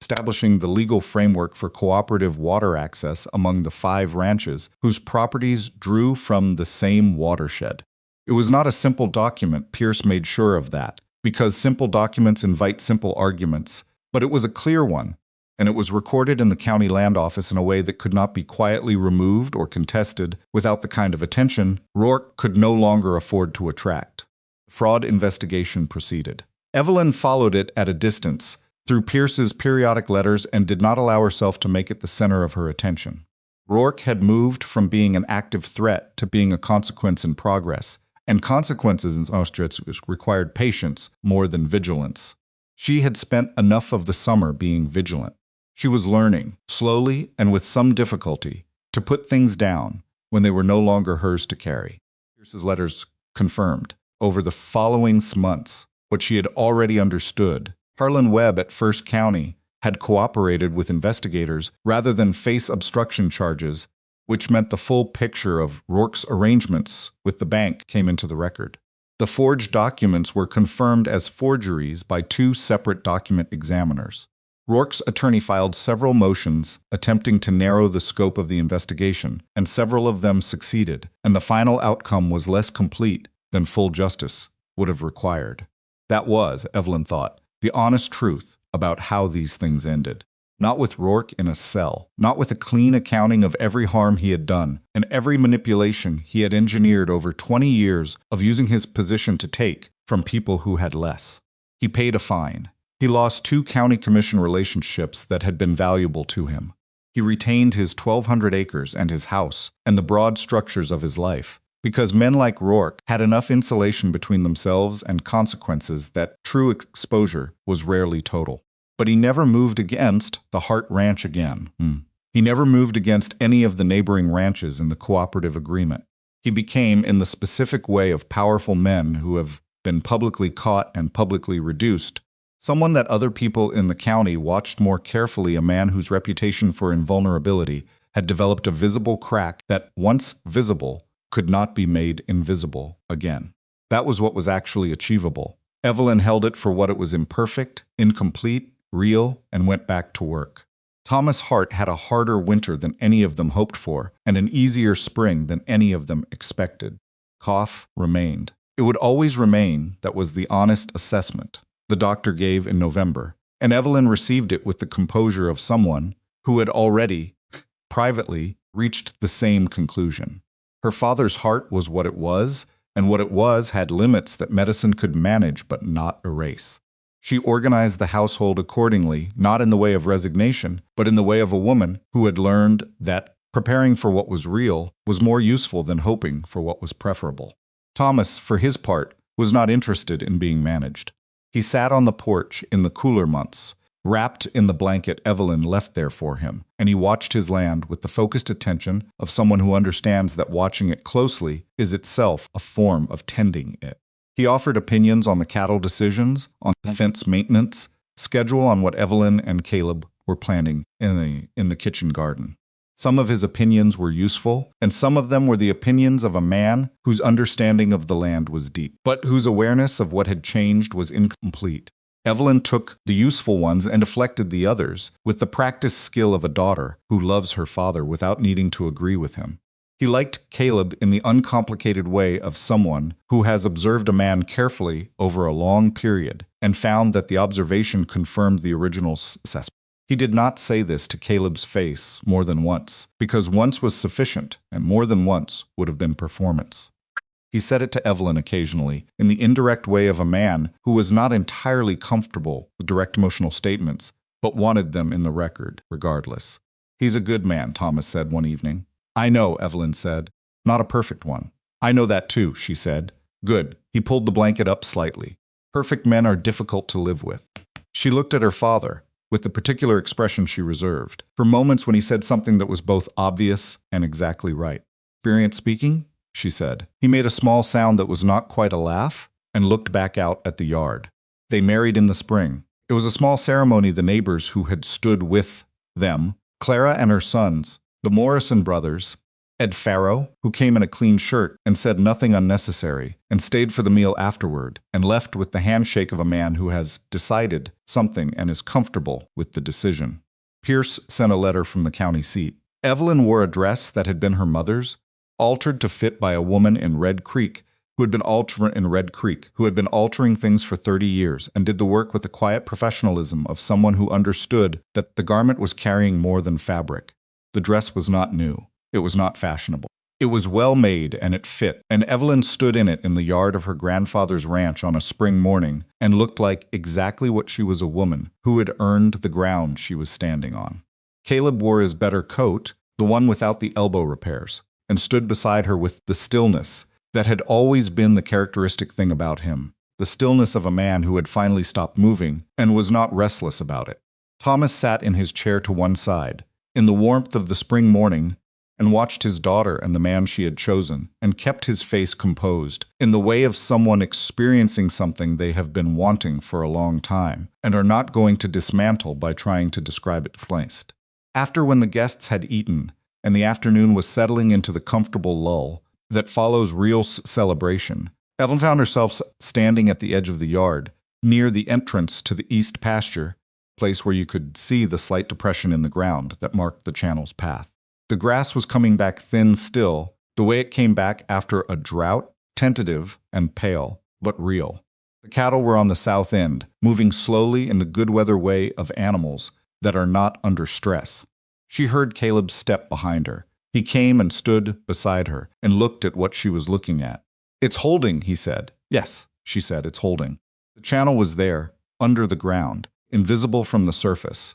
establishing the legal framework for cooperative water access among the 5 ranches whose properties drew from the same watershed. It was not a simple document, Pierce made sure of that, because simple documents invite simple arguments, but it was a clear one, and it was recorded in the county land office in a way that could not be quietly removed or contested without the kind of attention Rourke could no longer afford to attract. The fraud investigation proceeded. Evelyn followed it at a distance, through Pierce's periodic letters, and did not allow herself to make it the center of her attention. Rourke had moved from being an active threat to being a consequence in progress, and consequences in Auschwitz required patience more than vigilance. She had spent enough of the summer being vigilant. She was learning, slowly and with some difficulty, to put things down when they were no longer hers to carry. Pierce's letters confirmed, over the following months, what she had already understood. Harlan Webb at First County had cooperated with investigators rather than face obstruction charges, which meant the full picture of Rourke's arrangements with the bank came into the record. The forged documents were confirmed as forgeries by two separate document examiners. Rourke's attorney filed several motions attempting to narrow the scope of the investigation, and several of them succeeded, and the final outcome was less complete than full justice would have required. That was, Evelyn thought, the honest truth about how these things ended. Not with Rourke in a cell, not with a clean accounting of every harm he had done, and every manipulation he had engineered over 20 years of using his position to take from people who had less. He paid a fine. He lost 2 county commission relationships that had been valuable to him. He retained his 1,200 acres and his house and the broad structures of his life, because men like Rourke had enough insulation between themselves and consequences that true exposure was rarely total. But he never moved against the Hart Ranch again. He never moved against any of the neighboring ranches in the cooperative agreement. He became, in the specific way of powerful men who have been publicly caught and publicly reduced, someone that other people in the county watched more carefully, a man whose reputation for invulnerability had developed a visible crack that, once visible, could not be made invisible again. That was what was actually achievable. Evelyn held it for what it was: imperfect, incomplete, real, and went back to work. Thomas Hart had a harder winter than any of them hoped for, and an easier spring than any of them expected. Cough remained. It would always remain. That was the honest assessment the doctor gave in November, and Evelyn received it with the composure of someone who had already, privately, reached the same conclusion. Her father's heart was what it was, and what it was had limits that medicine could manage but not erase. She organized the household accordingly, not in the way of resignation, but in the way of a woman who had learned that preparing for what was real was more useful than hoping for what was preferable. Thomas, for his part, was not interested in being managed. He sat on the porch in the cooler months, wrapped in the blanket Evelyn left there for him, and he watched his land with the focused attention of someone who understands that watching it closely is itself a form of tending it. He offered opinions on the cattle decisions, on fence maintenance, schedule, on what Evelyn and Caleb were planning in the kitchen garden. Some of his opinions were useful, and some of them were the opinions of a man whose understanding of the land was deep, but whose awareness of what had changed was incomplete. Evelyn took the useful ones and deflected the others with the practiced skill of a daughter who loves her father without needing to agree with him. He liked Caleb in the uncomplicated way of someone who has observed a man carefully over a long period and found that the observation confirmed the original assessment. He did not say this to Caleb's face more than once, because once was sufficient, and more than once would have been performance. He said it to Evelyn occasionally, in the indirect way of a man who was not entirely comfortable with direct emotional statements, but wanted them in the record, regardless. "He's a good man," Thomas said one evening. "I know," Evelyn said. "Not a perfect one." "I know that too," she said. "Good." He pulled the blanket up slightly. "Perfect men are difficult to live with." She looked at her father, with the particular expression she reserved, for moments when he said something that was both obvious and exactly right. "Experience speaking?" she said. He made a small sound that was not quite a laugh, and looked back out at the yard. They married in the spring. It was a small ceremony. The neighbors who had stood with them, Clara and her sons, the Morrison brothers, Ed Farrow, who came in a clean shirt and said nothing unnecessary, and stayed for the meal afterward, and left with the handshake of a man who has decided something and is comfortable with the decision. Pierce sent a letter from the county seat. Evelyn wore a dress that had been her mother's, altered to fit by a woman in Red Creek, who had been altering things for 30 years, and did the work with the quiet professionalism of someone who understood that the garment was carrying more than fabric. The dress was not new. It was not fashionable. It was well made, and it fit, and Evelyn stood in it in the yard of her grandfather's ranch on a spring morning and looked like exactly what she was, a woman who had earned the ground she was standing on. Caleb wore his better coat, the one without the elbow repairs, and stood beside her with the stillness that had always been the characteristic thing about him, the stillness of a man who had finally stopped moving and was not restless about it. Thomas sat in his chair to one side, in the warmth of the spring morning, and watched his daughter and the man she had chosen, and kept his face composed, in the way of someone experiencing something they have been wanting for a long time, and are not going to dismantle by trying to describe it first. After, when the guests had eaten, and the afternoon was settling into the comfortable lull that follows real celebration, Evelyn found herself standing at the edge of the yard, near the entrance to the east pasture, place where you could see the slight depression in the ground that marked the channel's path. The grass was coming back thin still, the way it came back after a drought, tentative and pale, but real. The cattle were on the south end, moving slowly in the good weather way of animals that are not under stress. She heard Caleb's step behind her. He came and stood beside her and looked at what she was looking at. "It's holding," he said. "Yes," she said, "it's holding." The channel was there, under the ground, invisible from the surface,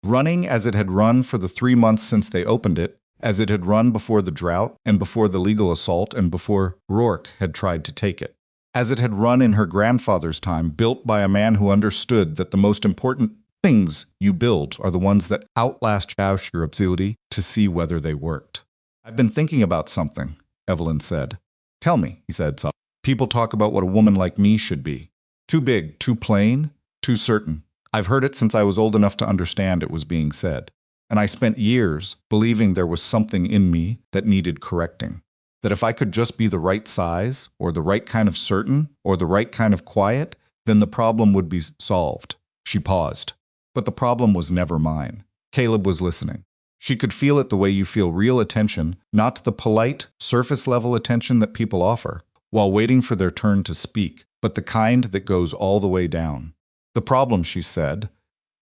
running as it had run for the 3 months since they opened it, as it had run before the drought and before the legal assault and before Rourke had tried to take it, as it had run in her grandfather's time, built by a man who understood that the most important things you build are the ones that outlast your ability to see whether they worked. "I've been thinking about something," Evelyn said. "Tell me," he said softly. "People talk about what a woman like me should be. Too big, too plain, too certain. I've heard it since I was old enough to understand it was being said. And I spent years believing there was something in me that needed correcting. That if I could just be the right size, or the right kind of certain, or the right kind of quiet, then the problem would be solved." She paused. But the problem was never mine. Caleb was listening. She could feel it the way you feel real attention, not the polite, surface-level attention that people offer, while waiting for their turn to speak, but the kind that goes all the way down. The problem, she said,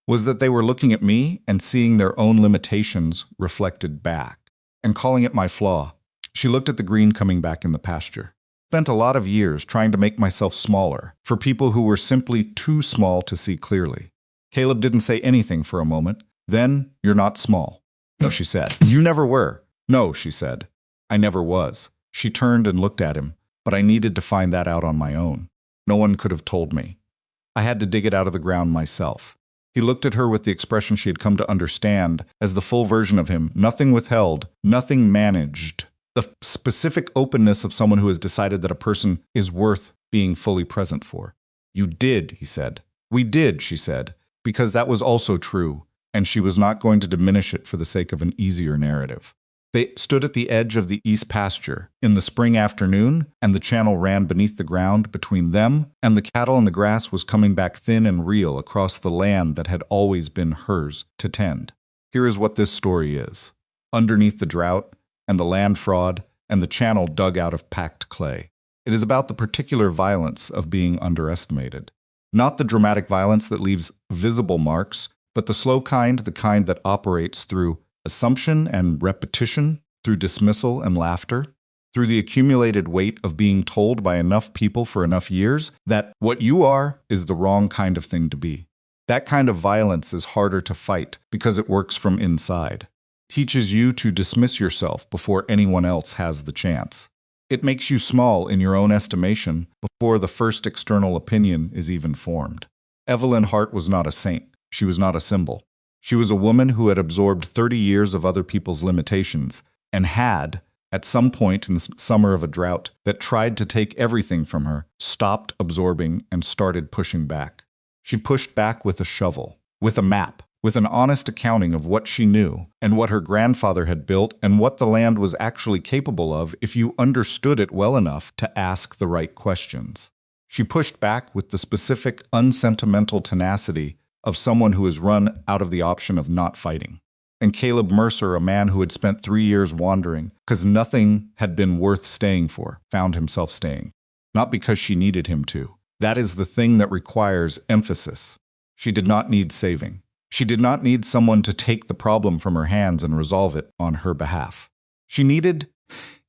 was that they were looking at me and seeing their own limitations reflected back, and calling it my flaw. She looked at the green coming back in the pasture. Spent a lot of years trying to make myself smaller, for people who were simply too small to see clearly. Caleb didn't say anything for a moment. "Then, you're not small." "No," she said. "You never were." "No," she said. "I never was." She turned and looked at him, but I needed to find that out on my own. No one could have told me. I had to dig it out of the ground myself. He looked at her with the expression she had come to understand as the full version of him, nothing withheld, nothing managed. The specific openness of someone who has decided that a person is worth being fully present for. "You did," he said. "We did," she said, because that was also true, and she was not going to diminish it for the sake of an easier narrative. They stood at the edge of the east pasture in the spring afternoon, and the channel ran beneath the ground between them, and the cattle and the grass was coming back thin and real across the land that had always been hers to tend. Here is what this story is. Underneath the drought, and the land fraud, and the channel dug out of packed clay. It is about the particular violence of being underestimated. Not the dramatic violence that leaves visible marks, but the slow kind, the kind that operates through assumption and repetition, through dismissal and laughter, through the accumulated weight of being told by enough people for enough years that what you are is the wrong kind of thing to be. That kind of violence is harder to fight because it works from inside. It teaches you to dismiss yourself before anyone else has the chance. It makes you small in your own estimation before the first external opinion is even formed. Evelyn Hart was not a saint. She was not a symbol. She was a woman who had absorbed 30 years of other people's limitations and had, at some point in the summer of a drought that tried to take everything from her, stopped absorbing and started pushing back. She pushed back with a shovel, with a map, with an honest accounting of what she knew and what her grandfather had built and what the land was actually capable of if you understood it well enough to ask the right questions. She pushed back with the specific, unsentimental tenacity of someone who has run out of the option of not fighting. And Caleb Mercer, a man who had spent 3 years wandering because nothing had been worth staying for, found himself staying. Not because she needed him to. That is the thing that requires emphasis. She did not need saving. She did not need someone to take the problem from her hands and resolve it on her behalf. She needed,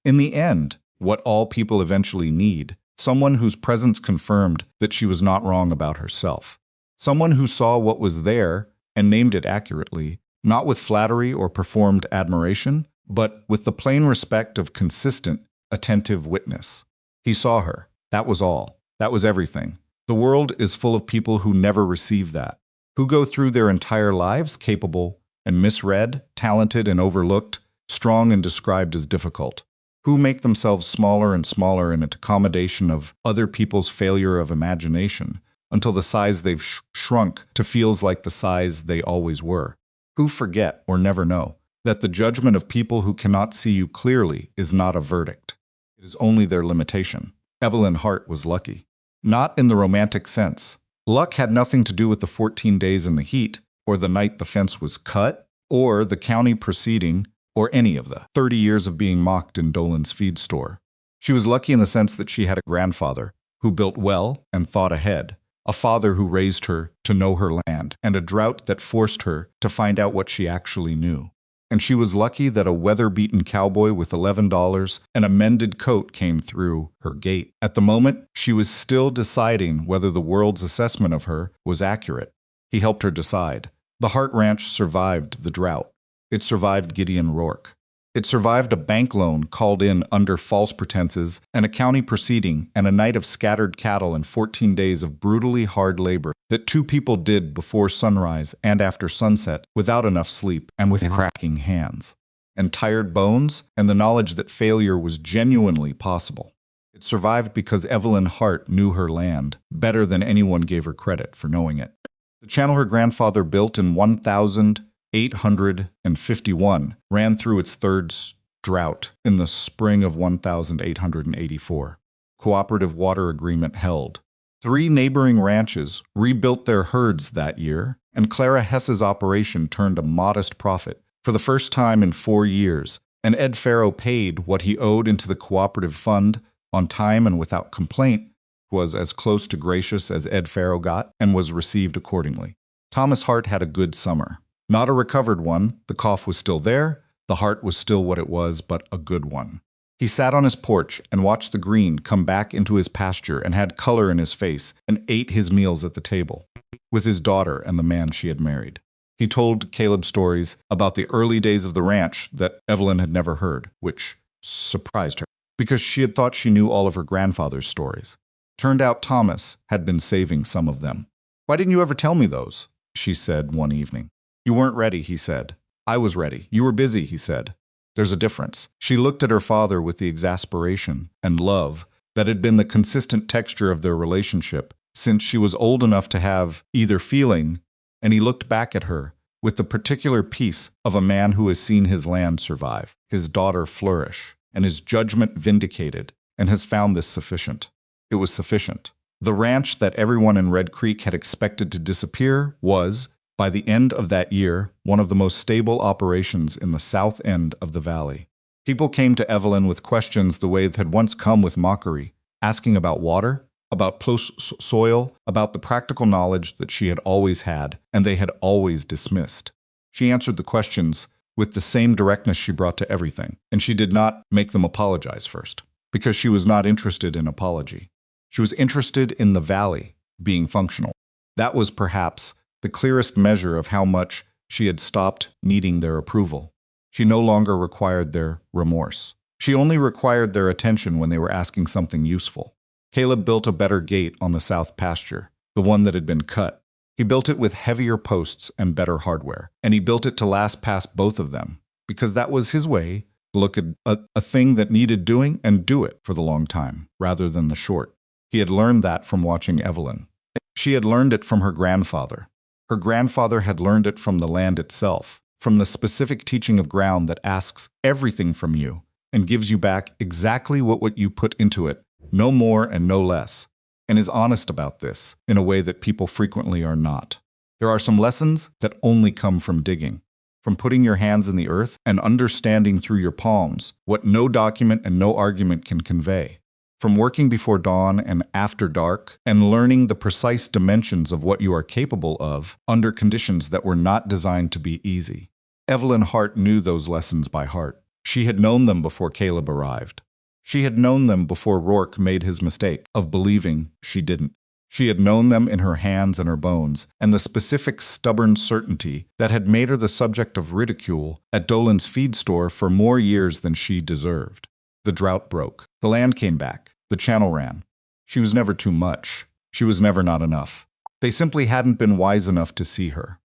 in the end, what all people eventually need, someone whose presence confirmed that she was not wrong about herself. Someone who saw what was there and named it accurately, not with flattery or performed admiration, but with the plain respect of consistent, attentive witness. He saw her. That was all. That was everything. The world is full of people who never receive that, who go through their entire lives capable and misread, talented and overlooked, strong and described as difficult, who make themselves smaller and smaller in accommodation of other people's failure of imagination until the size they've shrunk to feels like the size they always were, who forget or never know that the judgment of people who cannot see you clearly is not a verdict. It is only their limitation. Evelyn Hart was lucky. Not in the romantic sense. Luck had nothing to do with the 14 days in the heat, or the night the fence was cut, or the county proceeding, or any of the 30 years of being mocked in Dolan's feed store. She was lucky in the sense that she had a grandfather who built well and thought ahead, a father who raised her to know her land, and a drought that forced her to find out what she actually knew. And she was lucky that a weather-beaten cowboy with $11 and a mended coat came through her gate. At the moment, she was still deciding whether the world's assessment of her was accurate. He helped her decide. The Hart Ranch survived the drought. It survived Gideon Rourke. It survived a bank loan called in under false pretenses and a county proceeding and a night of scattered cattle and 14 days of brutally hard labor that two people did before sunrise and after sunset without enough sleep and with cracking hands and tired bones and the knowledge that failure was genuinely possible. It survived because Evelyn Hart knew her land better than anyone gave her credit for knowing it. The channel her grandfather built in 1851 ran through its third drought in the spring of 1884. Cooperative water agreement held. 3 neighboring ranches rebuilt their herds that year, and Clara Hess's operation turned a modest profit for the first time in 4 years, and Ed Farrow paid what he owed into the cooperative fund on time and without complaint, was as close to gracious as Ed Farrow got, and was received accordingly. Thomas Hart had a good summer. Not a recovered one, the cough was still there, the heart was still what it was, but a good one. He sat on his porch and watched the green come back into his pasture and had color in his face and ate his meals at the table with his daughter and the man she had married. He told Caleb stories about the early days of the ranch that Evelyn had never heard, which surprised her, because she had thought she knew all of her grandfather's stories. Turned out Thomas had been saving some of them. "Why didn't you ever tell me those?" she said one evening. "You weren't ready," he said. "I was ready. You were busy," he said. There's a difference. She looked at her father with the exasperation and love that had been the consistent texture of their relationship since she was old enough to have either feeling, and he looked back at her with the particular peace of a man who has seen his land survive, his daughter flourish, and his judgment vindicated, and has found this sufficient. It was sufficient. The ranch that everyone in Red Creek had expected to disappear was, by the end of that year, one of the most stable operations in the south end of the valley. People came to Evelyn with questions the way they had once come with mockery, asking about water, about close soil, about the practical knowledge that she had always had, and they had always dismissed. She answered the questions with the same directness she brought to everything, and she did not make them apologize first, because she was not interested in apology. She was interested in the valley being functional. That was perhaps the clearest measure of how much she had stopped needing their approval. She no longer required their remorse. She only required their attention when they were asking something useful. Caleb built a better gate on the south pasture, the one that had been cut. He built it with heavier posts and better hardware, and he built it to last past both of them, because that was his way to look at a thing that needed doing and do it for the long time, rather than the short. He had learned that from watching Evelyn. She had learned it from her grandfather. Her grandfather had learned it from the land itself, from the specific teaching of ground that asks everything from you and gives you back exactly what you put into it, no more and no less, and is honest about this in a way that people frequently are not. There are some lessons that only come from digging, from putting your hands in the earth and understanding through your palms what no document and no argument can convey. From working before dawn and after dark, and learning the precise dimensions of what you are capable of under conditions that were not designed to be easy. Evelyn Hart knew those lessons by heart. She had known them before Caleb arrived. She had known them before Rourke made his mistake of believing she didn't. She had known them in her hands and her bones, and the specific stubborn certainty that had made her the subject of ridicule at Dolan's feed store for more years than she deserved. The drought broke. The land came back. The channel ran. She was never too much. She was never not enough. They simply hadn't been wise enough to see her.